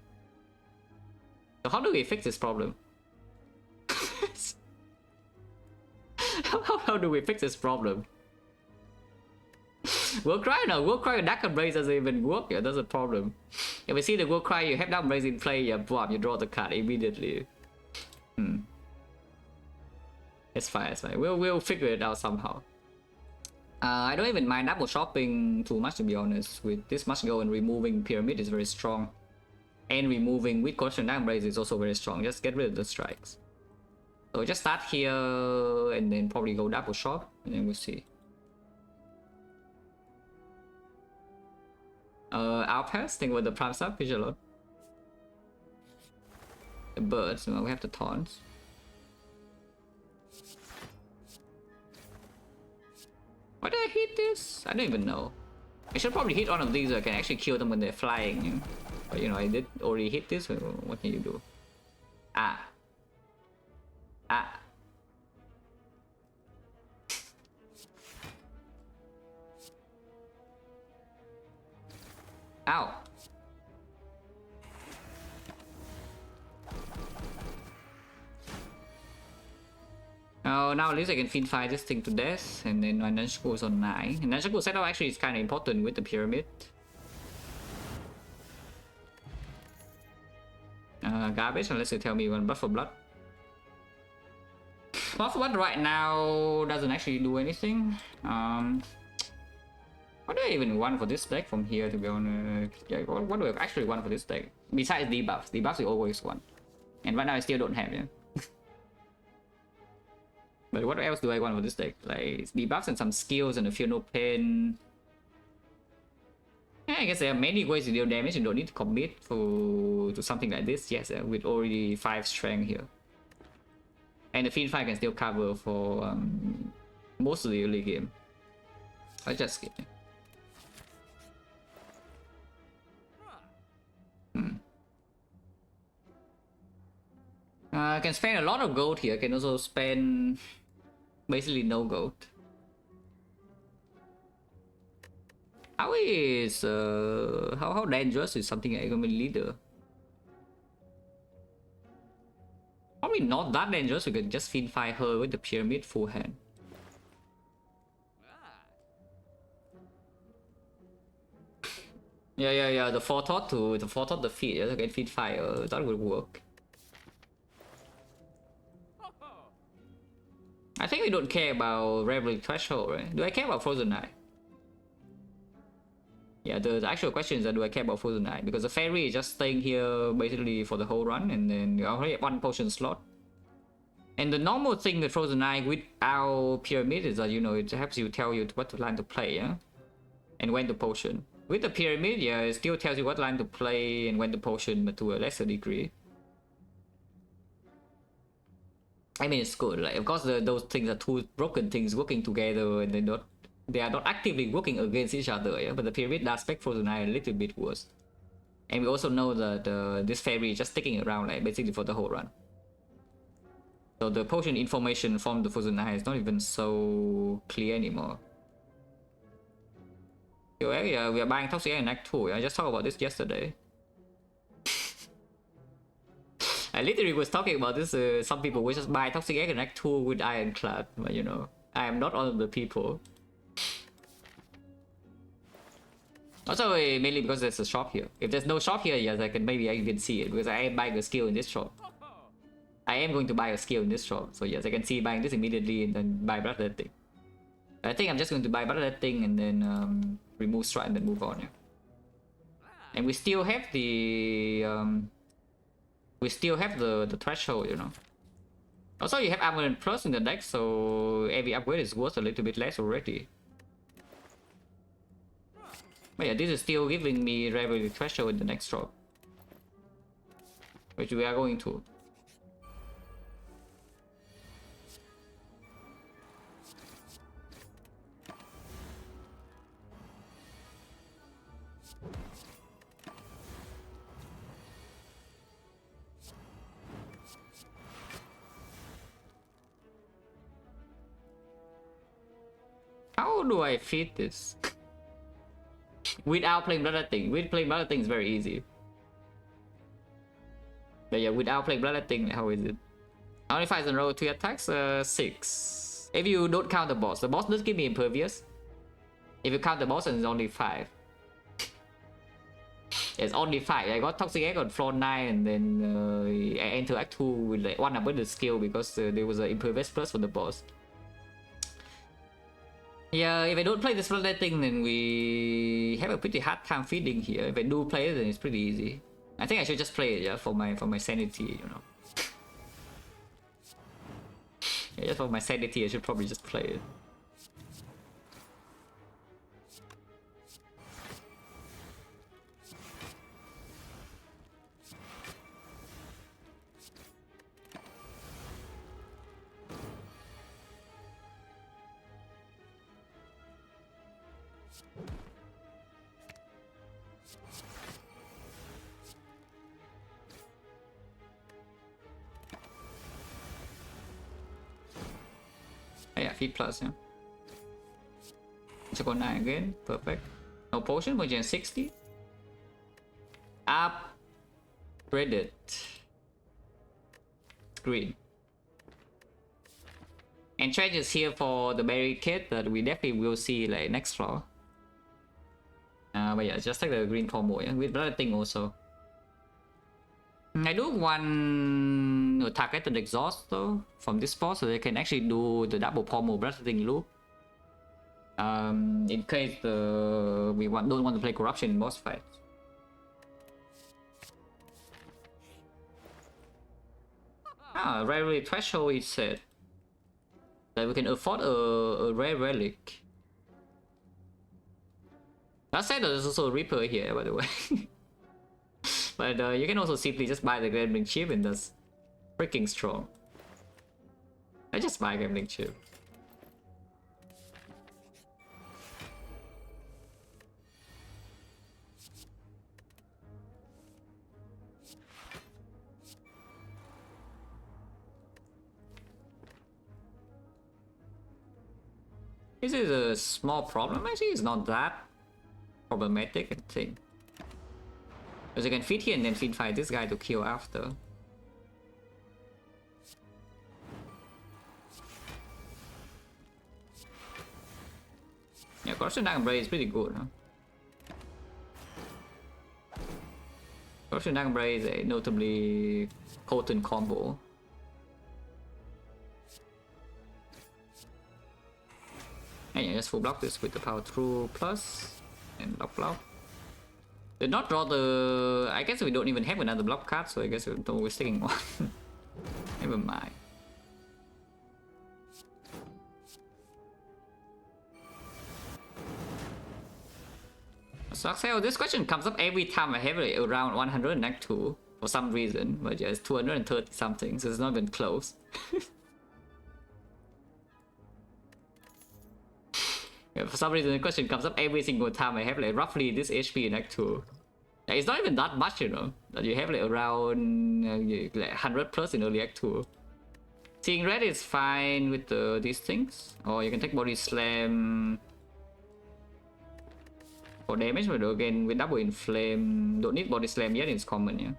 So how do we fix this problem? how do we fix this problem? Warcry Dark Embrace doesn't even work, yeah, that's a problem. If we see the Warcry, you have Dark Embrace in play, you draw the card immediately. It's fine, it's fine. We'll figure it out somehow. I don't even mind double shopping too much, to be honest. With this much gold and removing pyramid is very strong. And removing with Corruption Dark Embrace is also very strong. Just get rid of the strikes. So just start here and then probably go double shop and then we'll see. Outpass, think about the prime sub, pitch a lot. The birds, we have the taunts. Why did I hit this? I don't even know. I should probably hit one of these so I can actually kill them when they're flying. You know? But you know, I did already hit this, so what can you do? Ah. Ow. Oh, now at least I can fight this thing to death, and then my Nunchaku is on 9. And Nunchaku setup actually is kind of important with the pyramid. Garbage, unless you tell me you want buff for blood. Buff for blood right now doesn't actually do anything. What do I even want for this deck from here, to be honest? Yeah, what do I actually want for this deck? Besides debuffs. Debuffs we always want. And right now I still don't have, yeah. But what else do I want for this deck? Like debuffs and some skills and a Feel No Pain. Yeah, I guess there are many ways to deal damage. You don't need to commit to something like this. Yes, with already 5 strength here. And the Fiend 5 can still cover for most of the early game. Let's just skip it. I can spend a lot of gold here. I can also spend basically no gold. How is how dangerous is something like a leader? Probably not that dangerous. We can just fight her with the pyramid full hand. Yeah. The forethought to defeat. Yeah, again, feed fire. That would work. I think we don't care about Reverie Threshold, right? Do I care about Frozen Eye? Yeah, the actual question is that do I care about Frozen Eye? Because the Fairy is just staying here basically for the whole run, and then you already have 1 potion slot. And the normal thing with Frozen Eye with our pyramid is that, you know, it helps you tell you what line to play, yeah? And when to potion. With the pyramid, yeah, it still tells you what line to play and when to potion, but to a lesser degree. I mean, it's good. Like, of course, those things are two broken things working together, and they are not actively working against each other. Yeah, but the pyramid does spec Frozen Eye a little bit worse. And we also know that this fairy is just sticking around, like basically for the whole run. So the potion information from the Frozen Eye is not even so clear anymore. So yeah, we are buying Toxic Egg in Act 2. I just talked about this yesterday. I literally was talking about this. Some people will just buy Toxic Egg in Act 2 with Ironclad, but you know, I am not one of the people. Also, mainly because there's a shop here. If there's no shop here, yes, I can see it because I am buying a skill in this shop. I am going to buy a skill in this shop, so yes, I can see buying this immediately and then buy Bloodletting. I think I'm just going to buy Bloodletting and then remove Strike and then move on. Yeah. And we still have the the threshold, you know. Also, you have Armament Plus in the deck, so every upgrade is worth a little bit less already. But yeah, this is still giving me Rivalry Threshold in the next drop, which we are going to. How do I fit this? Without playing Bloodletting. With playing Bloodletting is very easy. But yeah, without playing Bloodletting, how is it? How many fights in a row? 3 attacks? 6. If you don't count the boss. The boss does give me Impervious. If you count the boss, then it's only 5. It's only 5. I got Toxic Egg on floor 9 and then I enter Act 2 with like 1 abundant skill because there was an Impervious Plus for the boss. Yeah, if I don't play this Bloodletting, then we have a pretty hard time feeding here. If I do play it, then it's pretty easy. I think I should just play it, yeah, for my sanity, you know. Yeah, just for my sanity, I should probably just play it. Oh yeah, feed plus, yeah. So go 9 again, perfect. No potion, but 60. Upgraded. Green. And treasures here for the berry kit that we definitely will see like next floor. But yeah, just take the green combo, yeah, with Bloodletting also. I do want to target the exhaust though from this spot so they can actually do the double pommel Bloodletting loop. In case we don't want to play corruption in boss fights. Rarely threshold is set. That we can afford a rare relic. That said, there's also a Reaper here, by the way. But you can also simply just buy the Gambling Chip and that's freaking strong. I just buy Gambling Chip. This is a small problem. Actually, it's not that problematic, I think. Because you can feed here and then feed fight this guy to kill after. Yeah, Corruption Dark Embrace is pretty good, huh? Corruption Dark Embrace is a notably potent combo. And yeah, just full block this with the power through plus and block. Did not draw the... I guess we don't even have another block card, so I guess we're sticking one. Never mind. Success. This question comes up every time I have it around 100 neck 2 for some reason, but yeah, it's 230 something, so it's not even close. Yeah, for some reason the question comes up every single time I have like roughly this HP in Act 2. Like, it's not even that much, you know, that you have like around like 100 plus in early Act 2. Seeing red is fine with these things, or you can take body slam for damage, but again with double inflame, don't need body slam yet, it's common, yeah.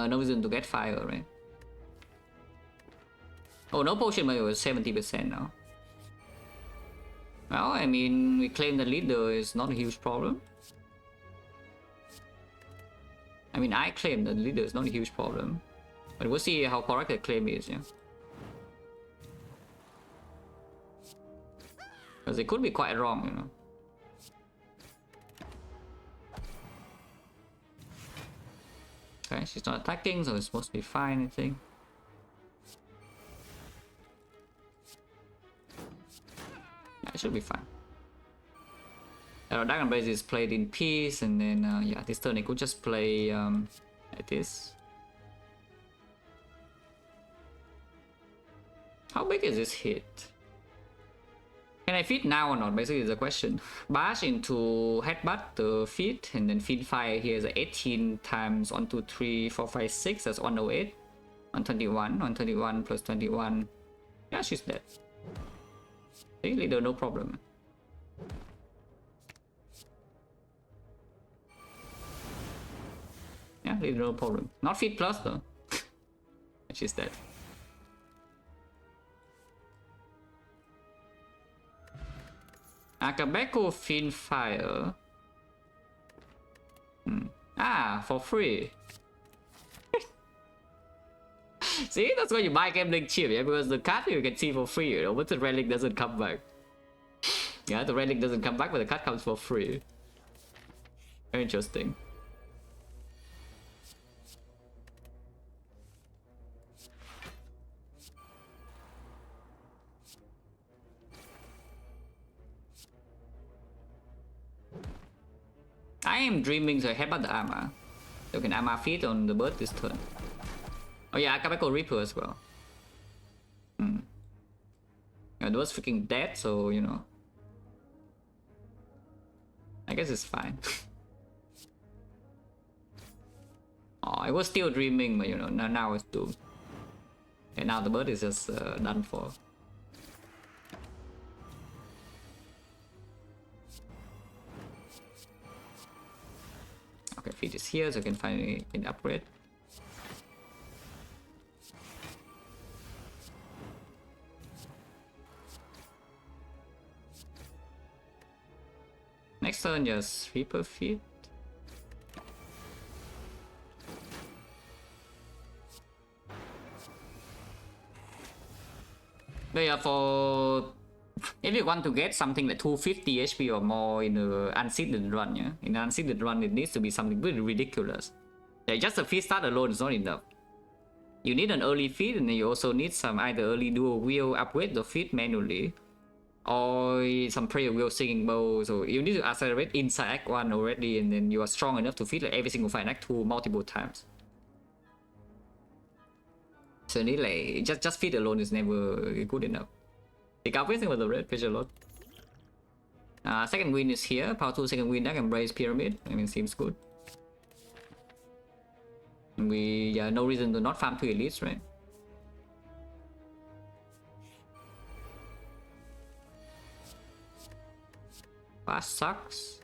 No reason to get fire, right? Oh, no potion, but it was 70% now. Well, I mean, we claim the leader is not a huge problem. I mean, I claim that the leader is not a huge problem. But we'll see how correct the claim is, yeah. Because it could be quite wrong, you know. Okay, she's not attacking, so it's supposed to be fine, I think. Yeah, it should be fine. Dragon Blaze is played in peace, and then yeah, this turn it could just play like this. How big is this hit? Can I feed now or not? Basically, is the question. Bash into headbutt the feed, and then feed fire here is 18 times 1, 2, 3, 4, 5, 6. That's 108. 121. 121 plus 21. Yeah, she's dead. Really, no problem. Yeah, really no problem. Not feed plus though. She's dead. Akabeko Fin Fire. Ah, for free. See, that's why you buy Gambling Chip, yeah, because the card you can see for free, you know, but the relic doesn't come back. Yeah, the relic doesn't come back, but the card comes for free. Very interesting. I am dreaming, so I headbutt the armor. You can armor feed on the bird this turn. Oh yeah, Akabeko Reaper as well. Yeah, those freaking dead, so you know. I guess it's fine. Oh, I was still dreaming, but you know, now it's doomed. And now the bird is just done for. Okay, feed is here, so I can finally upgrade. Next turn, just Reaper feed. But yeah, for if you want to get something like 250 HP or more in the unseeded run, yeah, in the unseeded run it needs to be something really ridiculous. Like just a feed start alone is not enough. You need an early feed, and then you also need some either early dual wheel upgrade the feed manually, or some prayer wheel singing bow. So you need to accelerate inside Act 1 already, and then you are strong enough to feed like every single fight in Act 2 multiple times. So need like just feed alone is never good enough. Take out everything with the red fish a lot. Second win is here. Power 2 second win deck, Embrace Pyramid. I mean, seems good. We no reason to not farm 2 elites, right? Fast sucks.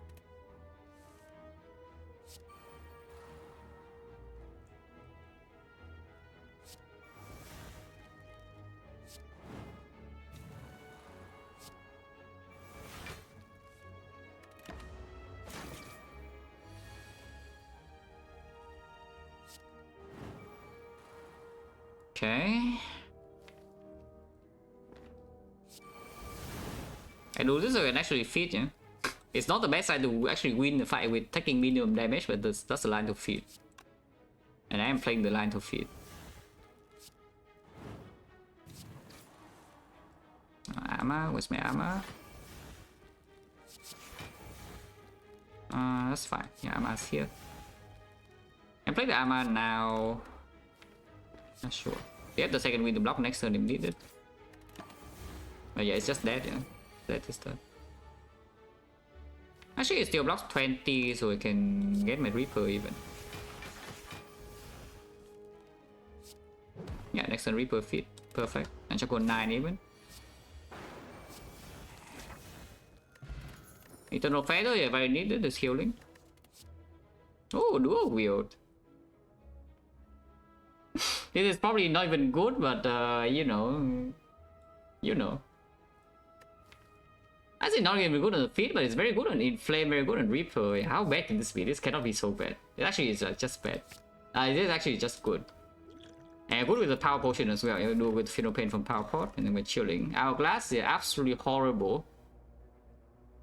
Okay. I do this so I can actually feed, yeah. It's not the best side to actually win the fight with taking minimum damage, but that's the line to feed. And I am playing the line to feed. armor? Where's my armor? That's fine. Yeah, armor's here. And play the armor now. Not sure. We have the second win to block next turn if needed. But yeah, it's just that, yeah. That is the. Actually, it still blocks 20, so I can get my Reaper even. Yeah, next turn Reaper fit. Perfect. And shall go 9 even. Eternal Feather, yeah, very needed. It's healing. Oh, dual wield. This is probably not even good, but you know. I say not even good on the feed, but it's very good on Inflame, very good on Reaper. How bad can this be? This cannot be so bad. It actually is just bad. It is actually just good. And good with the Power Potion as well. You do with Final Pain from Power Pot, and then with Chilling. Hourglass is absolutely horrible.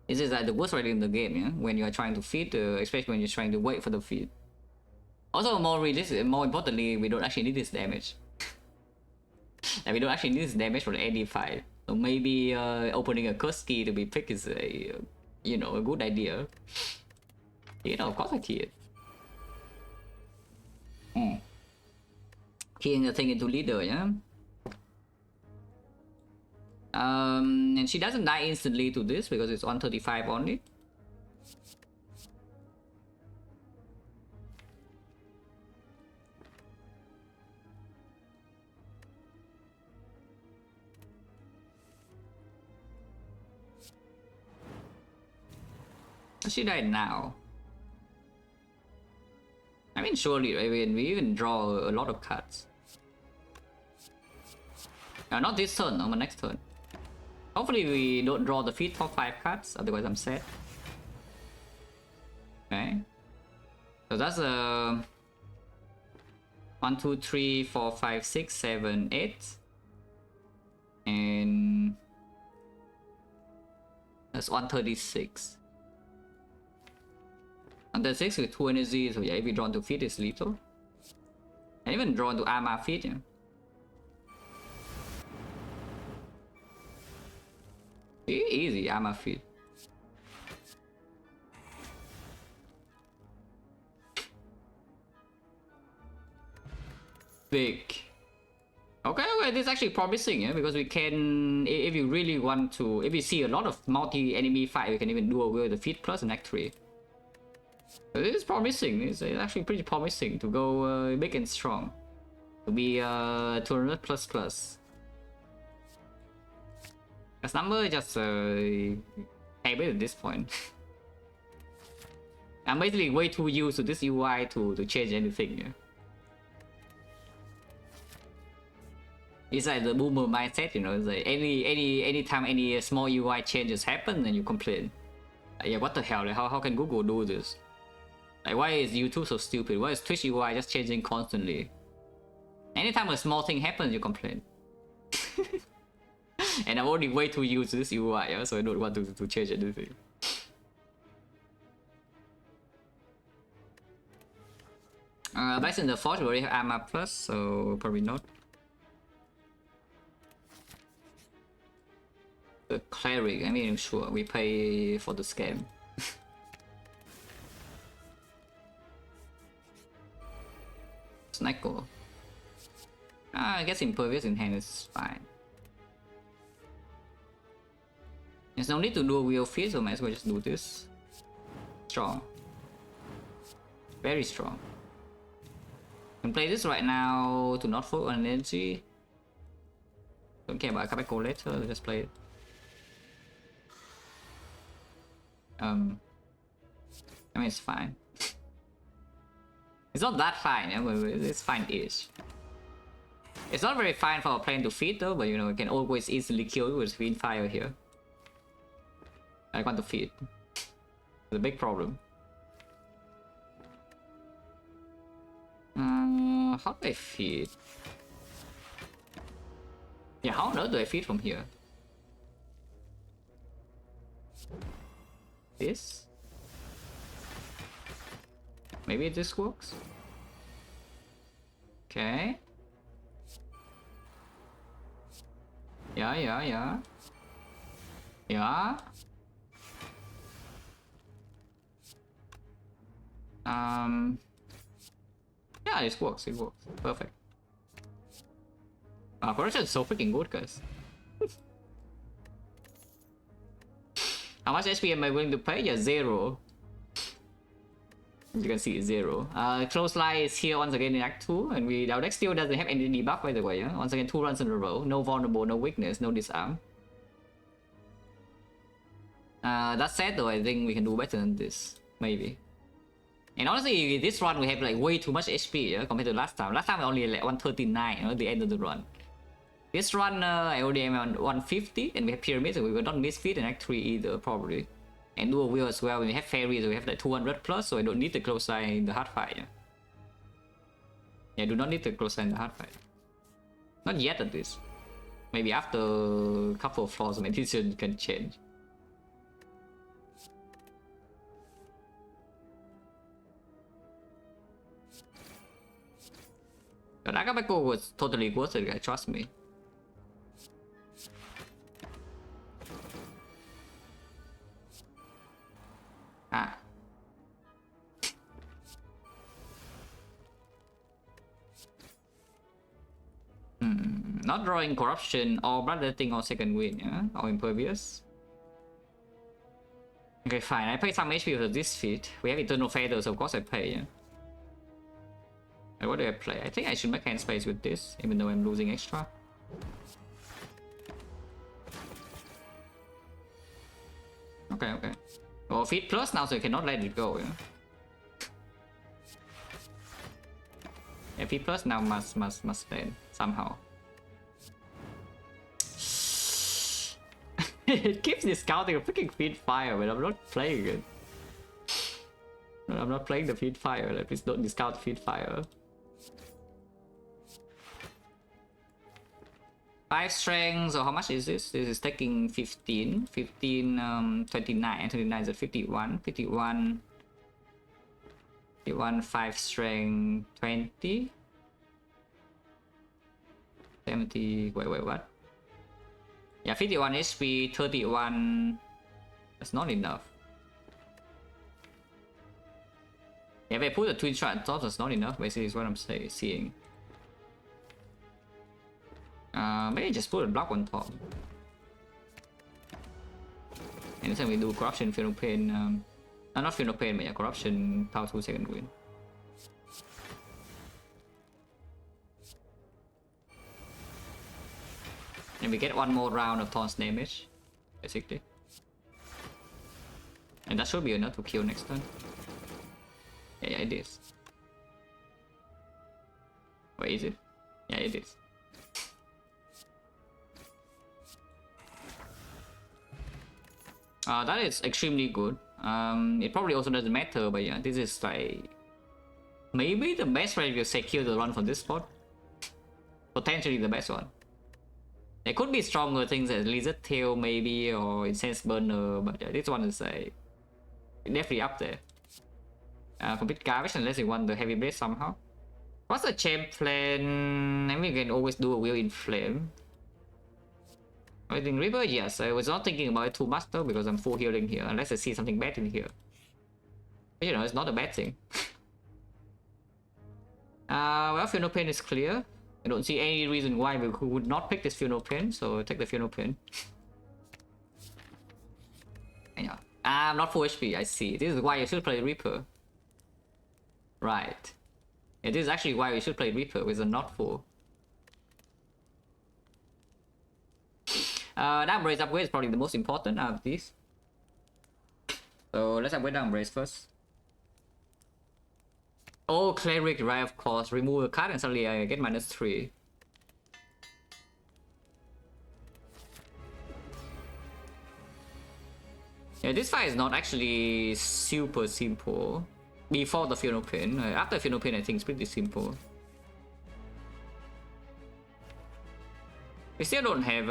This is like the worst writing in the game, yeah? When you are trying to feed, especially when you're trying to wait for the feed. Also, more importantly, we don't actually need this damage. And we don't actually need this damage from any fight. So maybe opening a curse key to be picked is a, you know, a good idea. You know, of course I did. Keying the thing into leader, yeah? And she doesn't die instantly to this because it's 135 only. She died now. I mean, surely, I mean, we even draw a lot of cards. Not this turn, on the next turn. Hopefully we don't draw the feed top 5 cards, otherwise I'm sad. Okay. So that's 1, 2, 3, 4, 5, 6, 7, 8. And that's 136. 136 with 2 energy, so yeah, if we draw to feed is lethal. And even drawn to armor feed, yeah. Easy armor feed. Big. Okay, this is actually promising, yeah, because we can, if you really want to, if you see a lot of multi-enemy fight, we can even do away with the feed plus an act 3. So this is promising. It's actually pretty promising to go big and strong. To be 200 plus plus. This number is just habit at this point. I'm basically way too used to this UI to change anything. Yeah. It's like the boomer mindset, you know. It's like anytime any small UI changes happen, then you complain. Like, yeah, what the hell? Like, how can Google do this? Like, why is YouTube so stupid? Why is Twitch UI just changing constantly? Anytime a small thing happens, you complain. And I'm already way too used to this UI, yeah? So I don't want to change anything. Back in the Forge, we already have armor plus, so probably not. The Cleric, I mean, sure, we pay for the scam. Snacko. I guess Impervious in hand is fine. There's no need to do a wheel feed, so might as well just do this. Strong. Very strong. Can play this right now to not focus on energy. Don't care about comeback goal later, just play it. I mean, it's fine. It's not that fine, yeah, but it's fine-ish. It's not very fine for a plane to feed though, but you know, we can always easily kill with Wind Fire here. I want to feed. It's a big problem. How do I feed? Yeah, how on earth do I feed from here? This? Maybe this works? Okay. Yeah. Yeah. Yeah, this works. It works. Perfect. Corruption is so freaking good, guys. How much HP am I willing to pay? Yeah, 0. As you can see, 0. Close line is here once again in Act 2, and our deck still doesn't have any debuff, by the way. Yeah? Once again, 2 runs in a row. No vulnerable, no weakness, no disarm. That said, though, I think we can do better than this. Maybe. And honestly, this run we have like way too much HP, yeah, compared to last time. Last time we only like 139, you know, at the end of the run. This run, I already am on 150, and we have pyramids, so we will not misfit in Act 3 either, probably. And dual wheel as well. We have fairies, we have like 200 plus, so I don't need the close eye in the hard fight. Yeah, I do not need the close eye in the hard fight. Not yet at least. Maybe after a couple of floors, my decision can change. The Nagabeko was totally worth it, guys, trust me. Not drawing corruption or bloodletting or second wind, yeah? Or impervious. Okay, fine. I pay some HP for this feat. We have eternal feathers, of course I pay, yeah. And what do I play? I think I should make hand space with this, even though I'm losing extra. Okay, okay. Well, feat plus now, so I cannot let it go, yeah. Yeah, feat plus now must stand somehow. It keeps discounting a freaking feed fire, but I'm not playing it. No, I'm not playing the feed fire. Like, please don't discount feed fire. 5 strength, so how much is this? This is taking 15. 15, 29. 29 is at 51. 51. 51, 5 strength, 20. 70. Wait, what? Yeah, 51 HP, 31. That's not enough. Yeah, if I put a twin shot on top, that's not enough, basically, is what I'm seeing. Maybe just put a block on top. And then we do corruption, Funeral Pain. Not Funeral Pain, but yeah, corruption, power 2 second wind. And we get one more round of Taunt's damage, basically. And that should be enough to kill next turn. Yeah, it is. Wait, is it? Yeah, it is. That is extremely good. It probably also doesn't matter, but yeah, this is like maybe the best way to secure the run for this spot. Potentially the best one. There could be stronger things as Lizard Tail maybe, or Incense Burner, but yeah, this one is definitely up there. Complete garbage unless you want the Heavy Blade somehow. What's the champ plan? I mean, you can always do a Wheel in Flame. I think Reaper, yes. I was not thinking about it too much though, because I'm full healing here, unless I see something bad in here. But you know, it's not a bad thing. Well, Funeral Pain is clear. I don't see any reason why we would not pick this Funeral Pain, so take the Funeral Pain. Yeah. I'm not full HP, I see. This is why you should play Reaper. Right. Yeah, this is actually why we should play Reaper, with a not full. That Brace upgrade is probably the most important out of these. So let's upgrade down Brace first. Oh, Cleric, right, of course. Remove a card and suddenly I get -3. Yeah, this fight is not actually super simple. Before the Funeral Pain. After Funeral Pain, I think it's pretty simple. We still don't have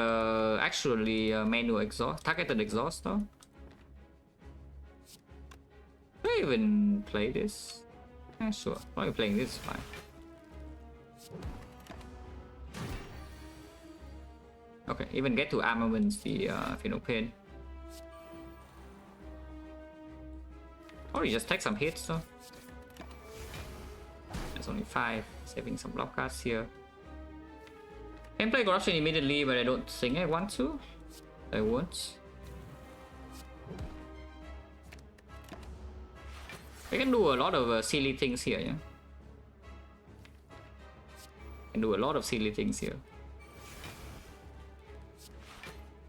actually manual exhaust, targeted exhaust though. Do I even play this? Yeah, sure. Probably playing this is fine. Okay, even get to armaments the Funeral Pain. Or you just take some hits, so. That's only 5, saving some block cards here. Can play corruption immediately, but I don't think I want to. I won't. I can do a lot of silly things here, yeah. Can do a lot of silly things here.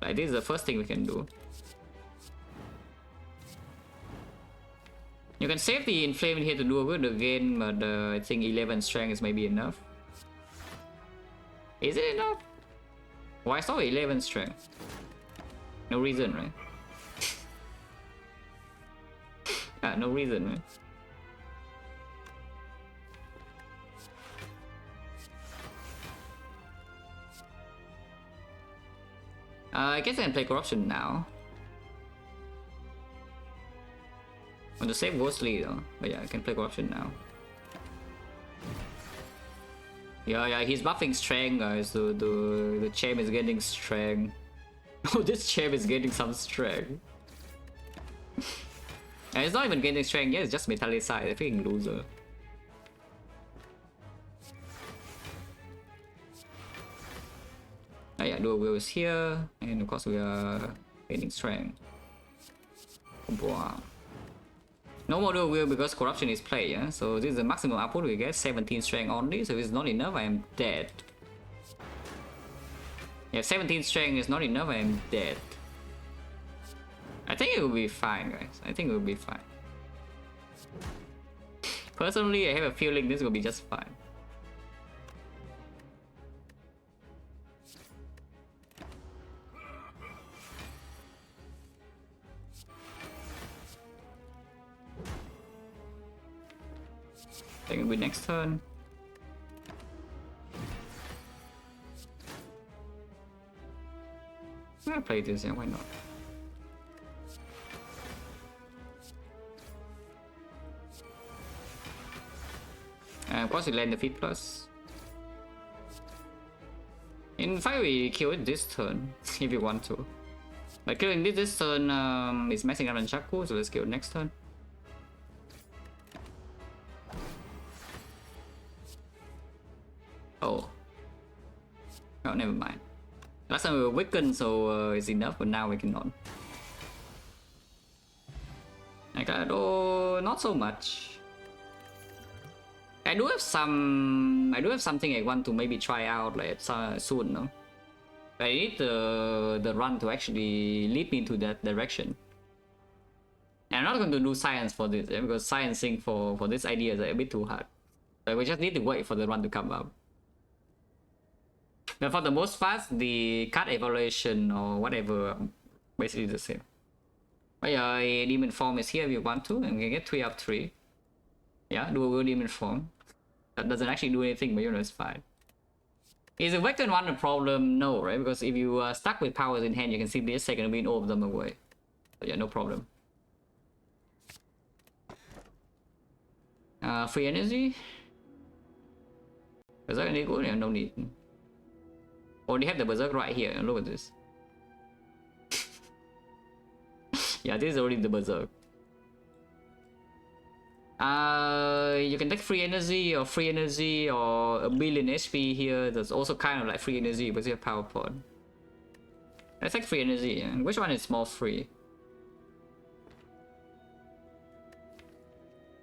Like this is the first thing we can do. You can save the inflame here to do a good again, but I think 11 strength is maybe enough. Is it enough? Why so 11 strength? No reason, right? No reason, right? I guess I can play corruption now. I want to save ghostly though, but yeah, I can play corruption now. Yeah, he's buffing strength, guys. The champ is getting strength. Oh, this champ is getting some strength. And it's not even getting strength yet, it's just metallicized. I think loser. Oh yeah, dual wheel is here, and of course we are gaining strength. Wow. No more dual wheel because corruption is played, yeah? So this is the maximum output we get, 17 strength only, so if it's not enough, I am dead. Yeah, 17 strength is not enough, I am dead. I think it will be fine, guys. I think it will be fine. Personally, I have a feeling this will be just fine. I think it'll be next turn. I'm gonna play this, yeah, why not? And of course we land the feet plus. In fact, we kill it this turn, if you want to. But killing this turn is messing up on Chaku, so let's kill it next turn. Oh. Oh, never mind. Last time we were weakened, so it's enough, but now we cannot. Like that, oh, not so much. I do have something I want to maybe try out like soon, no? But I need the run to actually lead me into that direction. And I'm not going to do science for this, because sciencing for this idea is a bit too hard. But we just need to wait for the run to come up. But for the most fast, the card evaluation or whatever, basically the same. But yeah, demon form is here if you want to, and we can get 3 up 3. Yeah, dual demon form. That doesn't actually do anything, but you know, it's fine. Is the Vector one a problem? No, right? Because if you are stuck with powers in hand, you can simply just second win all of them away. So yeah, no problem. Free energy? Berserk any good? Yeah, no need. Already have the Berserk right here. Look at this. Yeah, this is already the Berserk. You can take free energy or a billion HP here. That's also kind of like free energy, but you have power pod. Let's take free energy. And which one is more free?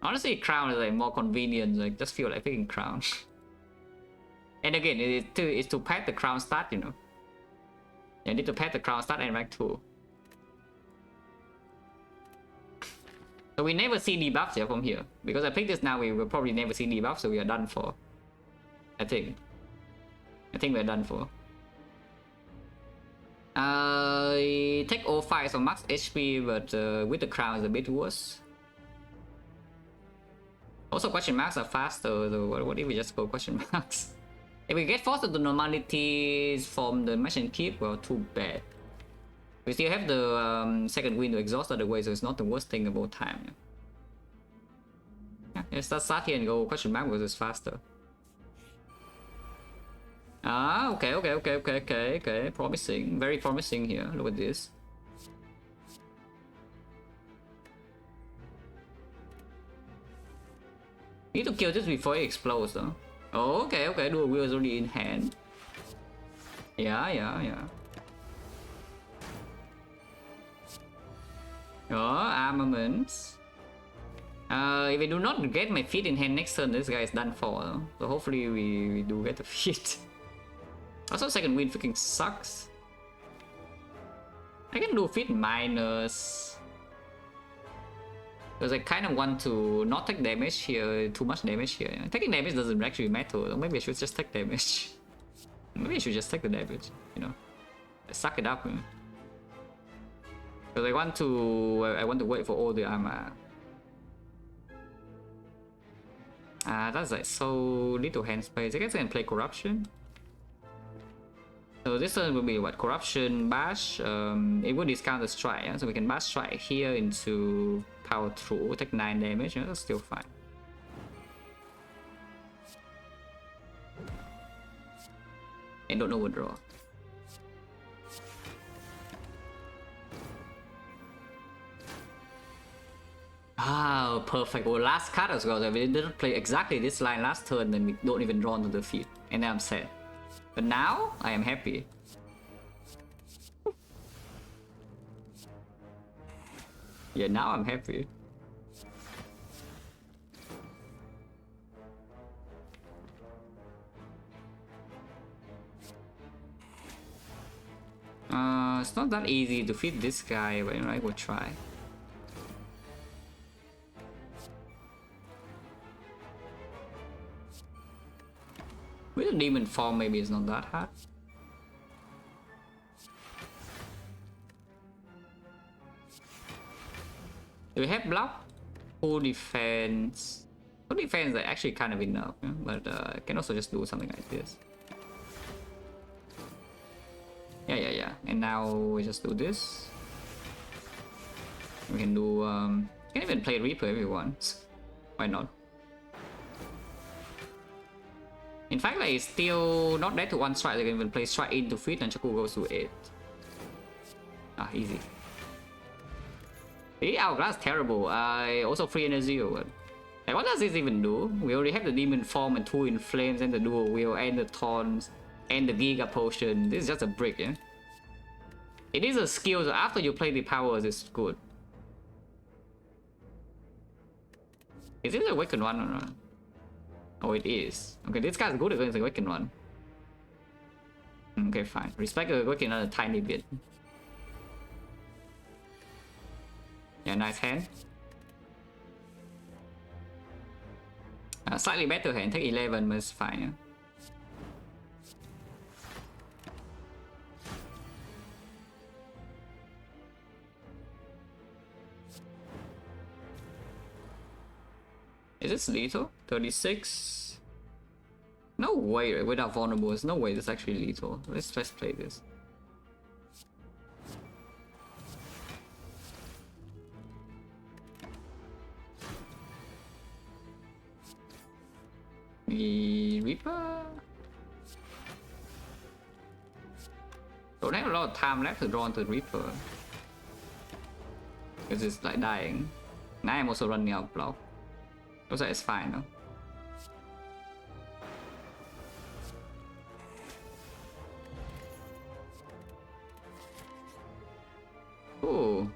Honestly, crown is like more convenient. Like just feel like picking crown. And again, it's to pet the crown stat, you know. You need to pet the crown stat and rank 2. So we never see debuffs here from here. Because I pick this now, we will probably never see debuffs, so we are done for. I think we're done for. Take all 5 so max HP, but with the crown is a bit worse. Also question marks are faster, so what if we just go question marks? If we get forced to normalities from the machine keep, well, too bad. We still have the second wind to exhaust other way, so it's not the worst thing about time. Yeah, let's start here and go question mark because it's faster. Ah, okay. Promising. Very promising here. Look at this. Need to kill this before it explodes though. Oh, okay, okay, dual wield is already in hand. Yeah. Oh, armaments. If I do not get my feet in hand next turn, this guy is done for. Though. So hopefully we do get the feet. Also, second wind freaking sucks. I can do feet minus. Because I kind of want to not take damage here, too much damage here. Taking damage doesn't actually matter. Maybe I should just take damage. Maybe I should just take the damage, you know. Suck it up. Because I want to wait for all the armor. That's like so little hand space. I guess I can play corruption. So this turn will be what? Corruption, bash. It will discount the strike, yeah? So we can bash strike here into power through, take 9 damage, yeah? That's still fine. And don't overdraw. Oh, perfect. Well, last card as well. So we didn't play exactly this line last turn, then we don't even draw into the field. And then I'm sad. But now, I am happy. Yeah, now I'm happy. It's not that easy to feed this guy, but I will try. With a demon form, maybe it's not that hard. Do we have block? Full defense. Full defense is actually kind of enough, yeah? But I can also just do something like this. Yeah. And now we just do this. We can do. Can even play Reaper if you want. Why not? In fact, like, it's still not dead to one strike. They can even play strike into feet and Chaku goes to 8. Ah, easy. The Hourglass is terrible. Also free energy. But like, what does this even do? We already have the demon form and 2 in flames and the dual wheel and the taunts and the Giga potion. This is just a brick, yeah? It is a skill, so after you play the powers, it's good. Is it the Awakened one or not? Oh, it is. Okay, this guy's good against the Awakened one. Okay, fine. Respect the Awakened one a tiny bit. Yeah, nice hand. Slightly better hand, take 11, but it's fine. Yeah? Is this lethal? 36? No way, right? Without vulnerable, there's no way this is actually lethal. Let's play this. The Reaper? Don't have a lot of time left to draw into the Reaper. Because it's like dying. Now I'm also running out of block. Also, it's fine though. Ooh.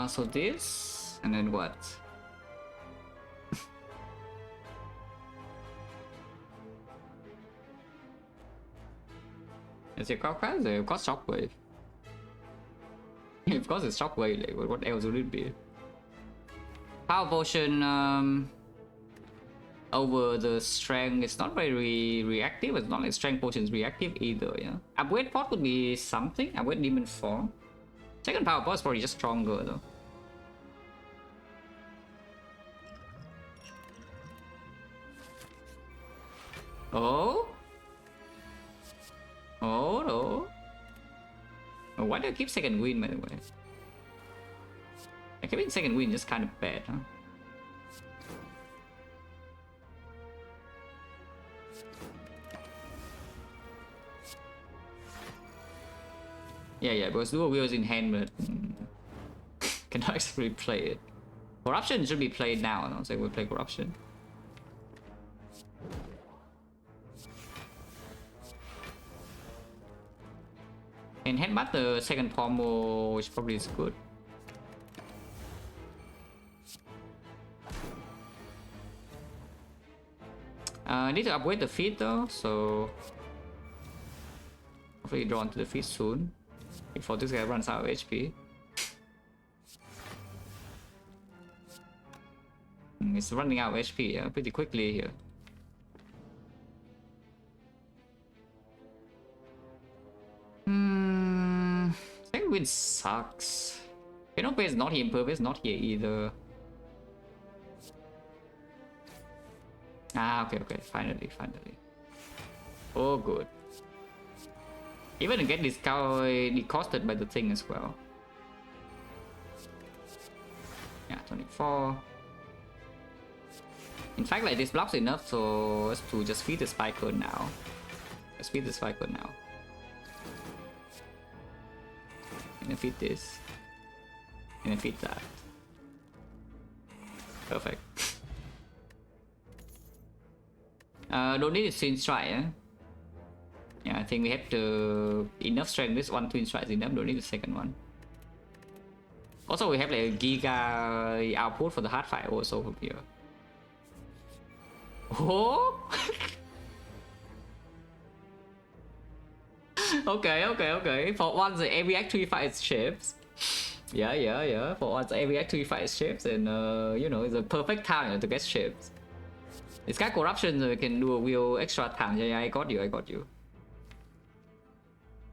So this, and then what? Is it got crazy? Of course, shockwave. Of course, it's shockwave. Like, what else would it be? Power potion over the strength. It's not very reactive. It's not like strength potion is reactive either. Yeah. Upgrade pot could be something. Upgrade demon form. Second power pot is probably just stronger though. Oh. Oh no. Oh, why do I keep second wind, by the way? Like, keeping second wind is kind of bad, huh? Yeah, because dual wheel is in hand, but cannot actually play it. Corruption should be played now, no? So we'll play Corruption. And headbutt the second combo, which probably is good. I need to upgrade the feet though, so hopefully draw onto the feet soon before this guy runs out of HP. It's running out of HP, yeah, pretty quickly here. Second win sucks. Canope is not here, Impervious not here either. Ah, okay, finally. Oh, good. Even get decosted by the thing as well. Yeah, 24. In fact, like, this blocks enough so as to just feed the Spiker now. Let's feed the Spiker now. And then feed this. And then feed that. Perfect. Don't need a twin strike, eh? Yeah, I think we have the enough strength. This one twin strike is enough. Don't need the second one. Also, we have like a giga output for the hard fire also from here. Oh! okay. For once, every actually fights ships. Yeah. For once, every actually fights ships, and you know, it's a perfect time to get ships. This guy Corruption can do a real extra time. Yeah, I got you.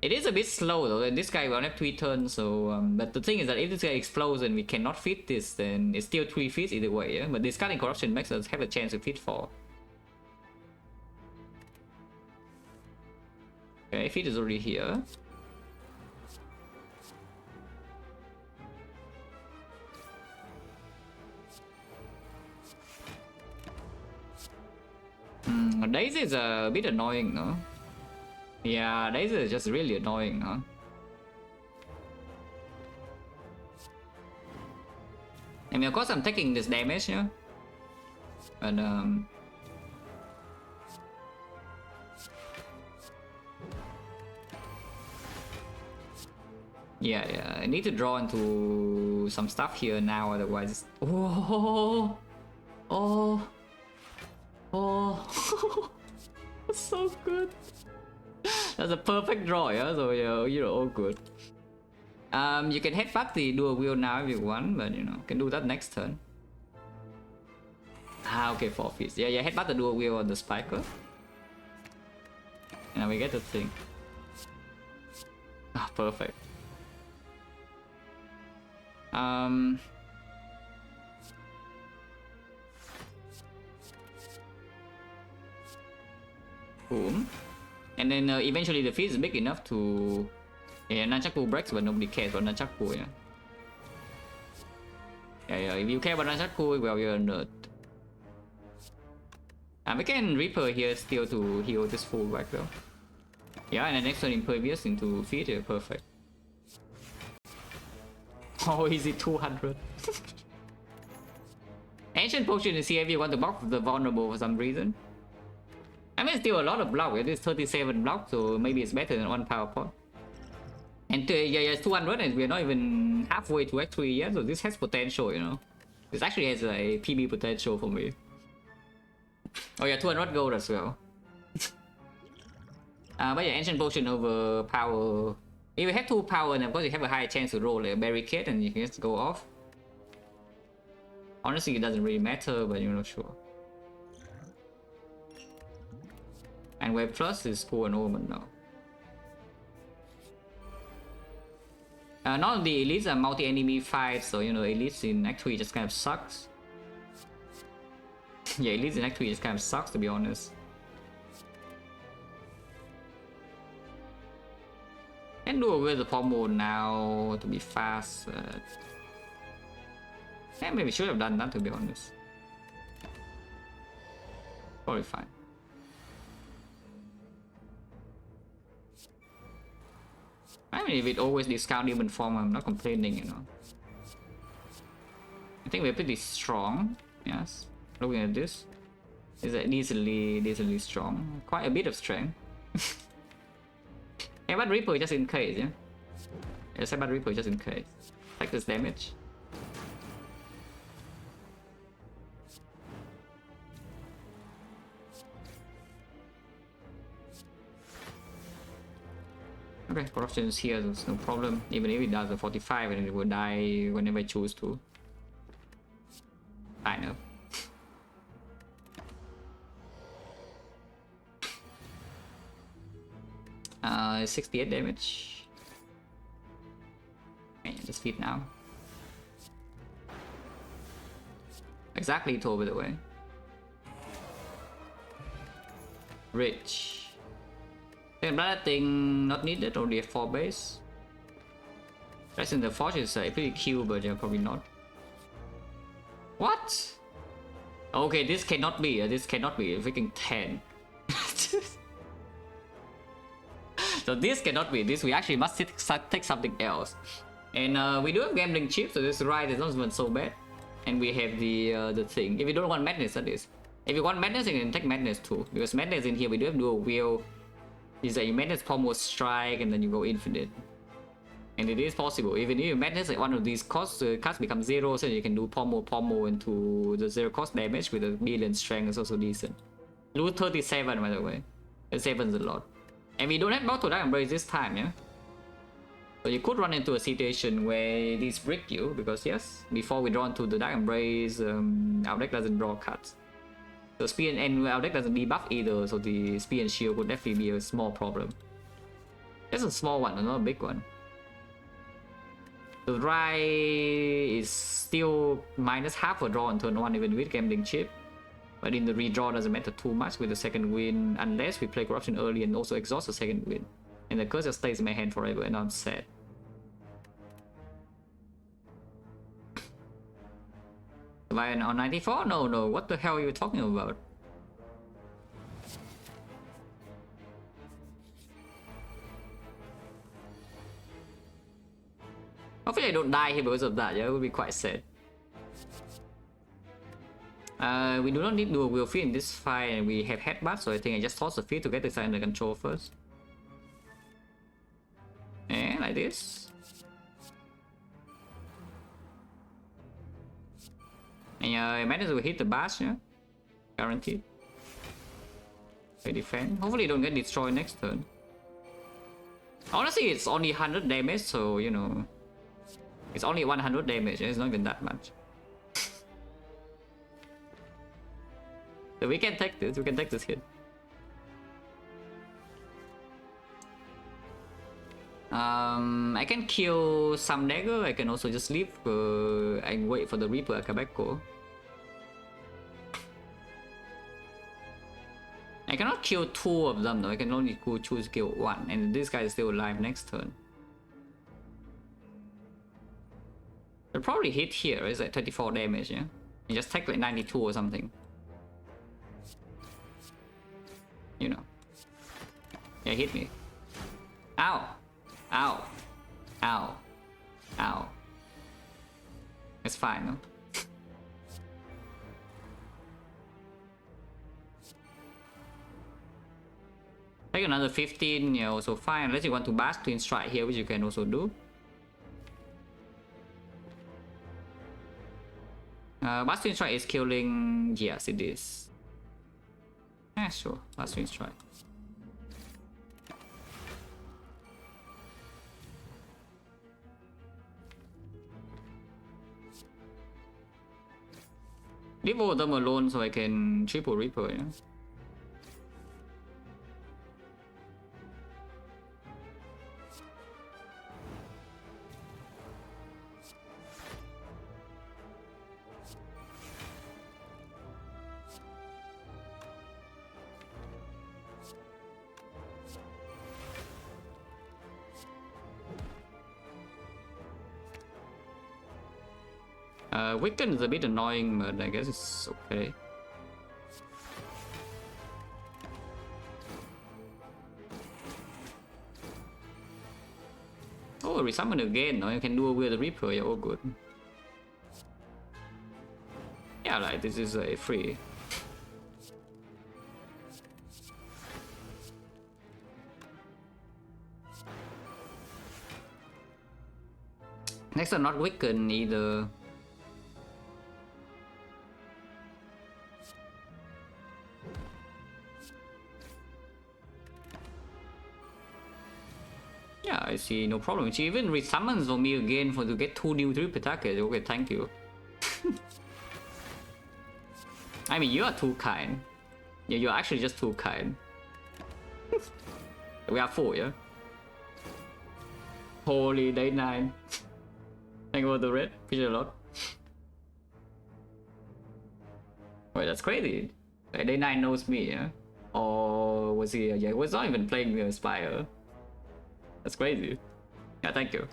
It is a bit slow though, and this guy will have 3 turns, so but the thing is that if this guy explodes and we cannot fit this, then it's still 3 feats either way, yeah? But discarding Corruption makes us have a chance to fit 4. Okay, feat is already here. Daisy is a bit annoying, no? Yeah, Daisy is just really annoying, huh? I mean, of course I'm taking this damage, yeah? But yeah, I need to draw into some stuff here now, otherwise... Oh! That's so good. That's a perfect draw, yeah. So yeah, you're all good. You can headbutt the dual wheel now if you want, but you know, can do that next turn. Ah, okay, 4 feats. Yeah, headbutt the dual wheel on the Spiker. And we get the thing. Ah, perfect. Boom. And then eventually the feat is big enough to... Yeah, Nunchaku breaks, but nobody cares about Nunchaku, yeah. Yeah, if you care about Nunchaku, well, you're a nerd. We can Reaper here still to heal this full back though. Yeah, and the next one Impervious into feat, yeah, perfect. Oh, easy 200. Ancient Potion is here if you want to block the vulnerable for some reason. I mean, still a lot of block. It is 37 blocks, so maybe it's better than 1 power point. And yeah, it's 200, and we're not even halfway to Act 3 yet, so this has potential, you know. This actually has a PB potential for me. Oh yeah, 200 gold as well. But yeah, Ancient Potion over power. If you have 2 power, then of course you have a higher chance to roll a barricade, and you can just go off. Honestly, it doesn't really matter, but you're not sure. And Wave Plus is cool and Omen now. None of the elites are multi-enemy fights, so you know, elites in Act 3 just kind of sucks. Yeah, elites in Act 3 just kind of sucks, to be honest. Can do away with the pommel now to be fast. Yeah, maybe should have done that, to be honest. Probably fine. I mean, if it always discount human form, I'm not complaining, you know. I think we're pretty strong. Yes. Looking at this, is decently strong. Quite a bit of strength. Yeah, but Reaper just in case, yeah. Yes, but Reaper just in case. Take this damage. Okay, corruption is here, there's no problem. Even if it does a 45 and it will die whenever I choose to. I know. 68 damage. Okay, just feed now. Exactly 2 by the way. Rich. Another thing not needed, only a 4 base. Rest in the forge is pretty cute, but yeah, probably not. What? Okay, this cannot be. This cannot be. Freaking 10. So this cannot be. This we actually must take something else. And we do have gambling chip, so this ride is not even so bad. And we have the thing. If you don't want madness, that is. If you want madness, you can take madness too, because madness in here we do have dual wheel. Is that you madness combo strike and then you go infinite. And it is possible. Even if you madness at one of these costs, cost becomes 0, so you can do pommel into the 0 cost damage with a billion strength is also decent. Lose 37 by the way. 7's a lot. And we don't have both to Dark Embrace this time, yeah? So you could run into a situation where these brick you, because yes, before we draw into the Dark Embrace, our deck doesn't draw cards. So speed and our deck doesn't debuff either, so the speed and shield would definitely be a small problem. Just a small one, not a big one. The Dry is still minus half a draw on turn 1 even with gambling chip. But in the redraw doesn't matter too much with the second win, unless we play corruption early and also exhaust the second win. And the curse just stays in my hand forever and I'm sad. Survive on 94? No, what the hell are you talking about? Hopefully I don't die here because of that, yeah, it would be quite sad. We do not need dual wheel feed in this fight and we have headbutt, so I think I just toss the feed to get the side under control first. And like this. And I managed to hit the bash, yeah? Guaranteed. They defend. Hopefully don't get destroyed next turn. Honestly, it's only 100 damage, so you know. It's only 100 damage, it's not even that much. So we can take this hit. I can kill some dagger, I can also just leave and wait for the Reaper Akabeko. I cannot kill 2 of them though, I can only choose to kill 1, and this guy is still alive next turn. They'll probably hit here, it's like 34 damage, yeah? And just take like 92 or something. You know. Yeah, hit me. Ow! Ow! Ow! Ow! It's fine, no? Take another 15, yeah, also fine. Unless you want to bash Twin Strike here, which you can also do. Bash Twin Strike is killing... Yes, it is. Yeah, sure. Bash Twin Strike. Leave all of them alone so I can triple Reaper, yeah? Weaken is a bit annoying, but I guess it's okay. Oh, resummon again. Now you can do with the Reaper, yeah, all good. Yeah, like this is a free. Next are not weakened either. Yeah, I see no problem. She even resummons for me again for to get 2 new 3 attackers. Okay, thank you. I mean, you are too kind. Yeah, you're actually just too kind. We are 4, yeah? Holy day 9. Thank you for the red. Appreciate a lot. Wait, that's crazy. Day 9 knows me, yeah? Or was he? Yeah, he was not even playing the Spire. That's crazy. Yeah, thank you.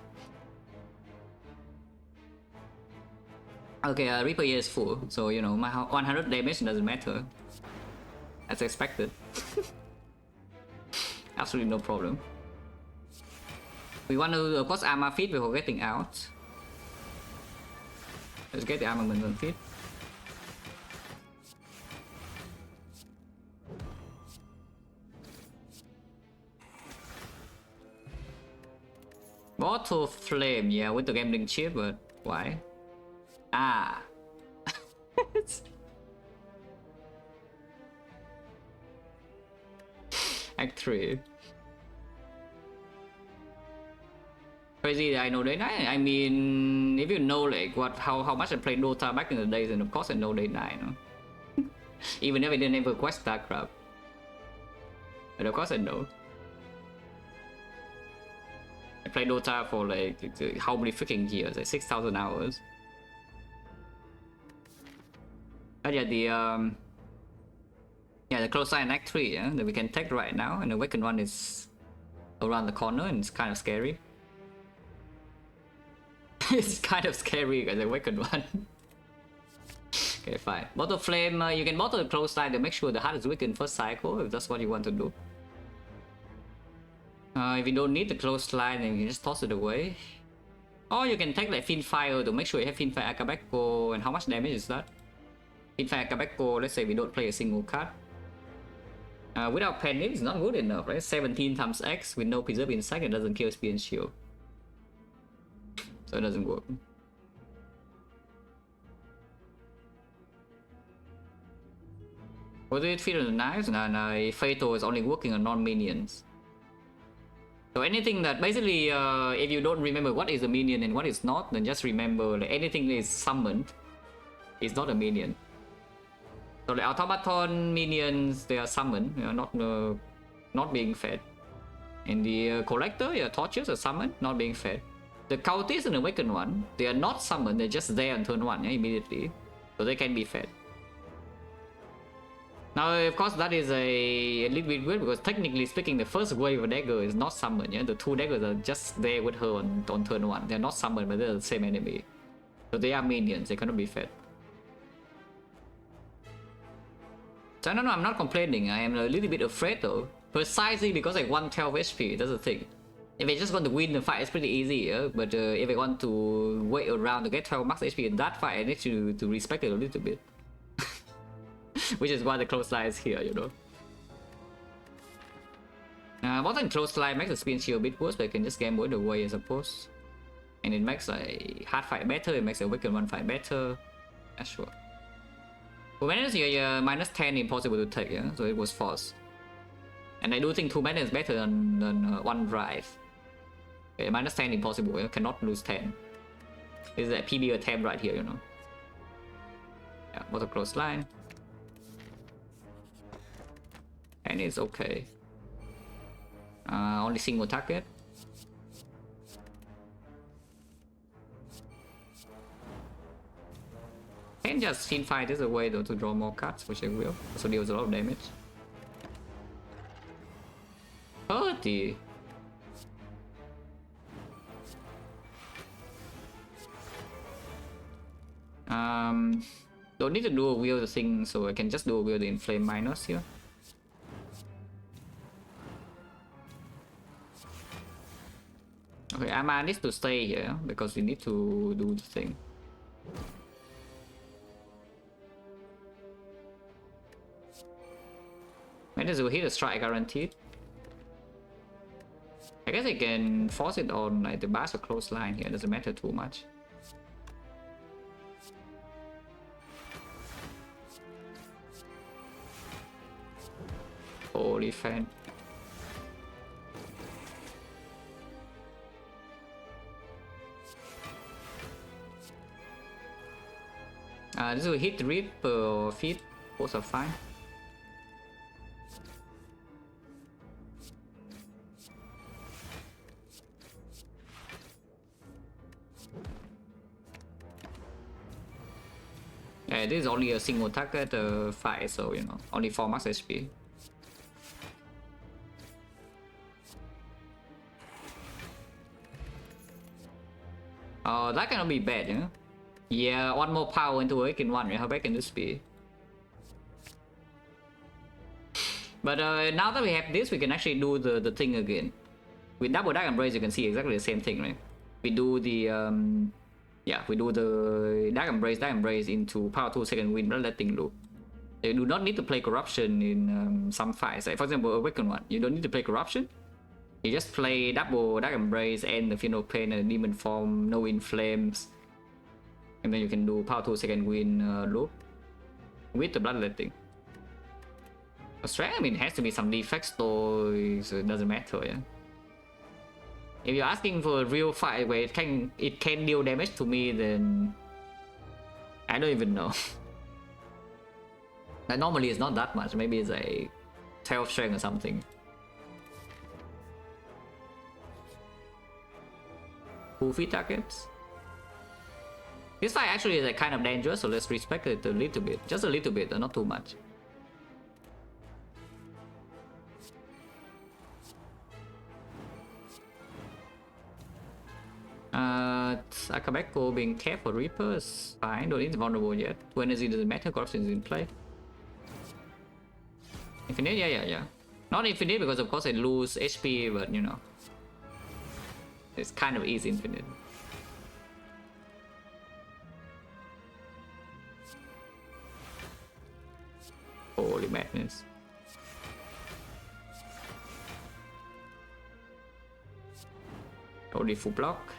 Okay, Reaper here is full, so you know my 100 damage doesn't matter. As expected. Absolutely no problem. We want to, of course, armor feed before getting out. Let's get the armament and feed. Bottle flame, yeah, with the gambling chip, but why? Ah. Act 3. Crazy, I know Day 9. I mean, if you know like how much I played Dota back in the days, then of course I know Day 9. No? Even if I didn't ever quest StarCraft. But of course I know. I played Dota for like how many freaking years? Like 6,000 hours. But yeah, the close line Act 3, yeah, that we can take right now, and the Awakened one is around the corner and it's kind of scary. It's kind of scary because the Awakened one. Okay, fine. Bottle Flame, you can bottle the close line to make sure the heart is weakened first cycle if that's what you want to do. If you don't need the close line, then you can just toss it away. Or you can take like Fiendfire to make sure you have Fiendfire Akabeko. And how much damage is that? Fiendfire Akabeko, let's say we don't play a single card. Without Panic, it's not good enough, right? 17 times X with no Preserve Insect, it doesn't kill Spear and Shield. So it doesn't work. What do it feed on the knives? And Fatal is only working on non-minions. So anything that basically, if you don't remember what is a minion and what is not, then just remember like, anything that is summoned is not a minion. So the automaton minions, they are summoned, they are not being fed. And the collector, yeah, torches are summoned, not being fed. The cultist and the awakened one, they are not summoned, they're just there on turn 1, yeah, immediately. So they can be fed. Now, of course, that is a little bit weird because technically speaking, the first wave of dagger is not summoned. Yeah, the 2 daggers are just there with her on turn 1. They're not summoned, but they're the same enemy. So they are minions. They cannot be fed. So no, I'm not complaining. I am a little bit afraid though, precisely because I want 12 HP. That's the thing. If I just want to win the fight, it's pretty easy. Yeah? But if I want to wait around to get 12 max HP in that fight, I need to respect it a little bit. Which is why the close line is here, you know. More than close line makes the spin shield a bit worse, but I can just game it away, I suppose. And it makes a hard fight better, it makes a weakened one fight better. Yeah, sure. For mana here, minus 10 impossible to take, yeah? So it was forced. And I do think 2 mana is better than 1 drive. Okay, minus 10 impossible, yeah? Cannot lose 10. This is a PB attempt right here, you know. Yeah, what a close line. And it's okay. Only single target. Can just Fiendfire this away though to draw more cards, which I will. Also deals a lot of damage. 30. Don't need to do a wheel the thing, so I can just do a wheel the inflame minus here. Okay, Ama needs to stay here because we need to do the thing. Madness will hit a strike guaranteed. I guess I can force it on like the bars or close line here, doesn't matter too much. Holy fan. This will hit rip or feed, both are fine. Yeah, this is only a single target fight, so you know, only 4 max HP. Oh, that cannot be bad, you know? Yeah, one more power into Awaken 1, right? How bad can this be? But now that we have this, we can actually do the thing again. With double Dark Embrace, you can see exactly the same thing, right? We do the yeah, we do the Dark Embrace into power 2 second wind, not letting loop. You do not need to play Corruption in some fights. Like for example, Awaken 1, you don't need to play Corruption. You just play double Dark Embrace and the Final Pain and Demon Form, no In Flames. And then you can do power 2 second wind loop with the Bloodletting. Strength, I mean, it has to be some defects though, so it doesn't matter, yeah. If you're asking for a real fight where it can deal damage to me, then I don't even know. Like normally it's not that much, maybe it's a 12 strength or something. Full feed targets. This fight actually is like kind of dangerous, so let's respect it a little bit, just a little bit, not too much. Akabeko being kept for Reapers, fine, don't need vulnerable yet. 2 energy doesn't matter, corruption is in play. Infinite, yeah. Not infinite because of course I lose HP, but you know, it's kind of easy infinite. Holy madness. Only full block.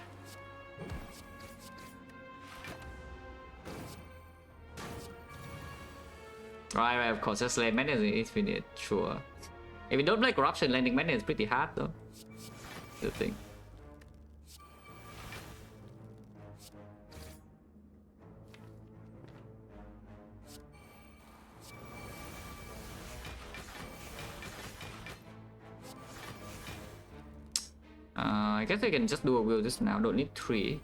Right, of course, just land madness is infinite, sure. If you don't play corruption, landing madness is pretty hard though. The thing. I guess I can just do a will just now, don't need 3.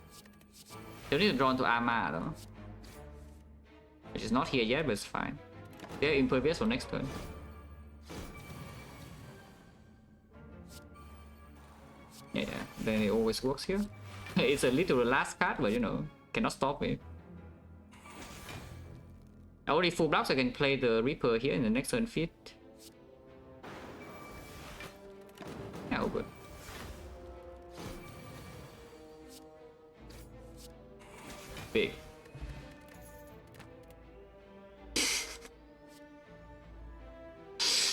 Don't need to draw into Arma though. Which is not here yet, but it's fine. They're impervious for next turn. Yeah, then it always works here. It's a literal last card, but you know, cannot stop me. I only full blocks, I can play the Reaper here in the next turn feed. Yeah, all good. Big.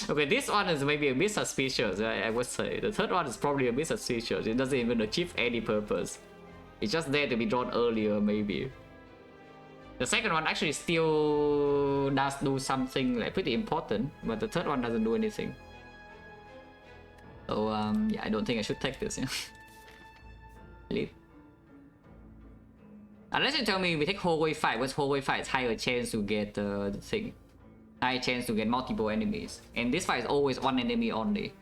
Okay, this one is maybe a bit suspicious, I would say. The third one is probably a bit suspicious. It doesn't even achieve any purpose. It's just there to be drawn earlier, maybe. The second one actually still does do something like pretty important, but the third one doesn't do anything. So yeah, I don't think I should take this. Yeah. Leave. Unless you tell me we take hallway fight, what's hallway fight? It's higher chance to get the thing. High chance to get multiple enemies, and this fight is always one enemy only.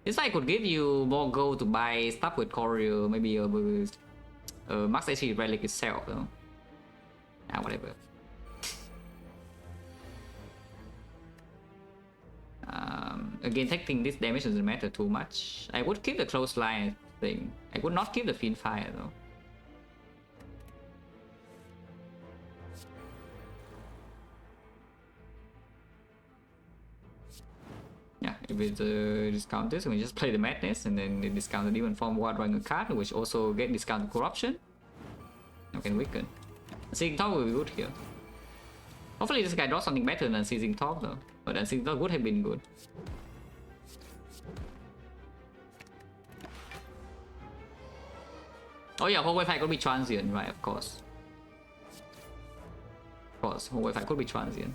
This fight could give you more gold to buy stuff with Courier, maybe Max HP Relic itself, though. Ah, whatever. Again, taking this damage doesn't matter too much. I would keep the close line thing. I would not keep the Fiend Fire though. Yeah, if it discount this, we just play the Madness and then they discount the Demon Form while drawing a card, which also get discount Corruption. I can weaken. Seizing Top will be good here. Hopefully this guy draws something better than Seizing Top though. But I think that would have been good. Oh yeah, whole Wi-Fi could be transient, right? Of course. Of course, whole Wi-Fi could be transient.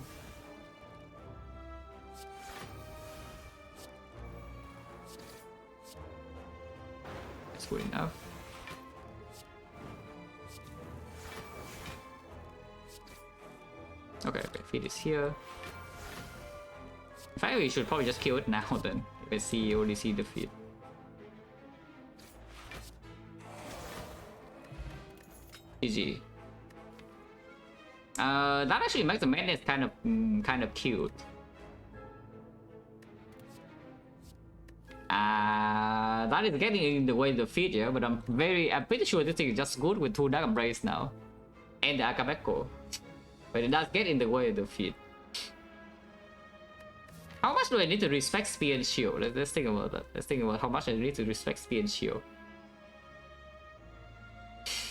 That's good enough. Okay, feed is here. In fact, we should probably just kill it now then. If I only see the feed. GG. That actually makes the madness kind of cute. That is getting in the way of the feed, yeah, but I'm pretty sure this thing is just good with 2 Dark Embrace now. And the Akabeko. But it does get in the way of the feed. How much do I need to respect speed and shield? Let's think about that. Let's think about how much I need to respect speed and shield.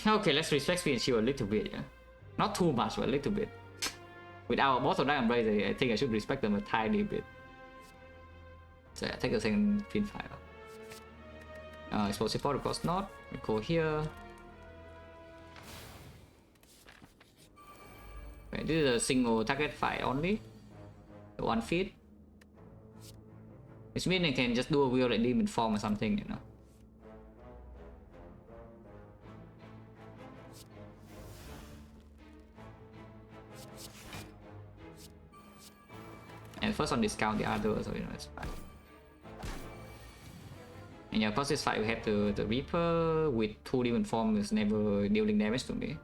Okay, let's respect speed and shield a little bit, yeah. Not too much, but a little bit. Without most of Dark Embrace, I think I should respect them a tiny bit. So yeah, take a second pin file. Explosive pot, of course not. We go here. Okay, this is a single target file only. The 1 feed. Which means I can just do a wheel like demon form or something, you know. And first one discount the other, so you know it's fine. And yeah, of course this fight we have the Reaper with 2 demon form is never dealing damage to me.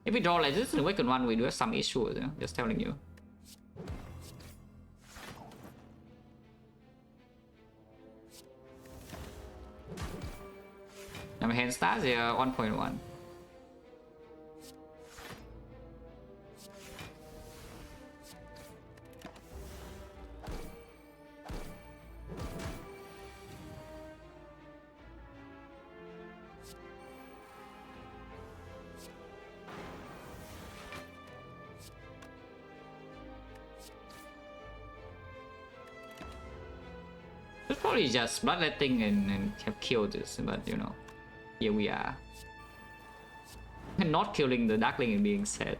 If we draw like this in the Awakened one, we do have some issues, you know? Just telling you. Now my hand stats are 1.1. Probably just bloodletting and have killed this, but you know, here we are. And not killing the Darkling being said.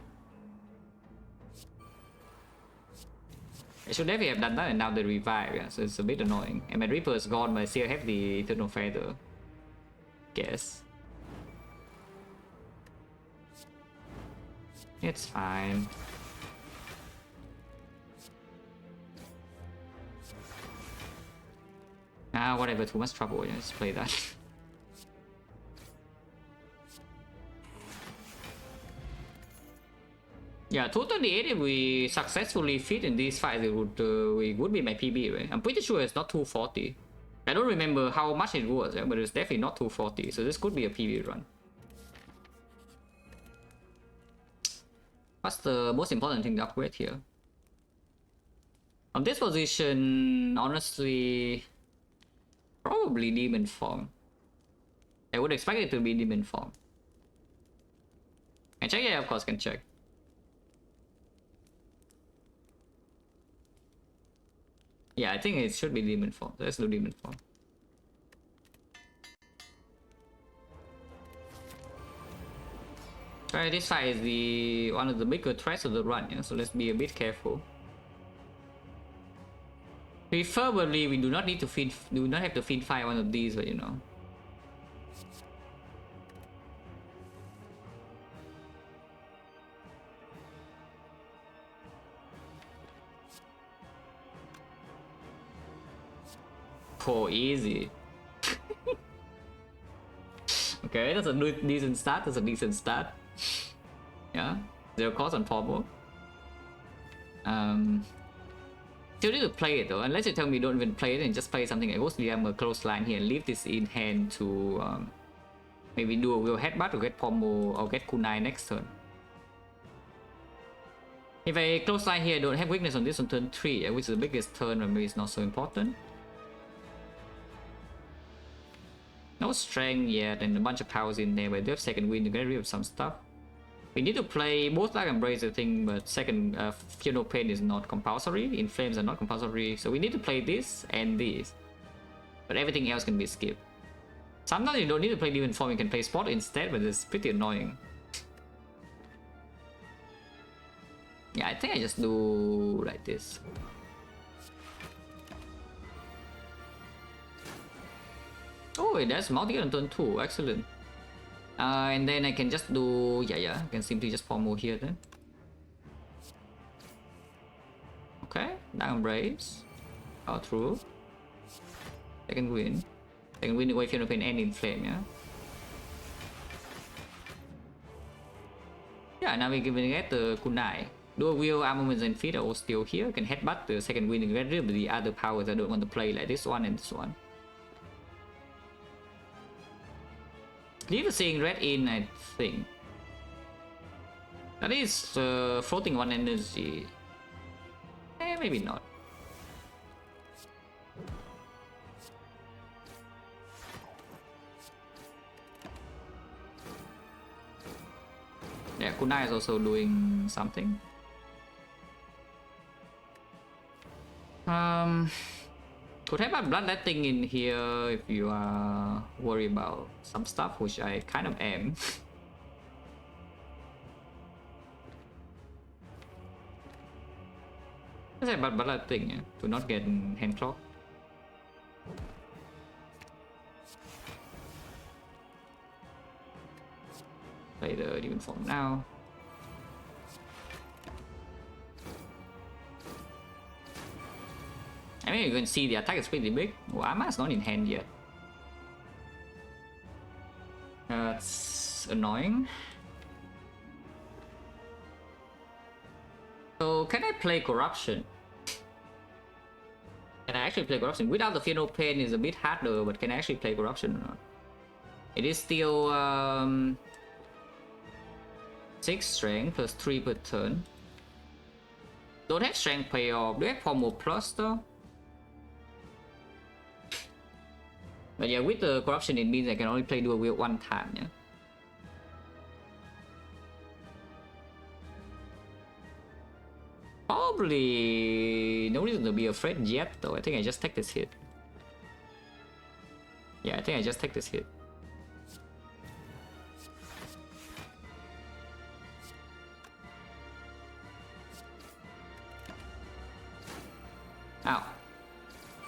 I should definitely have done that and now they revive, yeah, so it's a bit annoying. And my Reaper is gone, but I still have the Eternal Feather. Guess. It's fine. Whatever, too much trouble, just play that. Yeah, 228 if we successfully fit in these fights, it would be my PB, right? I'm pretty sure it's not 240. I don't remember how much it was, but it's definitely not 240, so this could be a PB run. What's the most important thing to upgrade here? On this position, honestly... Probably demon form. I would expect it to be demon form. Can check? Yeah, of course can check. Yeah, I think it should be demon form. Let's do demon form. Alright, this fight is one of the bigger threats of the run, yeah? So let's be a bit careful. Preferably, we do not have to feed fire one of these, but you know. Oh, easy. Okay, that's a decent start. That's a decent start. Yeah, 0 cost on Porbo. Still need to play it though, unless you tell me don't even play it and just play something like Ghostly Hammer close line here and leave this in hand to maybe do a Will Headbutt or get Pombo or get Kunai next turn. If I close line here, don't have weakness on this on turn 3, which is the biggest turn, but maybe it's not so important. No strength yet, and a bunch of powers in there, but they have second wind to get rid of some stuff. We need to play both Dark Embrace, I think, but second Funeral Pain is not compulsory. In Flames are not compulsory, so we need to play this and this. But everything else can be skipped. Sometimes you don't need to play Demon Form, you can play Spot instead, but it's pretty annoying. Yeah, I think I just do like this. Oh, it has multi on turn 2, excellent. And then I can just do, I can simply just form here then. Okay, Dark Embrace. Power through. Second win. Second win away Funeral Pain and in Flame, yeah? Yeah, now we can get the kunai. Dual wheel armaments and feet are all still here. Can headbutt the second win and get rid of the other powers I don't want to play, like this one and this one. Leave the seeing red in, I think. That is floating one energy. Maybe not. Yeah, Kunai is also doing something. Could have a bloodletting in here if you are worried about some stuff, which I kind of am. Let's say about bloodletting, yeah, to not get hand clock. Play the Demon Form now. I mean, you can see the attack is pretty big. Oh, Ama is not in hand yet. That's annoying. So, can I play Corruption? Can I actually play Corruption? Without the Funeral Pain is a bit harder, but can I actually play Corruption or not? It is still 6 strength plus 3 per turn. Don't have strength payoff. Do I have Pommel plus though? But yeah, with the Corruption it means I can only play dual wield one time, yeah. Probably no reason to be afraid yet though. I think I just take this hit. Yeah, I think I just take this hit. Ow.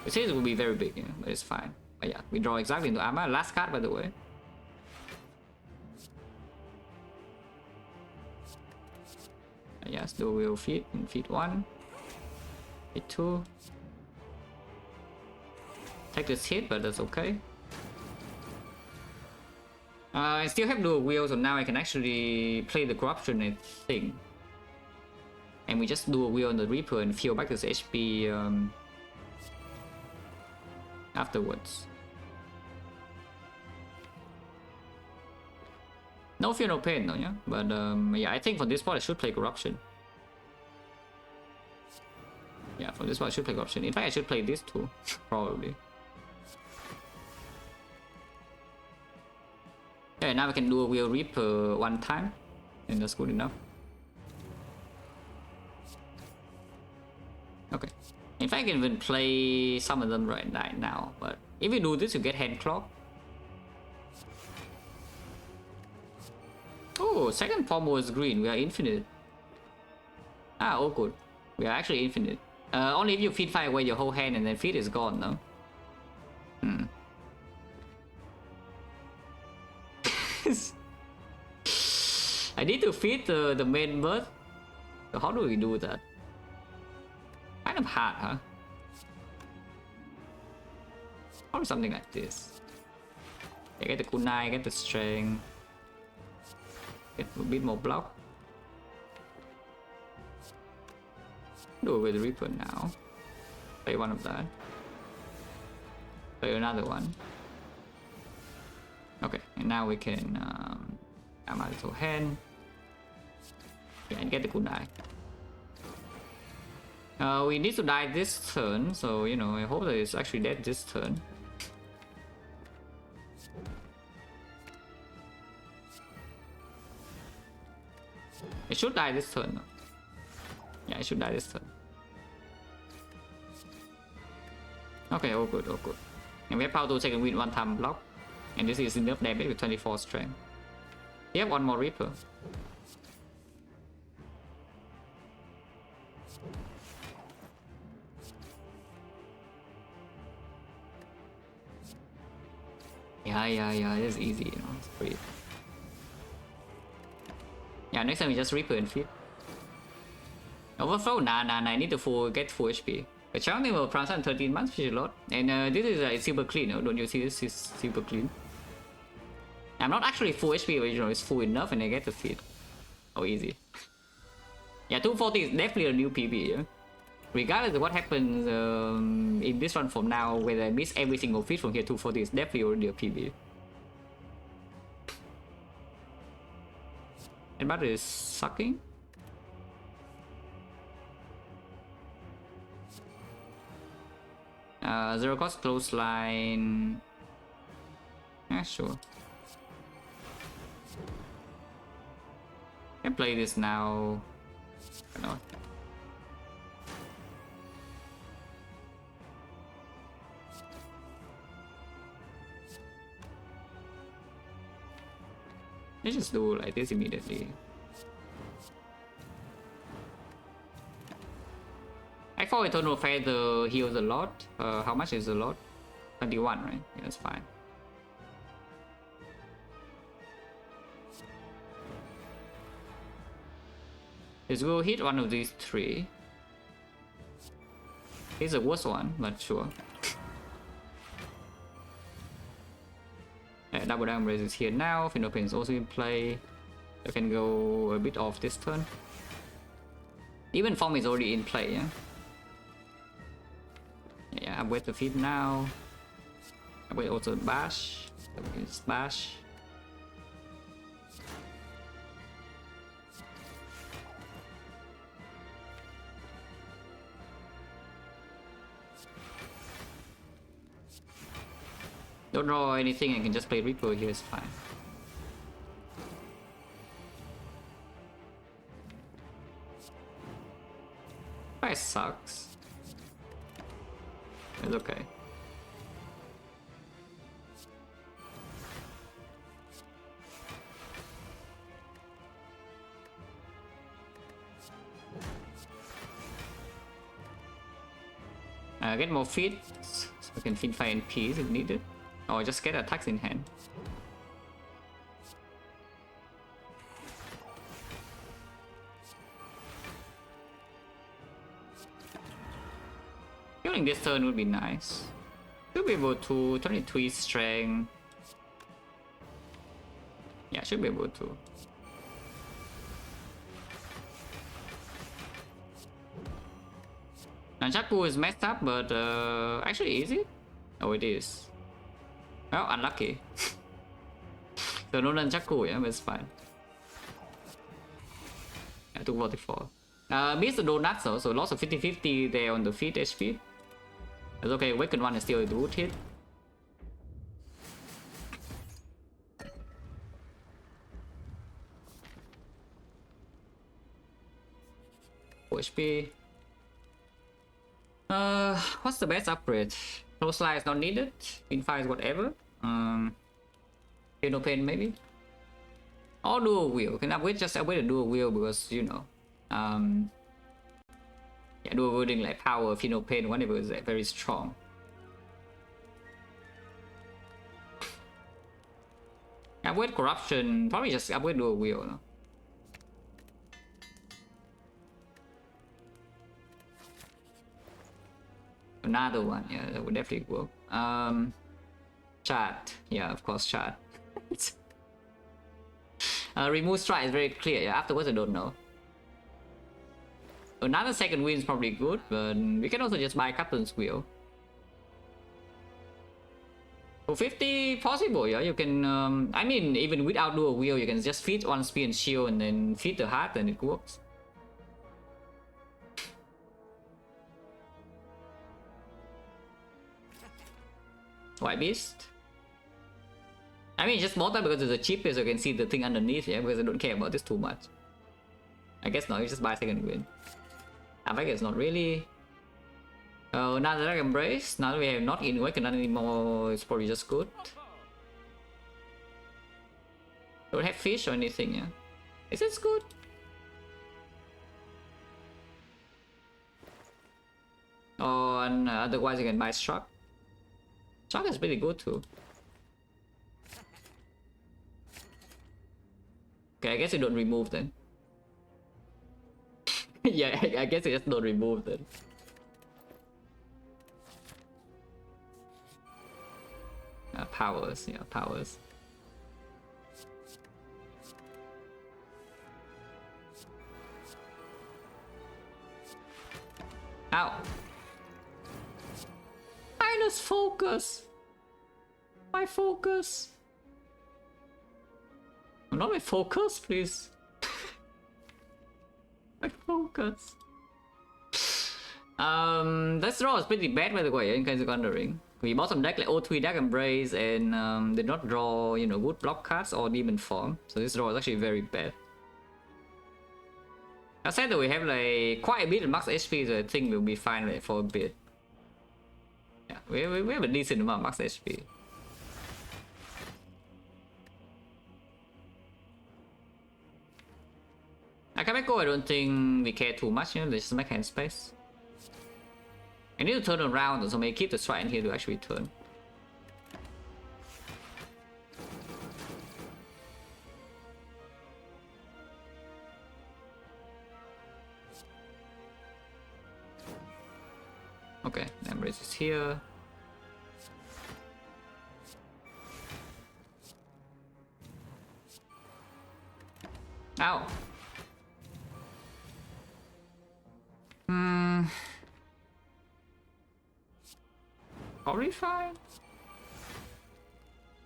It says it will be very big, yeah, but it's fine. But yeah, we draw exactly into Ama. Last card, by the way. Yes, dual wheel feet in feet 1. Feet 2. Take this hit, but that's okay. I still have dual wheel, so now I can actually play the Corruption, I think. And we just dual wheel on the Reaper and feel back this HP afterwards. No Funeral Pain though, yeah? But yeah, I think for this part I should play Corruption. Yeah, for this part I should play Corruption. In fact, I should play this too, probably. Yeah, now we can do a Wheel Reaper one time, and that's good enough. Okay. In fact, I can even play some of them right now, but if you do this, you get hand clock. Oh, second pommel is green. We are infinite. Ah, oh good. We are actually infinite. Only if you feed 5 away your whole hand and then feed is gone, no? I need to feed the main bird. So how do we do that? Kind of hard, huh? Probably something like this. I get the kunai, get the strength. Get a bit more block. Do it with the Reaper now. Play one of that. Play another one. Okay, and now we can I'm a little hand. Yeah, and get the kunai. We need to die this turn, so you know, I hope that it's actually dead this turn. It should die this turn. Yeah, it should die this turn. Okay, all good, all good. And we have power to second wind one time block. And this is enough damage with 24 strength. We have one more Reaper. Yeah, it's easy, you know, it's free. Yeah, next time we just Reaper and feed. Overflow? Nah, I need to get full HP. The chunk will transcend 13 months, which is a lot. And this is super clean, don't you see this is super clean? I'm not actually full HP original, it's full enough and I get the feed. Oh, easy. Yeah, 240 is definitely a new PB, yeah? Regardless of what happens in this one from now, whether I miss every single feed from here, 240 is definitely already a PB. And battery is sucking. Zero cost close line. Yeah, sure. Can play this now. I don't know. Let's just do like this immediately. I thought Eternal Feather heals a lot. How much is a lot? 21, right? Yeah, that's fine. Let's go hit one of these three. It's the worst one, but sure. Double damage is here now. Finopin is also in play. I can go a bit off this turn. Even Form is already in play, yeah? Yeah, upgrade the feed now. Upgrade also bash. It's bash. Don't draw anything, I can just play Reaper here, it's fine. Price sucks. It's okay. Get more feet, so I can feed fire in peace if needed. Or just get attacks in hand. Killing this turn would be nice. Should be able to 23 strength. Yeah, should be able to. Nunchaku is messed up, but actually easy. Oh, it is. Well, unlucky. So no Nunchaku, yeah, but it's fine. I took 44. Missed the donuts though, so lost of 50-50 there on the feet HP. It's okay, Awakened one is still a good hit. HP. What's the best upgrade? Close line is not needed. Infire is whatever. No pain maybe. Or dual wheel. Can upgrade just upgrade a dual wheel because you know. Yeah, dual wielding like power, no pain, whatever is very strong. Upgrade corruption, probably just upgrade dual wheel. No? Another one, yeah, that would definitely work. Chat, yeah, of course, chat. Remove strike is very clear. Yeah, afterwards I don't know. Another second win is probably good, but we can also just buy Captain's Wheel. For 50 possible, yeah, you can. I mean, even without dual wheel, you can just feed one spear and shield, and then feed the heart, and it works. White Beast. I mean, just mortal because it's the cheapest, you can see the thing underneath, yeah, because I don't care about this too much. I guess not, you just buy second win. I guess not really. Oh, now that I embrace, now that we have not in Awakened anymore, it's probably just good. Don't have fish or anything, yeah. Is it good? Oh, and otherwise you can buy Struck. Struck is pretty good too. Okay, I guess you don't remove then. Yeah, I guess you just don't remove then. Powers, yeah, powers. Ow! Minus focus! My focus! Not my focus, please. My focus. This draw is pretty bad by the way in case you're wondering. We bought some deck like O3 Dark Embrace and did not draw, you know, good block cards or demon form. So this draw is actually very bad. I said that we have like quite a bit of max HP, so I think we'll be fine like, for a bit. Yeah, we have a decent amount of max HP. Akabeko, I don't think we care too much, you know, let's just make hand space. I need to turn around, so maybe keep the strike in here to actually turn. Okay, Embrace is here. Ow! Probably fine.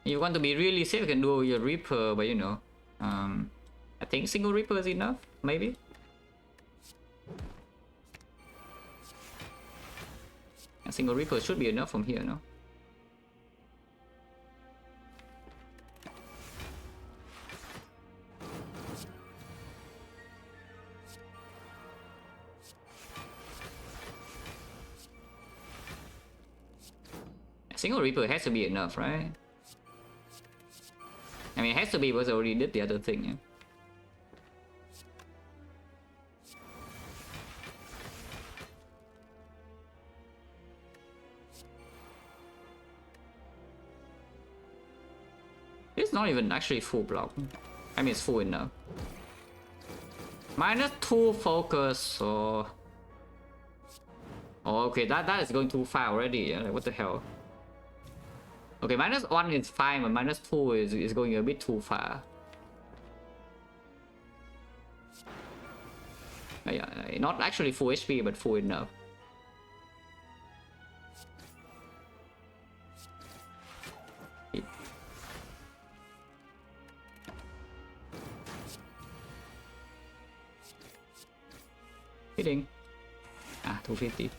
You want to be really safe, you can do your Reaper, but you know, I think single Reaper is enough, maybe. A single Reaper should be enough from here, no? Single Reaper has to be enough, right? I mean, it has to be because I already did the other thing, yeah. It's not even actually full block. I mean, it's full enough. -2 focus, so... Oh, okay, that is going too far already, yeah? Like, what the hell? Okay, -1 is fine, but -2 is going a bit too far. Yeah, not actually full HP, but full enough. Hitting. 250.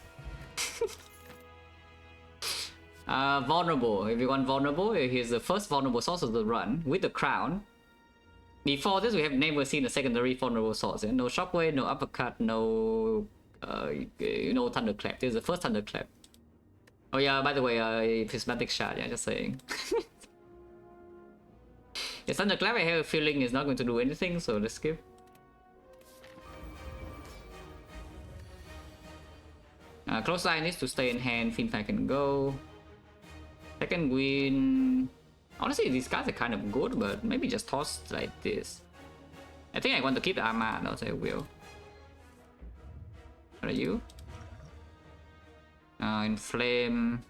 Vulnerable. If you want vulnerable, here's the first vulnerable source of the run with the crown. Before this, we have never seen a secondary vulnerable source. No shockwave, no uppercut, no no thunderclap. This is the first thunderclap. Oh yeah, by the way, prismatic shard. Yeah, just saying. The thunderclap, I have a feeling is not going to do anything, so let's skip. Close eye needs to stay in hand. Finfire can go. Second win. Honestly, these cards are kind of good, but maybe just toss like this. I think I want to keep the Arma, though, so I will. What are you? Inflame.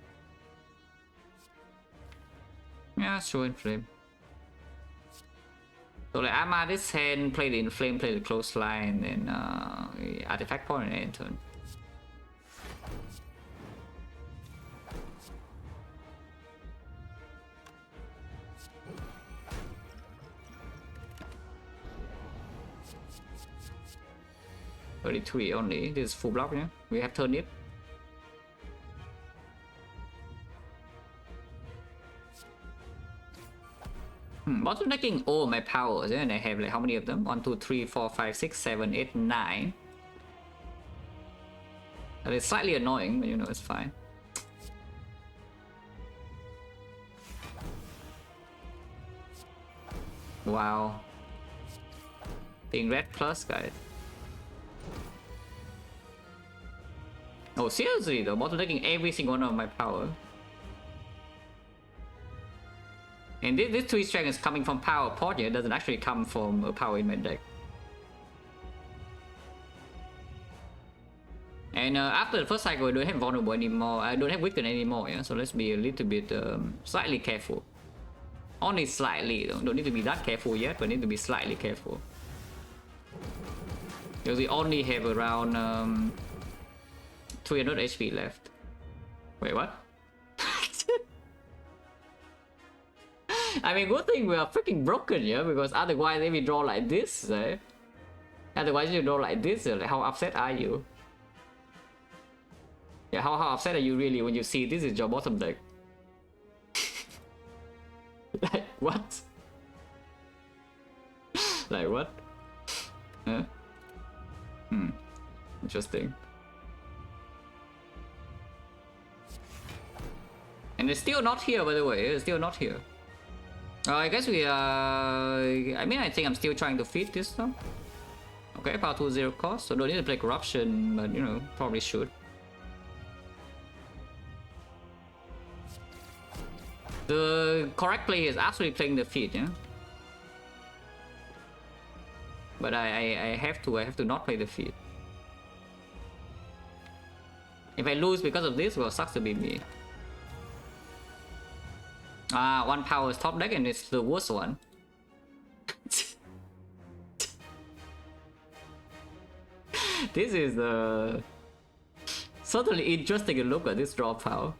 Yeah, sure, Inflame. So like Arma this hand, play the Inflame, play the Close Line, and Artifact Point and end turn. $33 only. This is full block, yeah? We have turnip. Bottlenecking all my powers, and I have like how many of them? 1, 2, 3, 4, 5, 6, 7, 8, 9. And it's slightly annoying, but you know, it's fine. Wow. Being red plus, guys. Oh, seriously though, bottlenecking every single one of my power. And this 3 strength is coming from power port here, it doesn't actually come from a power in my deck. And after the first cycle, I don't have vulnerable anymore, I don't have weakened anymore, yeah? So let's be a little bit slightly careful. Only slightly, though. Don't need to be that careful yet, but need to be slightly careful. Because we only have around 300 HP left. Wait, what? I mean, good thing we are freaking broken, yeah? Because otherwise, if we draw like this, otherwise you draw like this, like, how upset are you? Yeah, how upset are you really when you see this is your bottom deck? Like, what? Like, what? Huh? Interesting. And it's still not here, by the way. It's still not here. I guess we are... I mean, I think I'm still trying to feed this stuff. Okay, power 2 0 cost, so don't need to play corruption, but you know, probably should. The correct play is actually playing the feed, yeah. But I have to not play the feed. If I lose because of this, well, sucks to be me. Ah, 1 power is top deck and it's the worst one. This is certainly interesting to look at this draw power.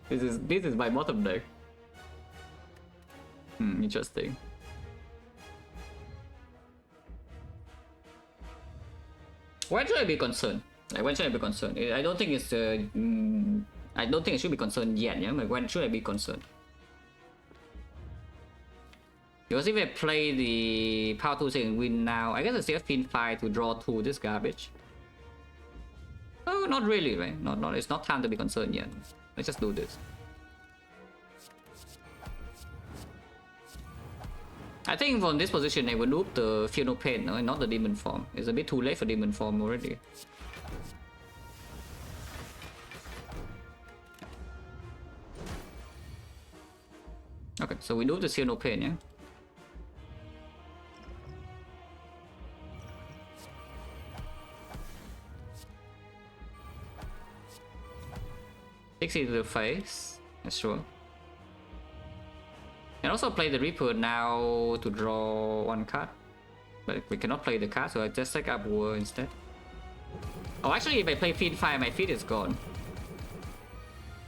This is my bottom deck. Interesting. Why should I be concerned? Like, when should I be concerned? I don't think it's I don't think I should be concerned yet, yeah? Like, when should I be concerned? Because if I play the power 2 and win now, I guess I still have fin 5 to draw 2 this garbage. Oh, not really, right? Not, it's not time to be concerned yet. Let's just do this. I think from this position I will loop the Feel No Pain, no? And not the demon form. It's a bit too late for demon form already. Okay, so we do the Feel No Pain, yeah? Takes it to the face, that's true. And also play the Reaper now to draw 1 card. But we cannot play the card, so I just take up War instead. Oh, actually, if I play Feed 5, my feed is gone.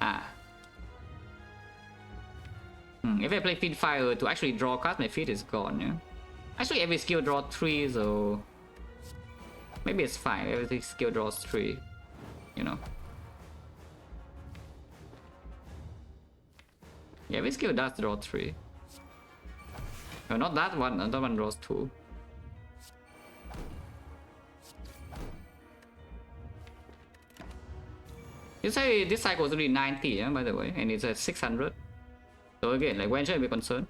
Ah. If I play Feed 5 to actually draw cards, my feed is gone, yeah? Actually, every skill draws 3, so... maybe it's fine, every skill draws 3, you know? Yeah, every skill does draw 3. No, not that one, that one draws 2. You say this cycle is only 90, yeah, by the way, and it's at 600. So again, like, when should I be concerned?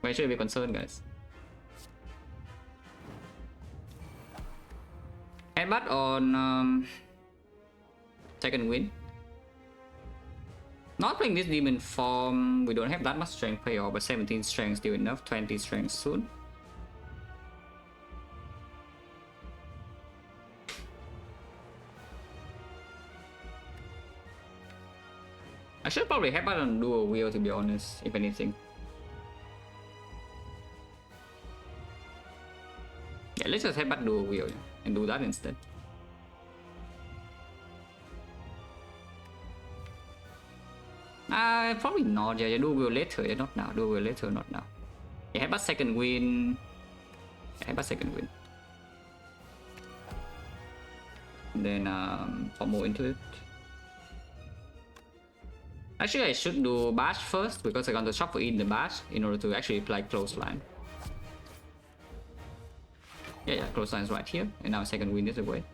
When should I be concerned, guys? Headbutt on second win. Not playing this demon form, we don't have that much strength payoff, but 17 strength still enough, 20 strength soon. I should probably headbutt on dual wheel, to be honest, if anything. Yeah, let's just headbutt dual wheel and do that instead. Probably not. Yeah, do will later. Yeah, not now. Do will later, not now. Yeah, headbutt second win. Yeah, headbutt second win. And then put more into it. Actually, I should do bash first because I got to shuffle in the bash in order to actually apply clothesline. Yeah, clothesline is right here, and now second wind is away.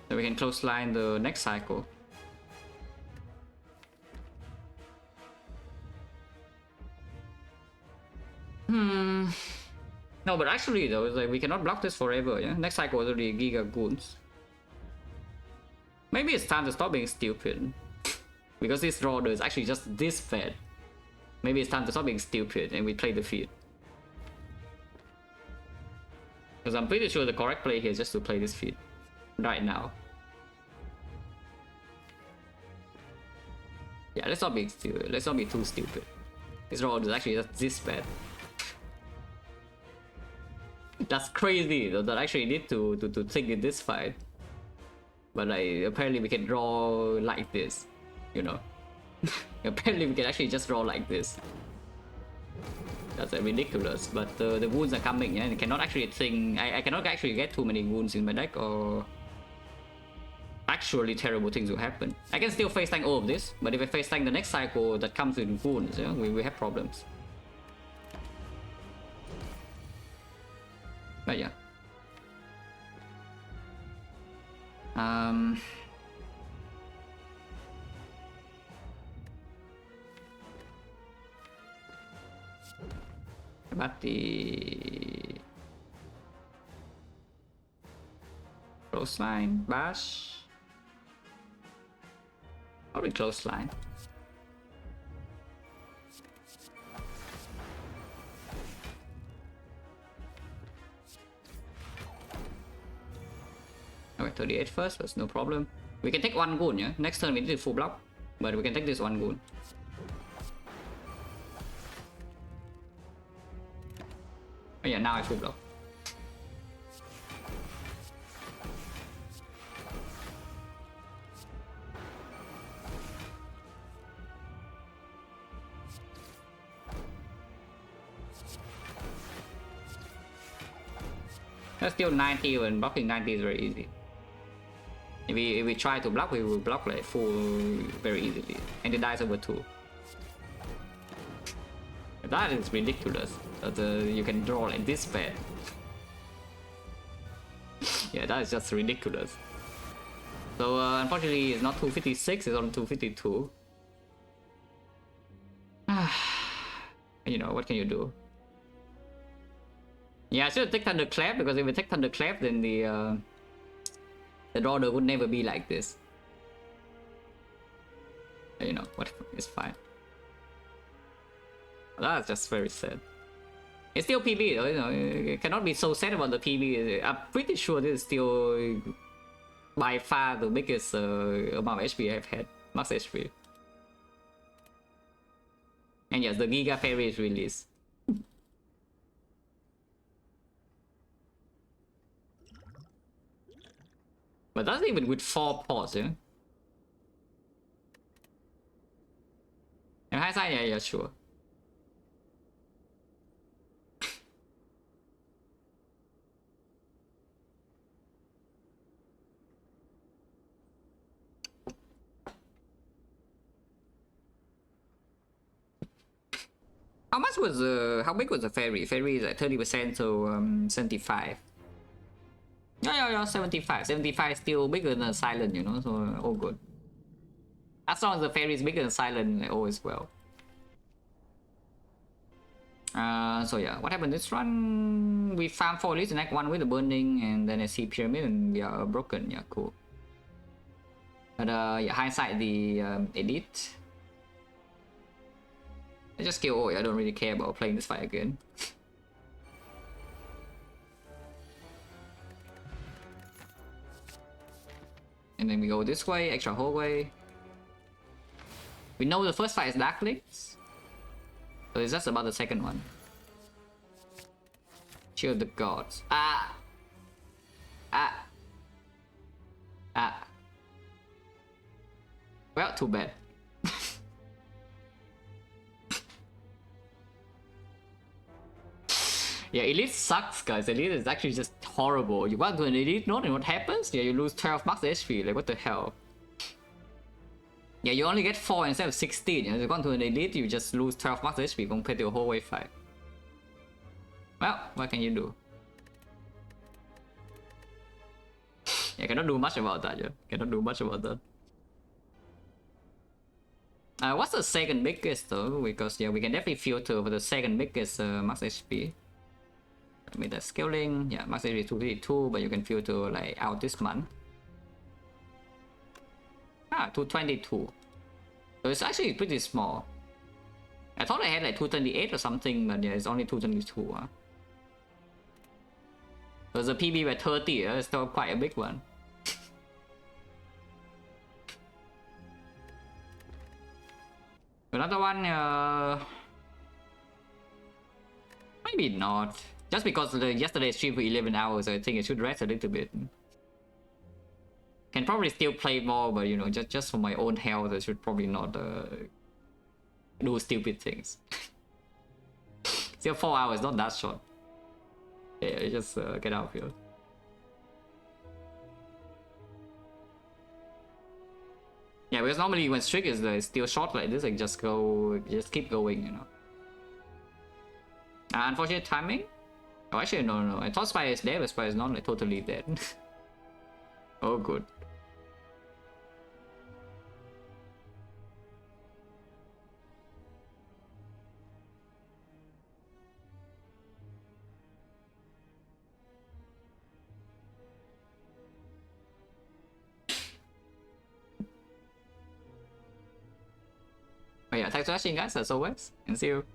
So we can clothesline the next cycle. No, but actually though, like, we cannot block this forever, yeah? Next cycle is already Giga Goons. Maybe it's time to stop being stupid. Because this draw is actually just this bad. Maybe it's time to stop being stupid and we play the field. Because I'm pretty sure the correct play here is just to play this field. Right now. Yeah, let's not be stupid. Let's not be too stupid. This draw is actually just this bad. That's crazy though, that I actually need to think in this fight. But like, apparently we can draw like this, you know. Apparently we can actually just draw like this. That's ridiculous, but the wounds are coming, yeah, and I cannot actually think, I cannot actually get too many wounds in my deck or actually terrible things will happen. I can still face tank all of this, but if I face tank the next cycle that comes with wounds, yeah, we have problems. But yeah. About the clothesline, bash. Probably clothesline. Okay, 38 first, that's no problem. We can take one goon, yeah? Next turn we need to full block, but we can take this one goon. Oh yeah, now I full block. That's still 90 when blocking 90 is very easy. If we try to block, we will block like full very easily. And it dies over 2. That is ridiculous. That you can draw like this bad. Yeah, that is just ridiculous. So unfortunately it's not 256, it's only 252. You know, what can you do? Yeah, I should take Thunderclap, because if we take Thunderclap then the draw would never be like this. You know, what, it's fine. That's just very sad. It's still PB though, you know, you cannot be so sad about the PB. I'm pretty sure this is still by far the biggest amount of HP I've had, max HP. And yes, the Giga Fairy is released. But that's even with 4 pots, yeah? And high side, yeah, sure. How much was how big was the fairy? Fairy is like 30%, so 75. Yeah, 75. 75 is still bigger than silent, you know, so all good. As long as the fairy is bigger than silent, all is well. So yeah, what happened this run? We farm 4 leads, next one with the burning, and then I see pyramid, and we are broken. Yeah, cool. But yeah, hindsight the elite. I just kill Oi, I don't really care about playing this fight again. And then we go this way, extra hallway. We know the first fight is Dark Links, so it's just about the second one. Shield the gods. Well, too bad. Yeah, elite sucks, guys. Elite is actually just horrible. You want to an elite node and what happens? Yeah, you lose 12 max HP. Like, what the hell? Yeah, you only get 4 instead of 16. You know, you go to an elite, you just lose 12 max HP compared to a whole wave 5. Well, what can you do? Yeah, cannot do much about that, yeah. Cannot do much about that. What's the second biggest though? Because yeah, we can definitely filter for the second biggest max HP. I mean, the scaling, yeah, max HP 252, but you can filter like out this month. 222. So it's actually pretty small. I thought I had like 228 or something, but yeah, it's only 222. So the PB by 30 is still quite a big one. Another one, maybe not. Just because yesterday's stream for 11 hours, I think I should rest a little bit. Can probably still play more, but you know, just for my own health, I should probably not do stupid things. Still 4 hours, not that short. Yeah, just get out of here. Yeah, because normally when streak is still short like this, like just keep going, you know. Unfortunate timing. Oh, actually, no. I thought Spire is dead, but Spire is not like totally dead. Oh, good. But yeah, thanks for watching, guys, as always, and see you.